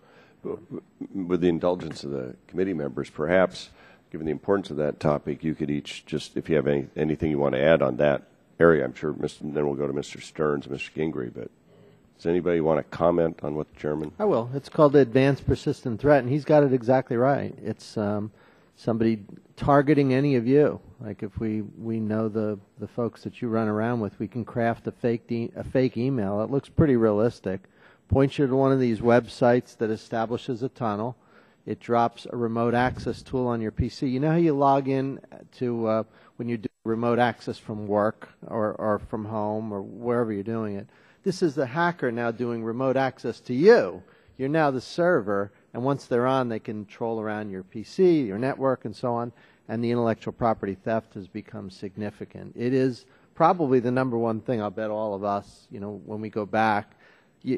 With the indulgence of the committee members, perhaps, given the importance of that topic, you could each just, if you have anything you want to add on that area, I'm sure, then we'll go to Mr. Stearns and Mr. Gingrey, but does anybody want to comment on what the chairman? I will. It's called the Advanced Persistent Threat, and he's got it exactly right. It's somebody targeting any of you. Like if we know the folks that you run around with, we can craft a fake email. It looks pretty realistic. Points you to one of these websites that establishes a tunnel. It drops a remote access tool on your PC. You know how you log in to when you do remote access from work or from home or wherever you're doing it? This is the hacker now doing remote access to you. You're now the server, and once they're on, they can troll around your PC, your network, and so on, and the intellectual property theft has become significant. It is probably the number one thing, I'll bet all of us, when we go back.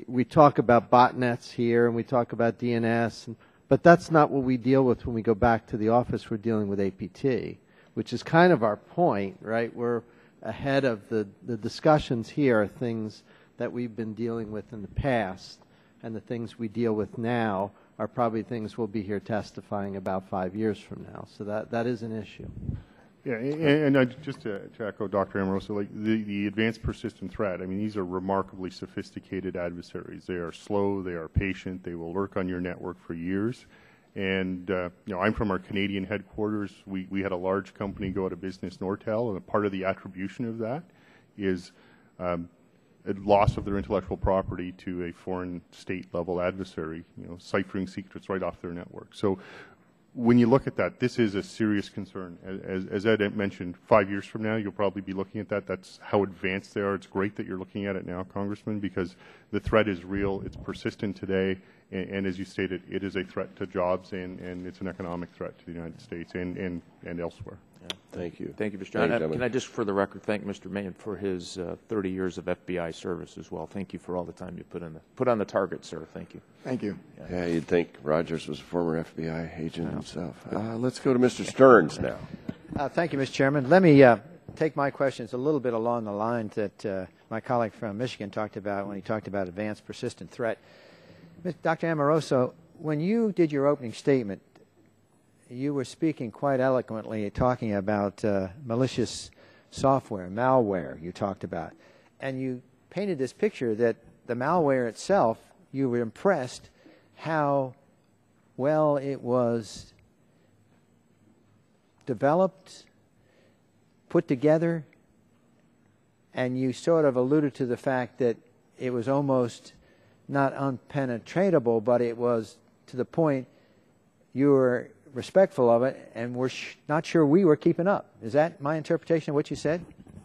We talk about botnets here, and we talk about DNS, but that's not what we deal with when we go back to the office. We're dealing with APT, which is kind of our point, right? We're ahead of the discussions here are things that we've been dealing with in the past, and the things we deal with now are probably things we'll be here testifying about 5 years from now. So that is an issue. Yeah, and just to echo Dr. Amoroso, like the advanced persistent threat, I mean, these are remarkably sophisticated adversaries. They are slow, they are patient, they will lurk on your network for years. And, I'm from our Canadian headquarters. We had a large company go out of business, Nortel, and a part of the attribution of that is a loss of their intellectual property to a foreign state-level adversary, ciphering secrets right off their network. So when you look at that, this is a serious concern. As Ed mentioned, 5 years from now, you'll probably be looking at that. That's how advanced they are. It's great that you're looking at it now, Congressman, because the threat is real. It's persistent today. And as you stated, it is a threat to jobs, and it's an economic threat to the United States and elsewhere. Yeah. Thank you. Thank you, Mr. John. Can I just, for the record, thank Mr. Mahan for his 30 years of FBI service as well. Thank you for all the time you put on the target, sir. Thank you. Thank you. Yeah, you'd think Rogers was a former FBI agent himself. Let's go to Mr. Stearns now. Thank you, Mr. Chairman. Let me take my questions a little bit along the lines that my colleague from Michigan talked about when he talked about advanced persistent threat. Dr. Amoroso, when you did your opening statement, you were speaking quite eloquently, talking about malicious software, malware you talked about. And you painted this picture that the malware itself, you were impressed how well it was developed, put together, and you sort of alluded to the fact that it was almost not unpenetratable, but it was to the point you were respectful of it, and we're not sure we were keeping up. Is that my interpretation of what you said?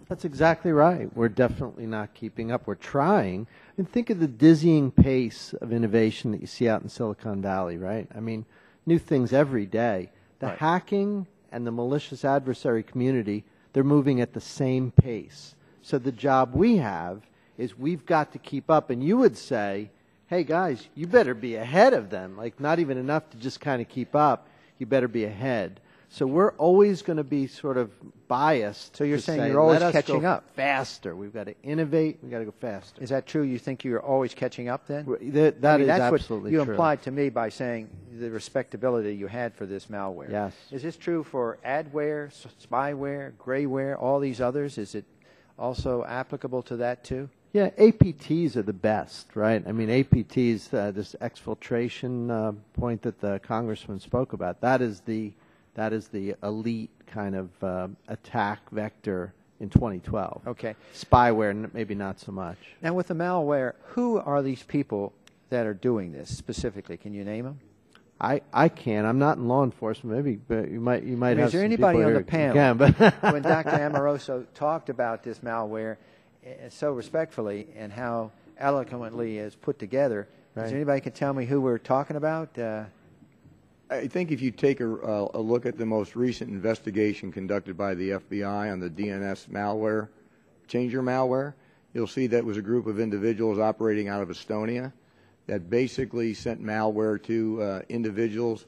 That's exactly right. We're definitely not keeping up. We're trying. And think of the dizzying pace of innovation that you see out in Silicon Valley, right? I mean, new things every day. The hacking and the malicious adversary community, they're moving at the same pace. So the job we have is we've got to keep up. And you would say, hey, guys, you better be ahead of them. Like, not even enough to just kind of keep up. You better be ahead. So we're always going to be sort of biased. So you're to saying say, you're always let us catching go up. faster. We've got to innovate. We've got to go faster. Is that true? You think you're always catching up then? That is that's absolutely what you true. implied to me by saying the respectability you had for this malware. Yes. Is this true for adware, spyware, grayware, all these others? Is it also applicable to that too? Yeah, APTs are the best, right? I mean, APTs, this exfiltration point that the congressman spoke about, that is the elite kind of attack vector in 2012. Okay. Spyware, maybe not so much. Now, with the malware, who are these people that are doing this specifically? Can you name them? I can't. I'm not in law enforcement. Maybe, but you might have. Is there some anybody people on here the panel can, but when Dr. Amoroso talked about this malware so respectfully and how eloquently it's put together? Right. Is there anybody can tell me who we're talking about? I think if you take a look at the most recent investigation conducted by the FBI on the DNS malware, changer malware, you'll see that was a group of individuals operating out of Estonia that basically sent malware to individuals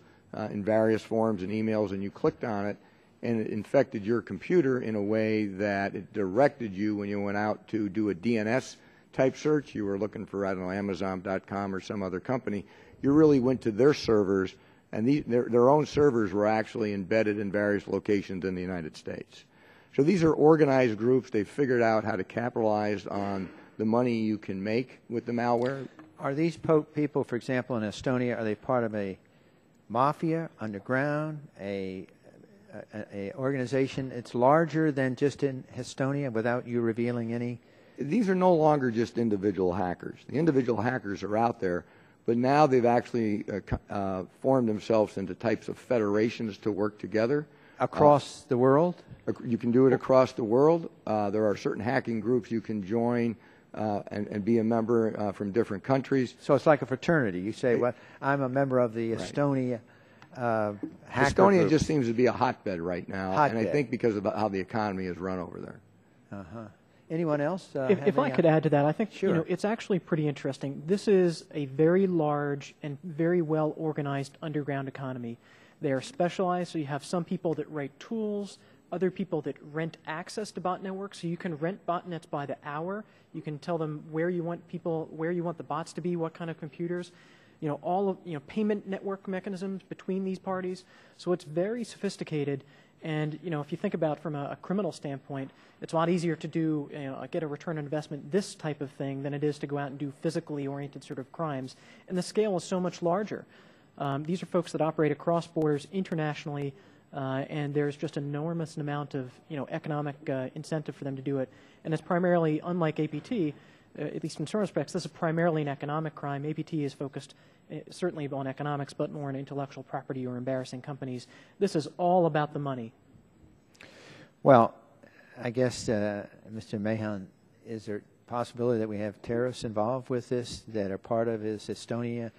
in various forms and emails, and you clicked on it, and it infected your computer in a way that it directed you when you went out to do a DNS type search. You were looking for, I don't know, Amazon.com or some other company. You really went to their servers, and their own servers were actually embedded in various locations in the United States. So these are organized groups. They've figured out how to capitalize on the money you can make with the malware. Are these people, for example, in Estonia, are they part of a mafia, underground, a organization? It's larger than just in Estonia without you revealing any? These are no longer just individual hackers. The individual hackers are out there, but now they've actually formed themselves into types of federations to work together. Across the world? You can do it across the world. There are certain hacking groups you can join and be a member from different countries. So it's like a fraternity. You say, well, I'm a member of the Estonia hacker Estonia group. just seems to be a hotbed right now, and I Hotbed. think because of how the economy is run over there. Uh-huh. Anyone else? If I could add to that, I think Sure. it's actually pretty interesting. This is a very large and very well organized underground economy. They are specialized, so you have some people that write tools, other people that rent access to bot networks. So you can rent botnets by the hour. You can tell them where you want the bots to be, what kind of computers. All of payment network mechanisms between these parties. So it's very sophisticated. And if you think about from a criminal standpoint, it's a lot easier to do get a return on investment this type of thing than it is to go out and do physically oriented sort of crimes. And the scale is so much larger. These are folks that operate across borders internationally, and there's just an enormous amount of economic incentive for them to do it. And it's primarily, unlike APT, at least in some respects, this is primarily an economic crime. APT is focused certainly on economics, but more on intellectual property or embarrassing companies. This is all about the money. Well, I guess, Mr. Mahon, is there a possibility that we have terrorists involved with this that are part of this Estonia?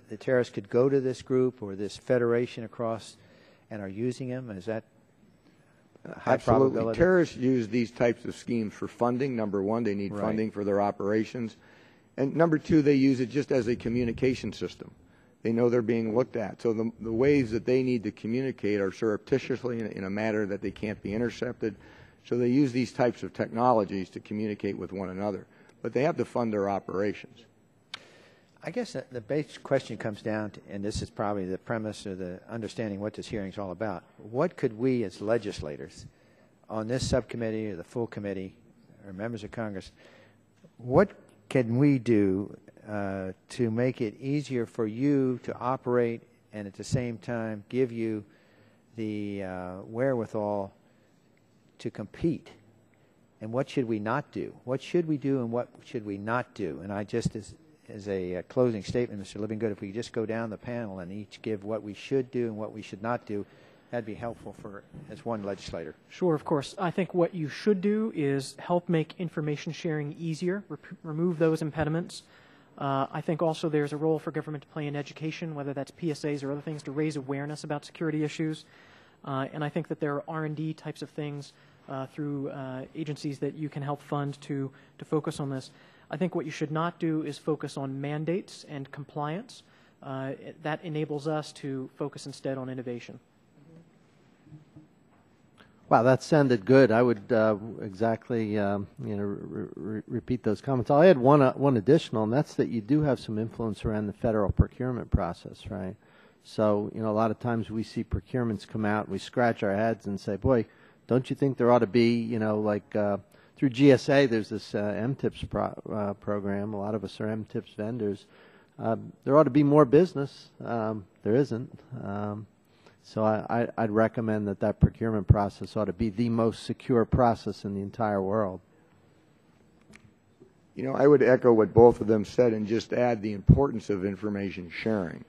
The terrorists could go to this group or this federation across and are using them? Is that high Absolutely. probability? Terrorists use these types of schemes for funding. Number one, they need Right. funding for their operations. And number two, they use it just as a communication system. They know they're being looked at. So the ways that they need to communicate are surreptitiously in a manner that they can't be intercepted. So they use these types of technologies to communicate with one another. But they have to fund their operations. I guess the basic question comes down to, and this is probably the premise of the understanding what this hearing is all about, what could we as legislators on this subcommittee or the full committee or members of Congress, what can we do to make it easier for you to operate and at the same time give you the wherewithal to compete and what should we not do? What should we do and what should we not do? And I just, as a closing statement, Mr. Livingood, if we just go down the panel and each give what we should do and what we should not do, that'd be helpful for as one legislator. Sure, of course. I think what you should do is help make information sharing easier, remove those impediments. I think also there's a role for government to play in education, whether that's PSAs or other things, to raise awareness about security issues. And I think that there are R&D types of things through agencies that you can help fund to focus on this. I think what you should not do is focus on mandates and compliance. That enables us to focus instead on innovation. Wow, that sounded good. I would exactly repeat those comments. I had one additional, and that's that you do have some influence around the federal procurement process, right? So, a lot of times we see procurements come out, and we scratch our heads and say, boy, don't you think there ought to be, through GSA, there's this MTIPS program. A lot of us are MTIPS vendors. There ought to be more business. There isn't. So I'd recommend that procurement process ought to be the most secure process in the entire world. I would echo what both of them said and just add the importance of information sharing.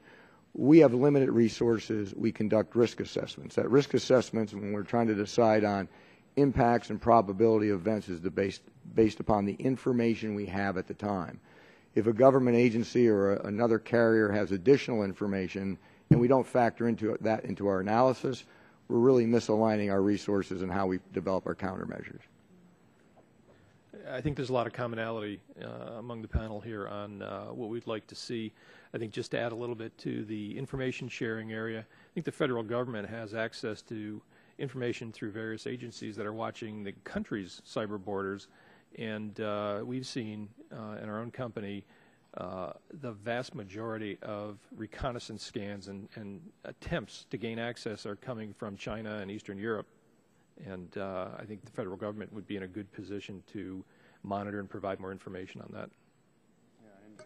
We have limited resources. We conduct risk assessments. That risk assessments, when we're trying to decide on impacts and probability of events, is based upon the information we have at the time. If a government agency or another carrier has additional information and we don't factor into our analysis, we're really misaligning our resources and how we develop our countermeasures. I think there's a lot of commonality among the panel here on what we'd like to see. I think just to add a little bit to the information sharing area, I think the federal government has access to information through various agencies that are watching the country's cyber borders, and we've seen in our own company the vast majority of reconnaissance scans and attempts to gain access are coming from China and Eastern Europe. And I think the federal government would be in a good position to monitor and provide more information on that. Yeah, and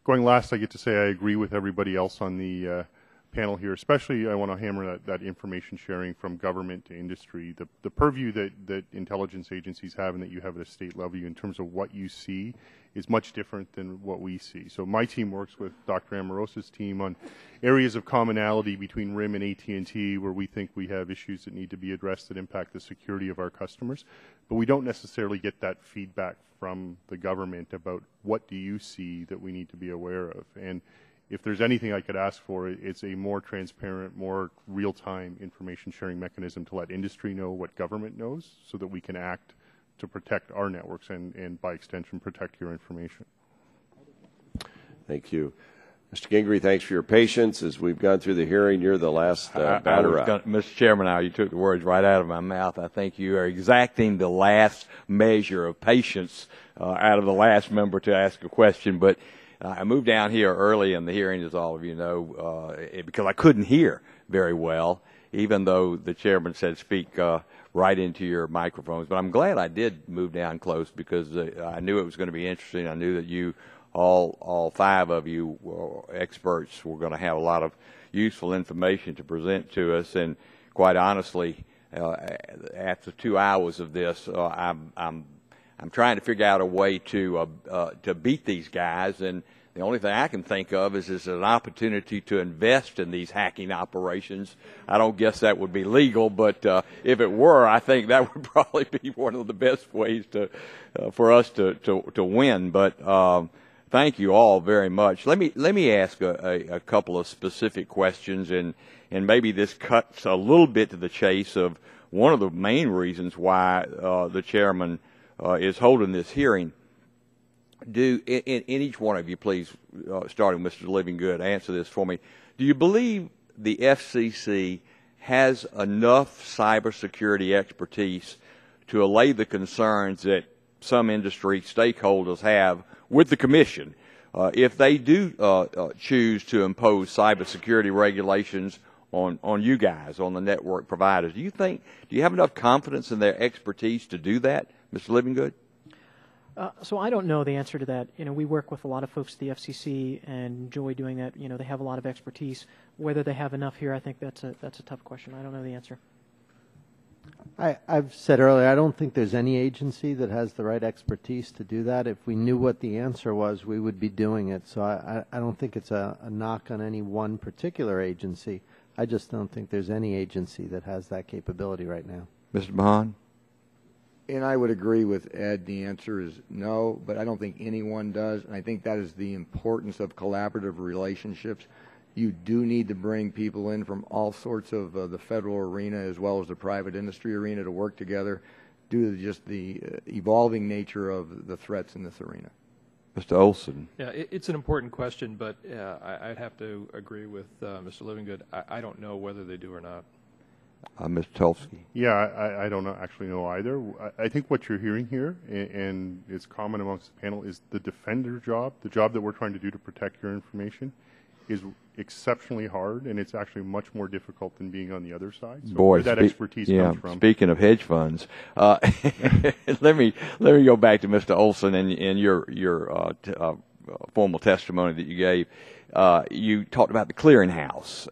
going last, I get to say I agree with everybody else on the panel here. Especially, I want to hammer that information sharing from government to industry. The purview that intelligence agencies have and that you have at a state level in terms of what you see is much different than what we see. So my team works with Dr. Amorosa's team on areas of commonality between RIM and AT&T where we think we have issues that need to be addressed that impact the security of our customers. But we don't necessarily get that feedback from the government about what do you see that we need to be aware of. And if there's anything I could ask for, it's a more transparent, more real-time information sharing mechanism to let industry know what government knows so that we can act to protect our networks and by extension, protect your information. Thank you. Mr. Gingrey, thanks for your patience. As we've gone through the hearing, you're the last batter up. Mr. Chairman, you took the words right out of my mouth. I think you are exacting the last measure of patience out of the last member to ask a question. But I moved down here early in the hearing, as all of you know, because I couldn't hear very well, even though the chairman said speak right into your microphones. But I'm glad I did move down close because I knew it was going to be interesting. I knew that you, all five of you experts, were going to have a lot of useful information to present to us. And quite honestly, after 2 hours of this, I'm trying to figure out a way to beat these guys, and the only thing I can think of is an opportunity to invest in these hacking operations. I don't guess that would be legal, but if it were, I think that would probably be one of the best ways for us to win. But thank you all very much. Let me ask a couple of specific questions, and maybe this cuts a little bit to the chase of one of the main reasons why the chairman is holding this hearing. In each one of you, please, starting with Mr. Livingood, answer this for me. Do you believe the FCC has enough cybersecurity expertise to allay the concerns that some industry stakeholders have with the Commission if they do choose to impose cybersecurity regulations on you guys, on the network providers? Do you have enough confidence in their expertise to do that, Mr. Livingood? So I don't know the answer to that. We work with a lot of folks at the FCC and enjoy doing that. They have a lot of expertise. Whether they have enough here, I think that's a tough question. I don't know the answer. I've said earlier, I don't think there's any agency that has the right expertise to do that. If we knew what the answer was, we would be doing it. So I don't think it's a knock on any one particular agency. I just don't think there's any agency that has that capability right now. Mr. Mahan? And I would agree with Ed. The answer is no, but I don't think anyone does. And I think that is the importance of collaborative relationships. You do need to bring people in from all sorts of the federal arena as well as the private industry arena to work together due to just the evolving nature of the threats in this arena. Mr. Olson. Yeah, it's an important question, but I'd have to agree with Mr. Livingood. I don't know whether they do or not. Mr. Tulsky. Yeah, I don't actually know either. I think what you're hearing here, and it's common amongst the panel, is the defender job, the job that we're trying to do to protect your information, is exceptionally hard, and it's actually much more difficult than being on the other side. So Boy, where that expertise comes from. Speaking of hedge funds, let me go back to Mr. Olson and your formal testimony that you gave. You talked about the clearinghouse.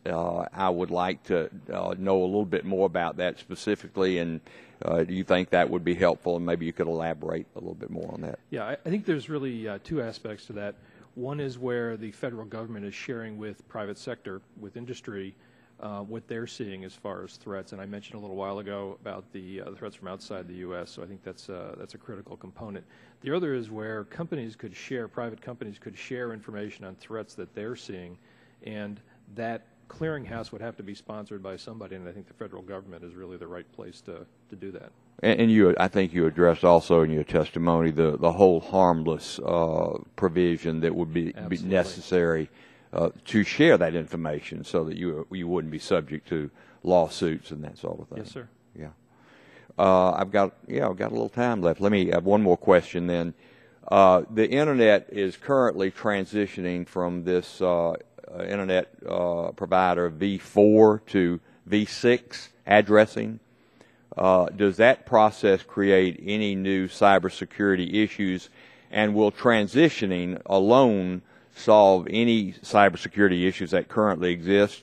I would like to know a little bit more about that specifically, and do you think that would be helpful? And maybe you could elaborate a little bit more on that. Yeah, I think there's really two aspects to that. One is where the federal government is sharing with private sector, with industry, what they're seeing as far as threats. And I mentioned a little while ago about the threats from outside the U.S., so I think that's a critical component. The other is where companies could share, private companies could share information on threats that they're seeing, and that clearinghouse would have to be sponsored by somebody, and I think the federal government is really the right place to do that. And I think you addressed also in your testimony the whole harmless provision that would be necessary to share that information, so that you wouldn't be subject to lawsuits and that sort of thing. Yes, sir. Yeah. I've got a little time left. Let me have one more question then. The internet is currently transitioning from this internet provider V4 to V6 addressing. Does that process create any new cybersecurity issues, and will transitioning alone solve any cybersecurity issues that currently exist?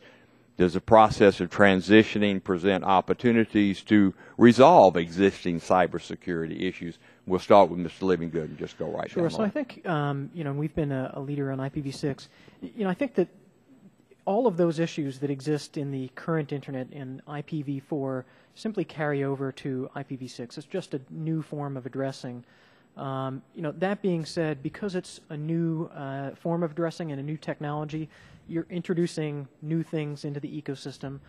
Does the process of transitioning present opportunities to resolve existing cybersecurity issues? We'll start with Mr. Livingood and just go right down. Sure. So I think we've been a leader on IPv6. I think that all of those issues that exist in the current internet in IPv4 simply carry over to IPv6. It's just a new form of addressing. That being said, because it's a new form of addressing and a new technology, you're introducing new things into the ecosystem.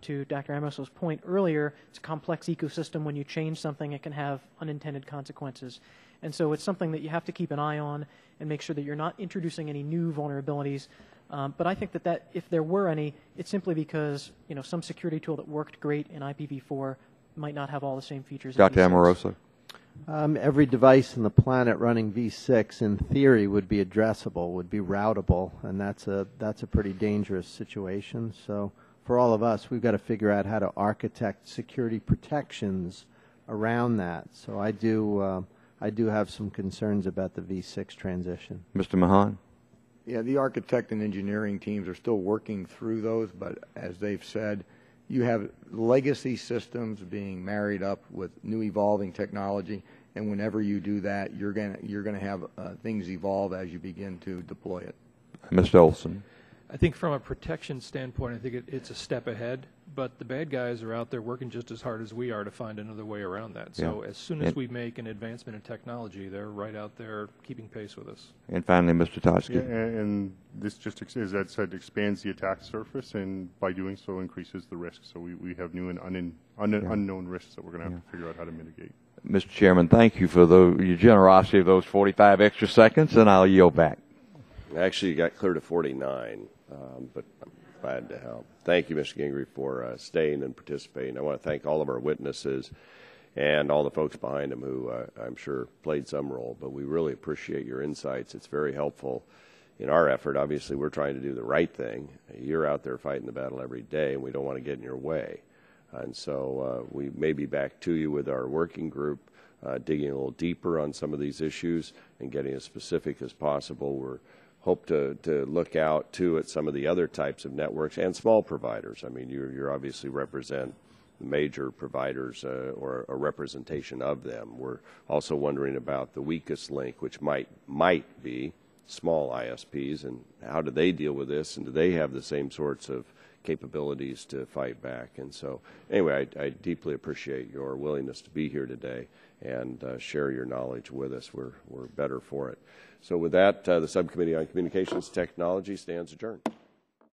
To Dr. Amos's point earlier, it's a complex ecosystem. When you change something, it can have unintended consequences. And so it's something that you have to keep an eye on and make sure that you're not introducing any new vulnerabilities. But I think that if there were any, it's simply because some security tool that worked great in IPv4 might not have all the same features. Dr. Amoroso. Every device on the planet running V6, in theory, would be addressable, would be routable, and that's a pretty dangerous situation. So for all of us, we've got to figure out how to architect security protections around that. So I do have some concerns about the V6 transition. Mr. Mahan? Yeah, the architect and engineering teams are still working through those, but as they've said, you have legacy systems being married up with new evolving technology, and whenever you do that, you're going to have things evolve as you begin to deploy it. Mr. Olson. I think from a protection standpoint, I think it's a step ahead, but the bad guys are out there working just as hard as we are to find another way around that. So as soon as we make an advancement in technology, they're right out there keeping pace with us. And finally, Mr. Toski. Yeah, and this just, as Ed said, expands the attack surface, and by doing so increases the risk. So we have new and unknown risks that we're going to have to figure out how to mitigate. Mr. Chairman, thank you for your generosity of those 45 extra seconds, and I'll yield back. Actually, you got clear to 49, but I'm glad to help. Thank you, Mr. Gingrey, for staying and participating. I want to thank all of our witnesses and all the folks behind them who I'm sure played some role, but we really appreciate your insights. It's very helpful in our effort. Obviously, we're trying to do the right thing. You're out there fighting the battle every day, and we don't want to get in your way. And so we may be back to you with our working group, digging a little deeper on some of these issues and getting as specific as possible. We're hope to look out, too, at some of the other types of networks and small providers. I mean, you obviously represent major providers or a representation of them. We're also wondering about the weakest link, which might be small ISPs, and how do they deal with this, and do they have the same sorts of capabilities to fight back? And so anyway, I deeply appreciate your willingness to be here today and share your knowledge with us. We're better for it. So with that, the Subcommittee on Communications Technology stands adjourned.